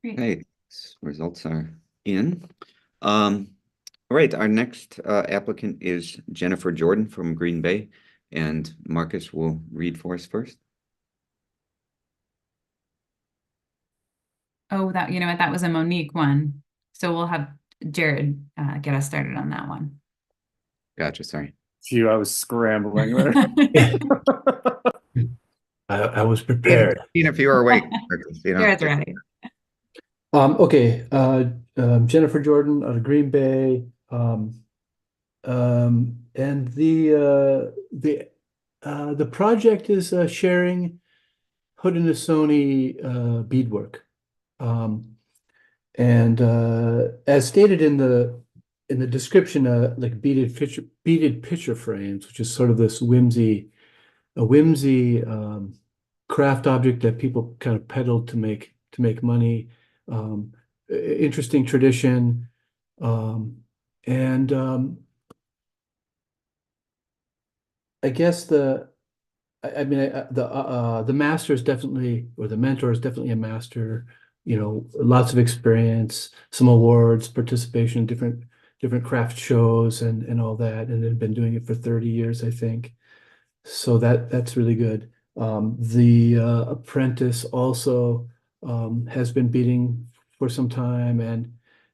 Great. Okay, results are in. All right, our next applicant is Jennifer Jordan from Green Bay, and Marcus will read for us first. Oh, you know what? That was a Monique one. So we'll have Jared get us started on that one. Gotcha, sorry. Phew, I was scrambling there. I was prepared. Seeing if you were awake, Marcus, Jared's ready. Okay. Jennifer Jordan out of Green Bay. And the project is sharing Haudenosaunee beadwork. And as stated in the description, like beaded picture frames, which is sort of this whimsy craft object that people kind of peddled to make money. Interesting tradition, and I guess the master is definitely, or the mentor is definitely a master. Lots of experience, some awards, participation in different craft shows and all that, and they've been doing it for 30 years, I think. So that's really good. The apprentice also has been beading for some time,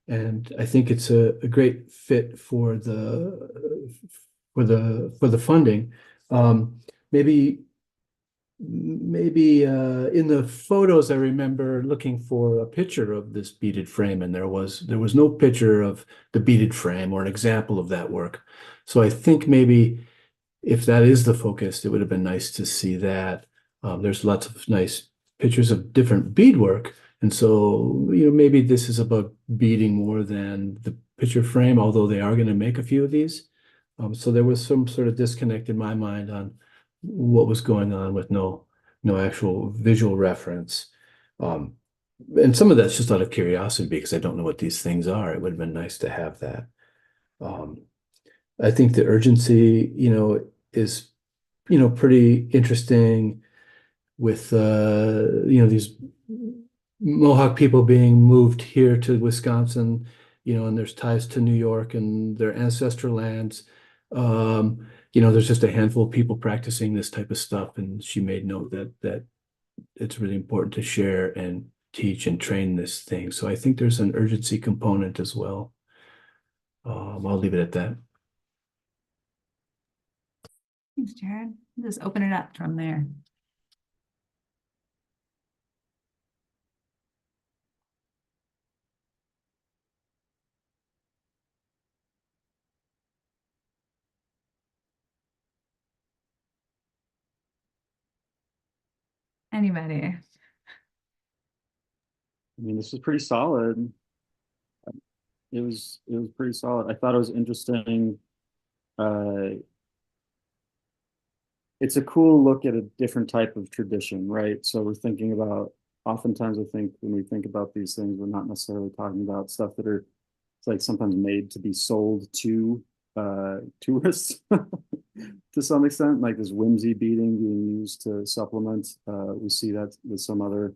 and I think it's a great fit for the funding. Maybe in the photos, I remember looking for a picture of this beaded frame, and there was no picture of the beaded frame or an example of that work. So I think maybe if that is the focus, it would have been nice to see that. There's lots of nice pictures of different beadwork, and so maybe this is about beading more than the picture frame, although they are going to make a few of these. So there was some sort of disconnect in my mind on what was going on with no actual visual reference. And some of that's just out of curiosity because I don't know what these things are. It would have been nice to have that. I think the urgency, is, pretty interesting with, these Mohawk people being moved here to Wisconsin, and there's ties to New York and their ancestral lands. There's just a handful of people practicing this type of stuff, and she made note that it's really important to share and teach and train this thing. So I think there's an urgency component as well. I'll leave it at that. Thanks, Jared. Just open it up from there. Anybody? I mean, this was pretty solid. It was pretty solid. I thought it was interesting. It's a cool look at a different type of tradition, right? So we're thinking about, oftentimes I think when we think about these things, we're not necessarily talking about stuff that are, it's like sometimes made to be sold to tourists to some extent, like this whimsy beading being used to supplement. We see that with some other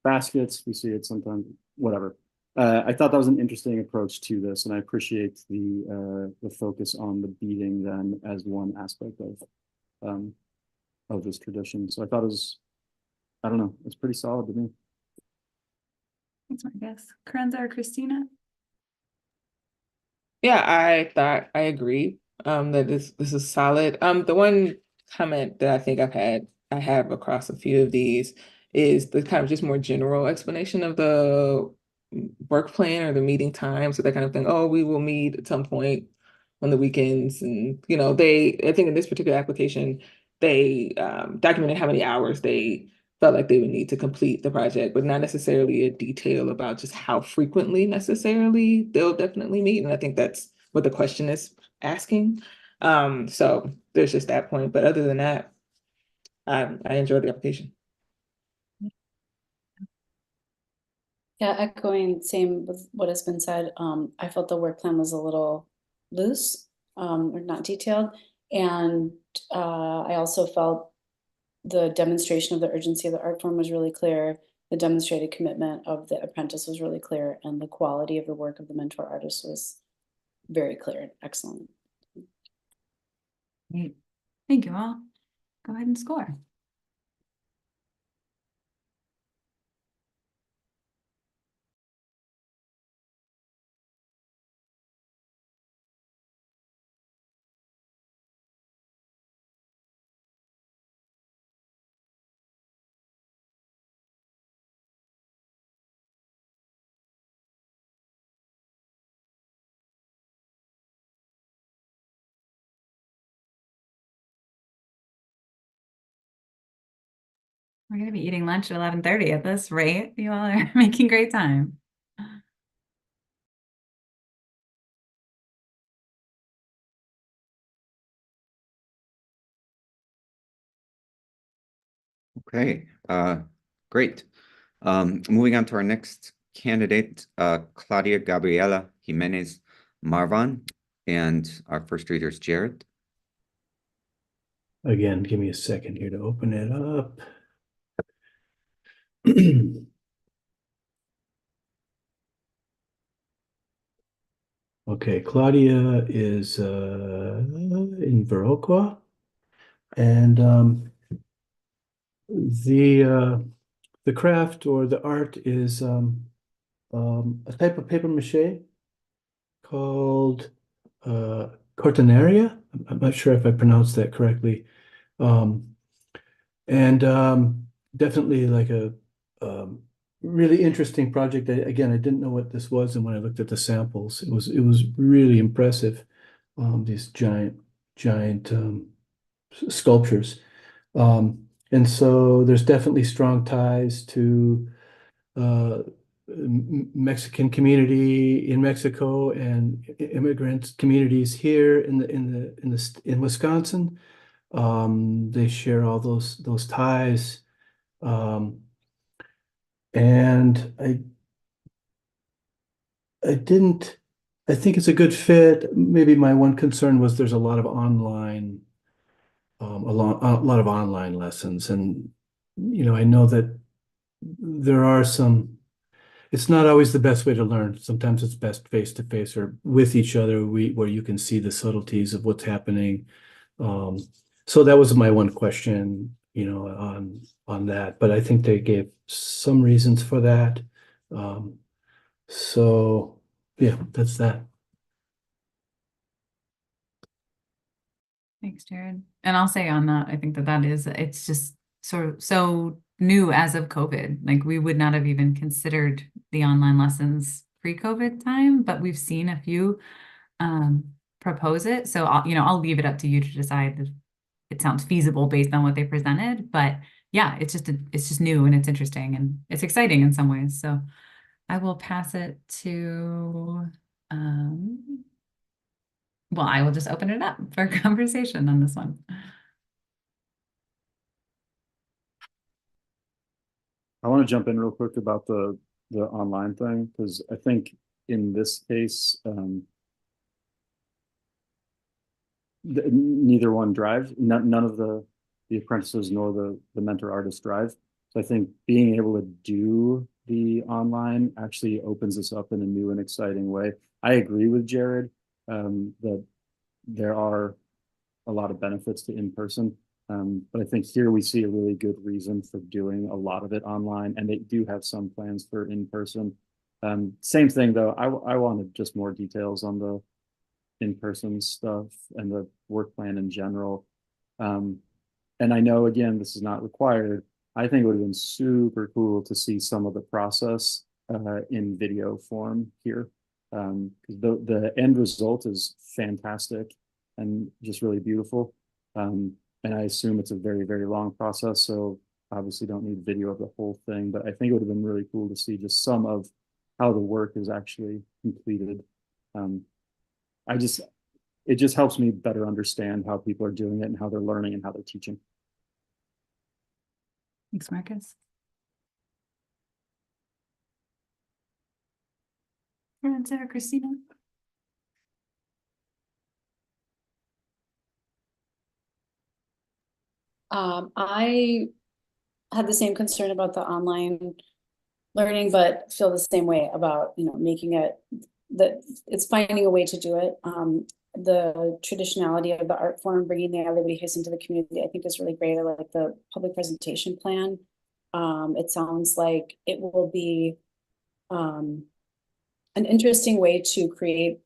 baskets. We see it sometimes, whatever. I thought that was an interesting approach to this, and I appreciate the focus on the beading then as one aspect of this tradition. So I thought it was, I don't know, it's pretty solid to me. Thanks, Marcus. Karenza or Christina? Yeah, I thought I agree that this is solid. The one comment that I think I have across a few of these is the kind of just more general explanation of the work plan or the meeting time. So that kind of thing. Oh, we will meet at some point on the weekends, and I think in this particular application, they documented how many hours they felt like they would need to complete the project, but not necessarily a detail about just how frequently necessarily they'll definitely meet. And I think that's what the question is asking. So there's just that point. But other than that, I enjoyed the application. Yeah, echoing same with what has been said. I felt the work plan was a little loose, or not detailed. And I also felt the demonstration of the urgency of the art form was really clear. The demonstrated commitment of the apprentice was really clear, and the quality of the work of the mentor artist was very clear and excellent. Great. Thank you all. Go ahead and score. We're going to be eating lunch at 11:30 at this rate. You all are making great time. Okay, great. Moving on to our next candidate, Claudia Gabriela Jimenez Marvan, and our first reader is Jared. Again, give me a second here to open it up. Okay, Claudia is in Viroqua, and the craft or the art is a type of paper mache called Cortinaria. I'm not sure if I pronounced that correctly. And definitely like a really interesting project. Again, I didn't know what this was, and when I looked at the samples, it was really impressive. These giant sculptures. And so there's definitely strong ties to Mexican community in Mexico and immigrant communities here in Wisconsin. They share all those ties. And I didn't, I think it's a good fit. Maybe my one concern was there's a lot of online, a lot of online lessons. And, I know that there are some, it's not always the best way to learn. Sometimes it's best face to face or with each other, where you can see the subtleties of what's happening. Um, so that was my one question, on that. But I think they gave some reasons for that. Um, so yeah, that's that. Thanks, Jared. And I'll say on that, I think that it's just sort of so new as of COVID. Like we would not have even considered the online lessons pre-COVID time, but we've seen a few um, propose it. So I'll leave it up to you to decide if it sounds feasible based on what they presented. But yeah, it's just new and it's interesting and it's exciting in some ways. So I will pass it to well, I will just open it up for conversation on this one. I want to jump in real quick about the online thing, because I think in this case, neither one drives. None of the apprentices nor the mentor artists drive. So I think being able to do the online actually opens us up in a new and exciting way. I agree with Jared that there are a lot of benefits to in-person. But I think here we see a really good reason for doing a lot of it online, and they do have some plans for in-person. Same thing though, I wanted just more details on the in-person stuff and the work plan in general. And I know, again, this is not required. I think it would have been super cool to see some of the process in video form here. The end result is fantastic and just really beautiful. And I assume it's a very, very long process. So obviously don't need video of the whole thing, but I think it would have been really cool to see just some of how the work is actually completed. It just helps me better understand how people are doing it and how they're learning and how they're teaching. Thanks, Marcus. Sarah, Christina. I had the same concern about the online learning, but feel the same way about, making it that it's finding a way to do it. The traditionality of the art form, bringing the everybody who's into the community, I think is really great. I like the public presentation plan. It sounds like it will be an interesting way to create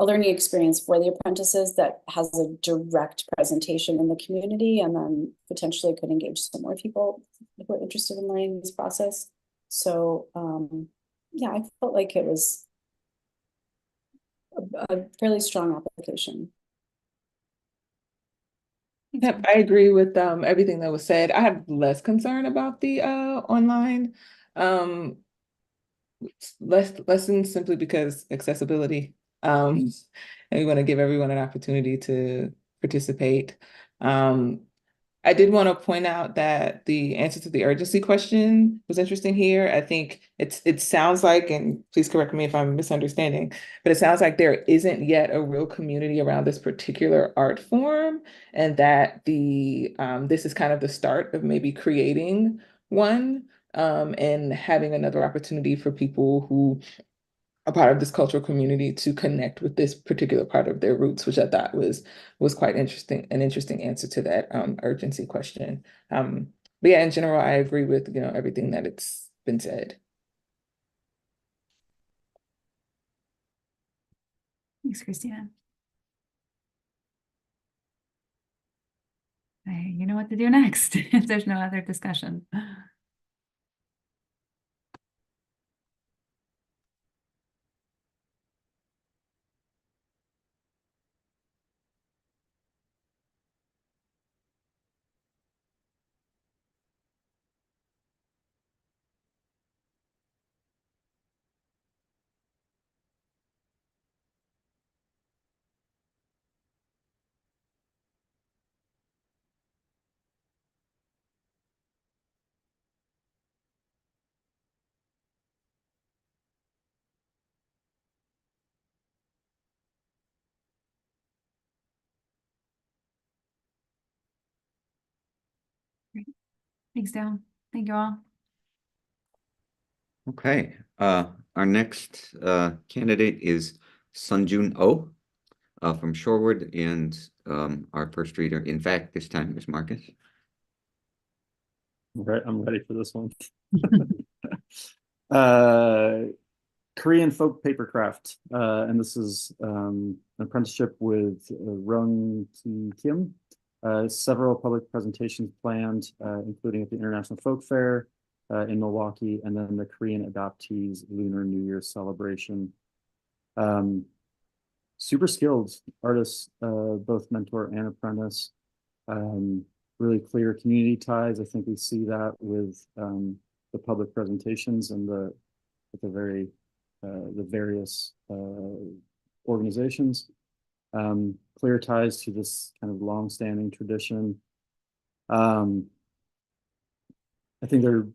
a learning experience for the apprentices that has a direct presentation in the community, and then potentially could engage some more people who are interested in learning this process. So yeah, I felt like it was a fairly strong application. Yep, I agree with everything that was said. I have less concern about the online lessons, simply because accessibility. And we want to give everyone an opportunity to participate. I did want to point out that the answer to the urgency question was interesting here. I think it sounds like, and please correct me if I'm misunderstanding, but it sounds like there isn't yet a real community around this particular art form, and that this is kind of the start of maybe creating one, and having another opportunity for people who a part of this cultural community to connect with this particular part of their roots, which I thought was quite interesting, an interesting answer to that urgency question. But yeah, in general, I agree with everything that it's been said. Thanks, Christina. You know what to do next if there's no other discussion. Thanks, Dale. Thank you all. Okay, our next candidate is Sunjun Oh from Shorewood, and our first reader, in fact, this time is Marcus. Right, I'm ready for this one. Korean folk papercraft, and this is an apprenticeship with Rung Ki Kim. Several public presentations planned, including at the International Folk Fair in Milwaukee, and then the Korean Adoptees Lunar New Year celebration. Super skilled artists, both mentor and apprentice. Really clear community ties. I think we see that with the public presentations and the various organizations. Clear ties to this kind of long-standing tradition. I think they're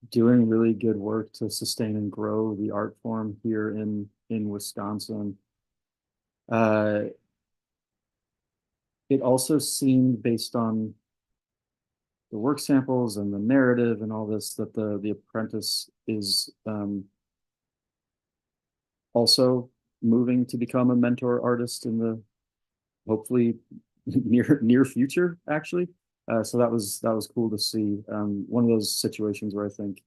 doing really good work to sustain and grow the art form here in Wisconsin. It also seemed, based on the work samples and the narrative and all this, that the apprentice is also moving to become a mentor artist in the hopefully near future, actually. So that was cool to see. One of those situations where I think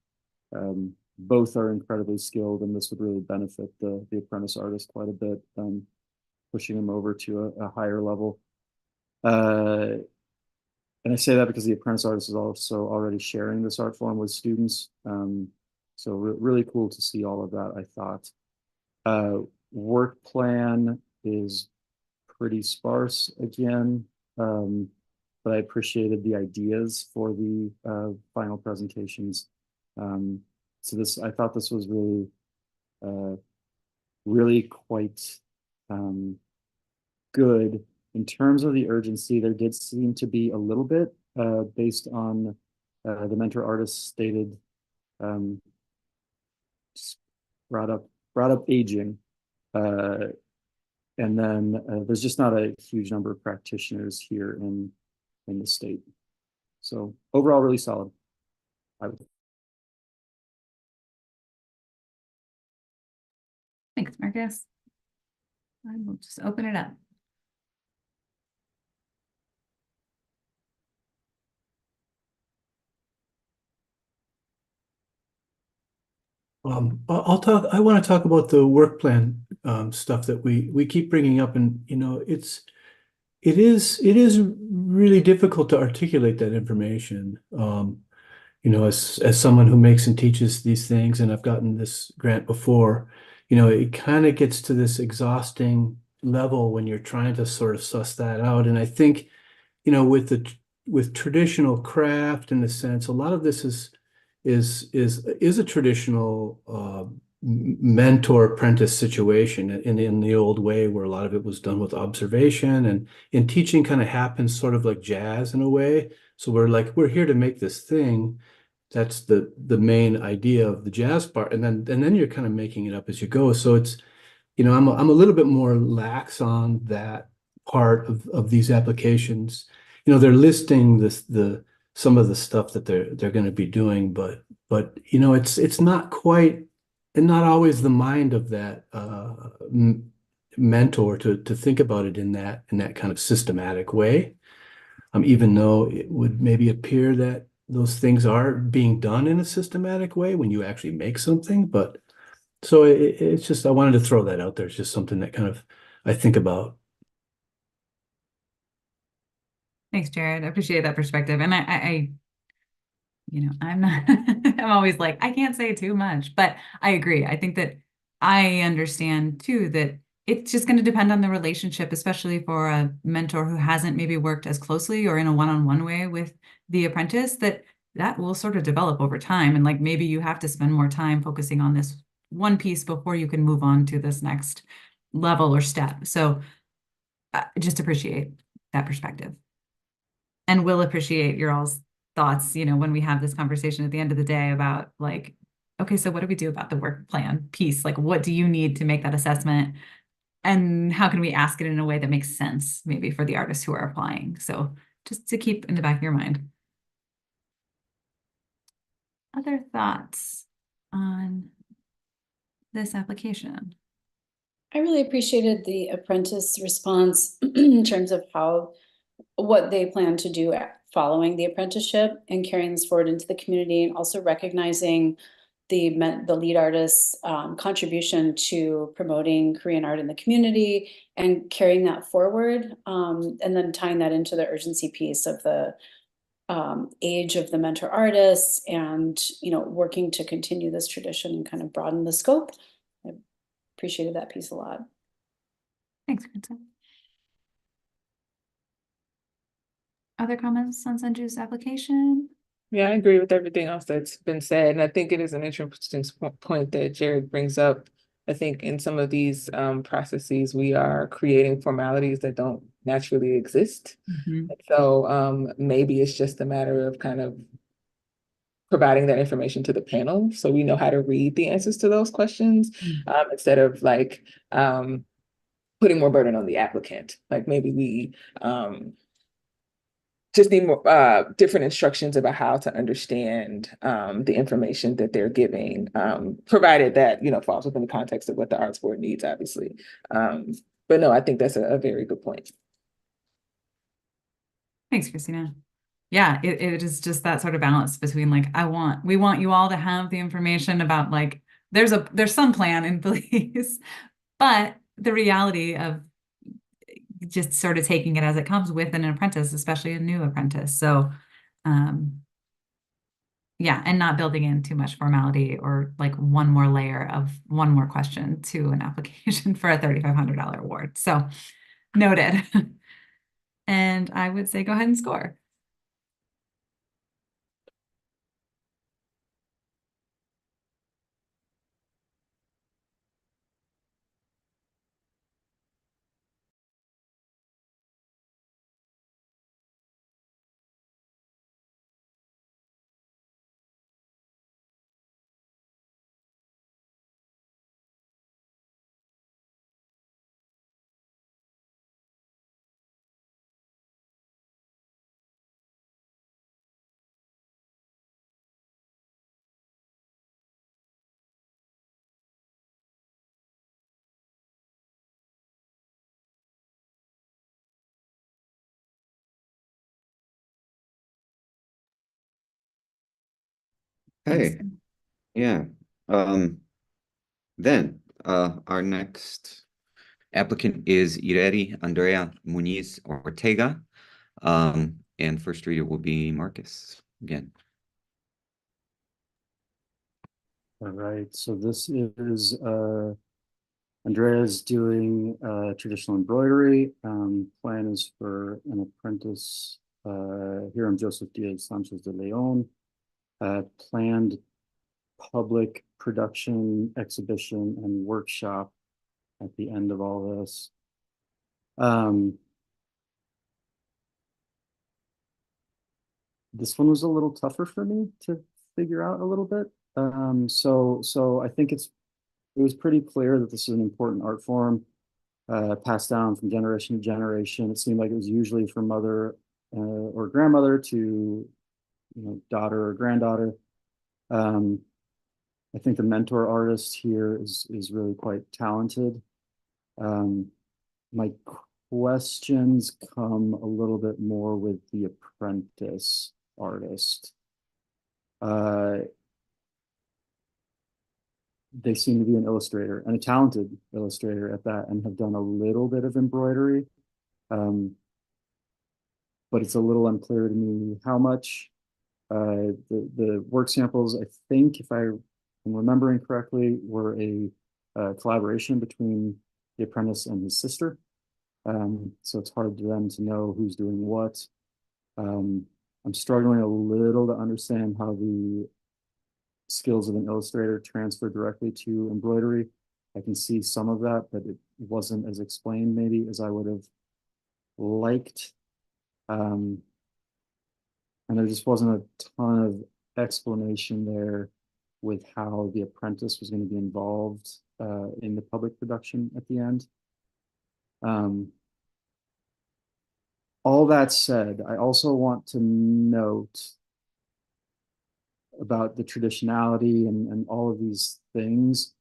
both are incredibly skilled, and this would really benefit the apprentice artist quite a bit, pushing them over to a higher level. And I say that because the apprentice artist is also already sharing this art form with students. So really cool to see all of that, I thought. Work plan is pretty sparse again, but I appreciated the ideas for the final presentations. So I thought this was really quite good. In terms of the urgency, there did seem to be a little bit based on the mentor artist stated, brought up aging. And then there's just not a huge number of practitioners here in the state. So overall, really solid. Thanks, Marcus. I will just open it up. I want to talk about the work plan stuff that we keep bringing up, and it is really difficult to articulate that information. As someone who makes and teaches these things, and I've gotten this grant before, it kind of gets to this exhausting level when you're trying to sort of suss that out. And I think, with traditional craft, in a sense, a lot of this is a traditional mentor apprentice situation in the old way, where a lot of it was done with observation, and teaching kind of happens sort of like jazz in a way. So we're here to make this thing. That's the main idea of the jazz part, and then you're kind of making it up as you go. So it's, I'm a little bit more lax on that part of these applications. They're listing some of the stuff that they're going to be doing, but it's not quite, and not always the mind of that mentor to think about it in that kind of systematic way. Even though it would maybe appear that those things are being done in a systematic way when you actually make something. But so it's just, I wanted to throw that out there. It's just something that kind of I think about. Thanks, Jared. I appreciate that perspective. And I'm not, I'm always like, I can't say too much, but I agree. I think that I understand too, that it's just going to depend on the relationship, especially for a mentor who hasn't maybe worked as closely or in a one-on-one way with the apprentice, that will sort of develop over time. And like, maybe you have to spend more time focusing on this one piece before you can move on to this next level or step. So I just appreciate that perspective. And will appreciate your all's thoughts, when we have this conversation at the end of the day about like, okay, so what do we do about the work plan piece? Like, what do you need to make that assessment? And how can we ask it in a way that makes sense, maybe for the artists who are applying? So just to keep in the back of your mind. other thoughts on this application? I really appreciated the apprentice response in terms of what they plan to do following the apprenticeship and carrying this forward into the community, and also recognizing the lead artist's contribution to promoting Korean art in the community and carrying that forward, and then tying that into the urgency piece of the age of the mentor artists, and working to continue this tradition and kind of broaden the scope. I appreciated that piece a lot. Thanks, Vincent. Other comments on Sanju's application? Yeah, I agree with everything else that's been said. And I think it is an interesting point that Jared brings up. I think in some of these processes, we are creating formalities that don't naturally exist. So maybe it's just a matter of kind of providing that information to the panel so we know how to read the answers to those questions, instead of like putting more burden on the applicant. Like maybe we just need more different instructions about how to understand the information that they're giving, provided that falls within the context of what the Arts Board needs, obviously. But no, I think that's a very good point. Thanks, Christina. Yeah, it is just that sort of balance between like, we want you all to have the information about like, there's some plan in place, but the reality of just sort of taking it as it comes with an apprentice, especially a new apprentice. So, yeah, and not building in too much formality or like one more layer of one more question to an application for a $3,500 award. So noted. And I would say go ahead and score. Hey, Thanks. yeah. Then our next applicant is Ireri Andrea Muniz Ortega. And first reader will be Marcus again. All right, so this is Andrea's doing traditional embroidery. Plan is for an apprentice, Hiram Joseph Diaz Sanchez de Leon. Planned public production, exhibition, and workshop at the end of all this. This one was a little tougher for me to figure out a little bit. So I think it was pretty clear that this is an important art form, passed down from generation to generation. It seemed like it was usually from mother or grandmother to daughter or granddaughter. I think the mentor artist here is really quite talented. My questions come a little bit more with the apprentice artist. They seem to be an illustrator and a talented illustrator at that, and have done a little bit of embroidery. But it's a little unclear to me how much. The work samples, I think, if I'm remembering correctly, were a collaboration between the apprentice and his sister. So it's hard for them to know who's doing what. I'm struggling a little to understand how the skills of an illustrator transfer directly to embroidery. I can see some of that, but it wasn't as explained maybe as I would have liked. And there just wasn't a ton of explanation there with how the apprentice was going to be involved in the public production at the end. All that said, I also want to note about the traditionality and all of these things.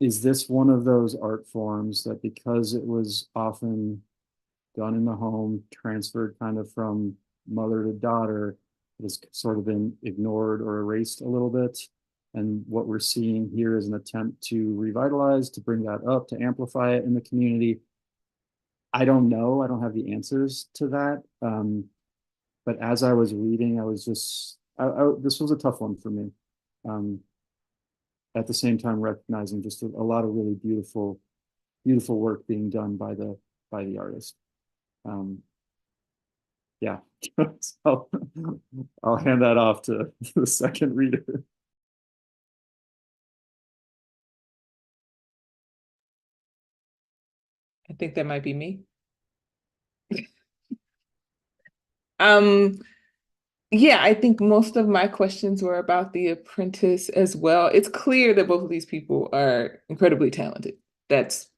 Is this one of those art forms that, because it was often done in the home, transferred kind of from mother to daughter, has sort of been ignored or erased a little bit? And what we're seeing here is an attempt to revitalize, to bring that up, to amplify it in the community. I don't know. I don't have the answers to that. But as I was reading, I was just, this was a tough one for me. At the same time, recognizing just a lot of really beautiful work being done by the artist. Yeah, so I'll hand that off to the second reader. I think that might be me. Yeah, I think most of my questions were about The Apprentice as well. It's clear that both of these people are incredibly talented. That's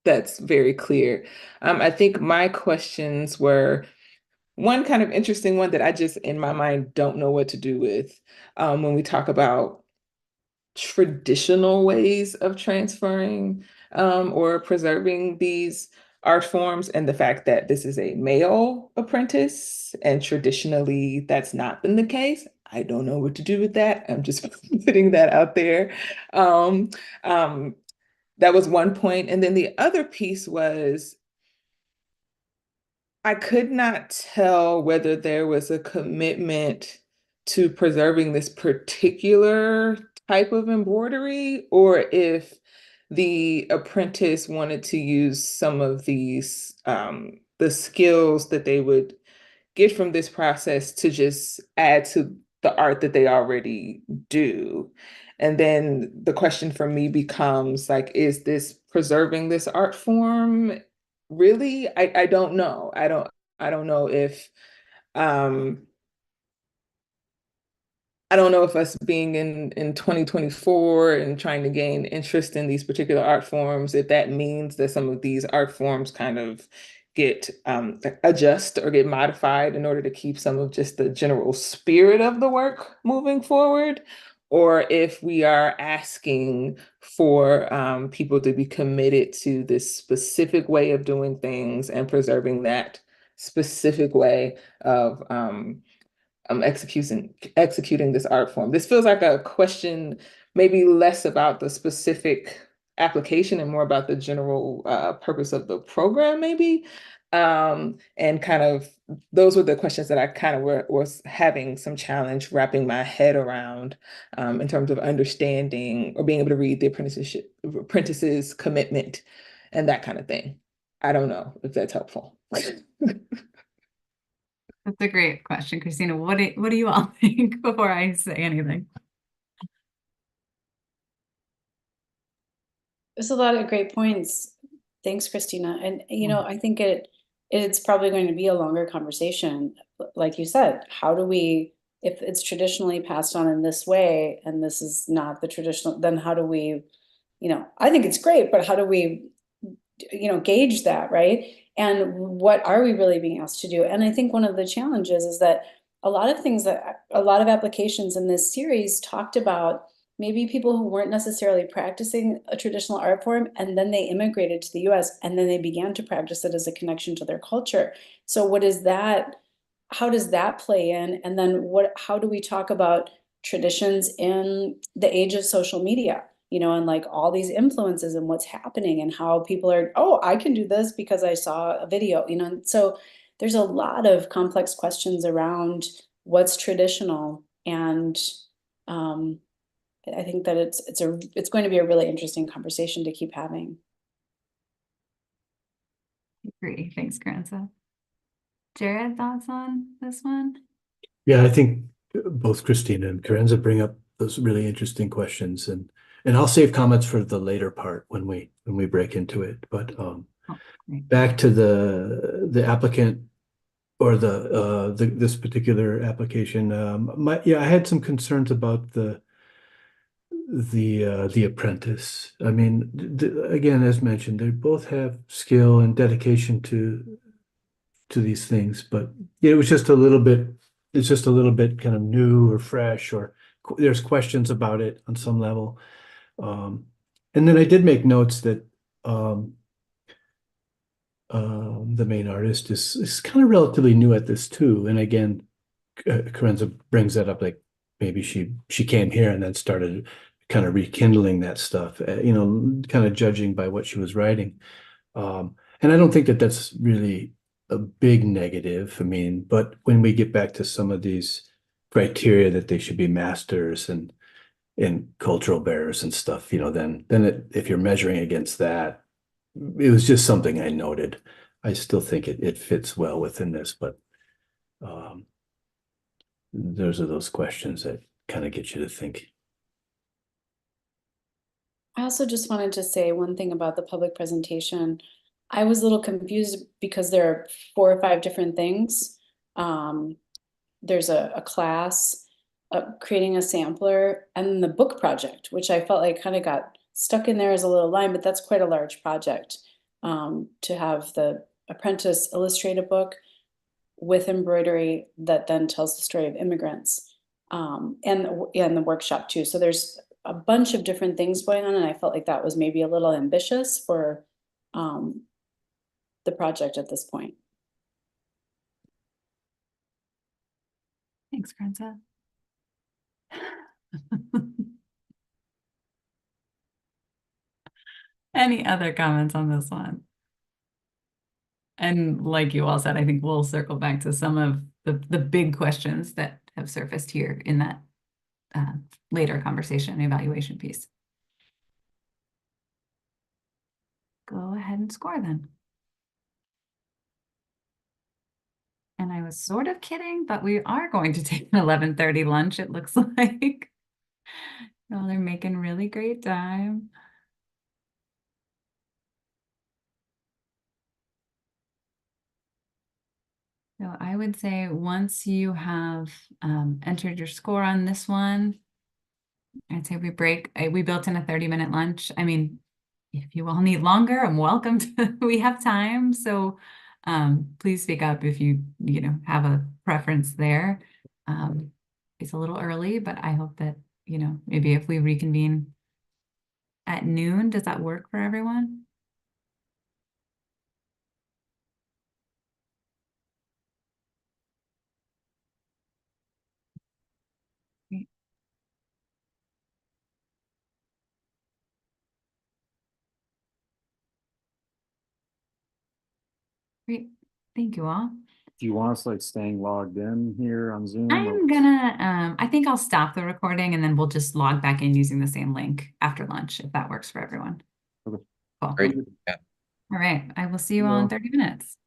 very clear. I think my questions were one kind of interesting one that I just in my mind don't know what to do with when we talk about traditional ways of transferring or preserving these art forms, and the fact that this is a male apprentice and traditionally that's not been the case. I don't know what to do with that. I'm just putting that out there. That was one point. And then the other piece was I could not tell whether there was a commitment to preserving this particular type of embroidery or if the apprentice wanted to use some of these the skills that they would get from this process to just add to the art that they already do. And then the question for me becomes like, is this preserving this art form? Really? I don't know. I don't know if I don't know if us being in 2024 and trying to gain interest in these particular art forms, if that means that some of these art forms kind of get adjust or get modified in order to keep some of just the general spirit of the work moving forward, or if we are asking for people to be committed to this specific way of doing things and preserving that specific way of executing this art form. This feels like a question maybe less about the specific application and more about the general purpose of the program, maybe. And kind of those were the questions that I kind of was having some challenge wrapping my head around in terms of understanding or being able to read the apprentice's commitment and that kind of thing. I don't know if that's helpful. That's a great question, Christina. What do you all think before I say anything? There's a lot of great points. Thanks, Christina. And I think it's probably going to be a longer conversation. Like you said, how do we, if it's traditionally passed on in this way and this is not the traditional, then how do we, I think it's great, but how do we, gauge that, right? And what are we really being asked to do? And I think one of the challenges is that a lot of applications in this series talked about maybe people who weren't necessarily practicing a traditional art form, and then they immigrated to the US and then they began to practice it as a connection to their culture. So how does that play in? And then how do we talk about traditions in the age of social media? And like all these influences and what's happening and how people are, oh, I can do this because I saw a video, so there's a lot of complex questions around what's traditional. And I think that it's going to be a really interesting conversation to keep having. I agree. Thanks, Karenza. Jared, thoughts on this one? Yeah, I think both Christina and Karenza bring up those really interesting questions, and I'll save comments for the later part when we break into it. But back to the applicant or this particular application. I had some concerns about the apprentice. I mean, again, as mentioned, they both have skill and dedication to these things, but it was just a little bit. It's just a little bit kind of new or fresh, or there's questions about it on some level. And then I did make notes that the main artist is kind of relatively new at this too. And again, Carenza brings that up, like maybe she came here and then started kind of rekindling that stuff, you know, kind of judging by what she was writing. And I don't think that that's really a big negative. I mean, but when we get back to some of these criteria that they should be masters and cultural bearers and stuff, you know, then if you're measuring against that, it was just something I noted. I still think it fits well within this, but those are those questions that kind of get you to think. I also just wanted to say one thing about the public presentation. I was a little confused because there are 4 or 5 different things. There's a class, creating a sampler, and the book project, which I felt like kind of got stuck in there as a little line, but that's quite a large project. To have the apprentice illustrate a book with embroidery that then tells the story of immigrants, and the workshop too. So there's a bunch of different things going on, and I felt like that was maybe a little ambitious for the project at this point. Thanks, Carenza. Any other comments on this one? And like you all said, I think we'll circle back to some of the big questions that have surfaced here in that later conversation evaluation piece. Go ahead and score then. And I was sort of kidding, but we are going to take an 11:30 lunch, it looks like. Oh, they're making really great time. So I would say once you have entered your score on this one, I'd say we built in a 30-minute lunch. I mean, if you all need longer, I'm welcome to, we have time. So please speak up if you have a preference there. It's a little early, but I hope that, maybe if we reconvene at noon, does that work for everyone? Great. Great. Thank you all. Do you want us like staying logged in here on Zoom? I'm gonna, I think I'll stop the recording and then we'll just log back in using the same link after lunch, if that works for everyone. Okay. Cool. Great. Yeah. All right. I will see you all in 30 minutes.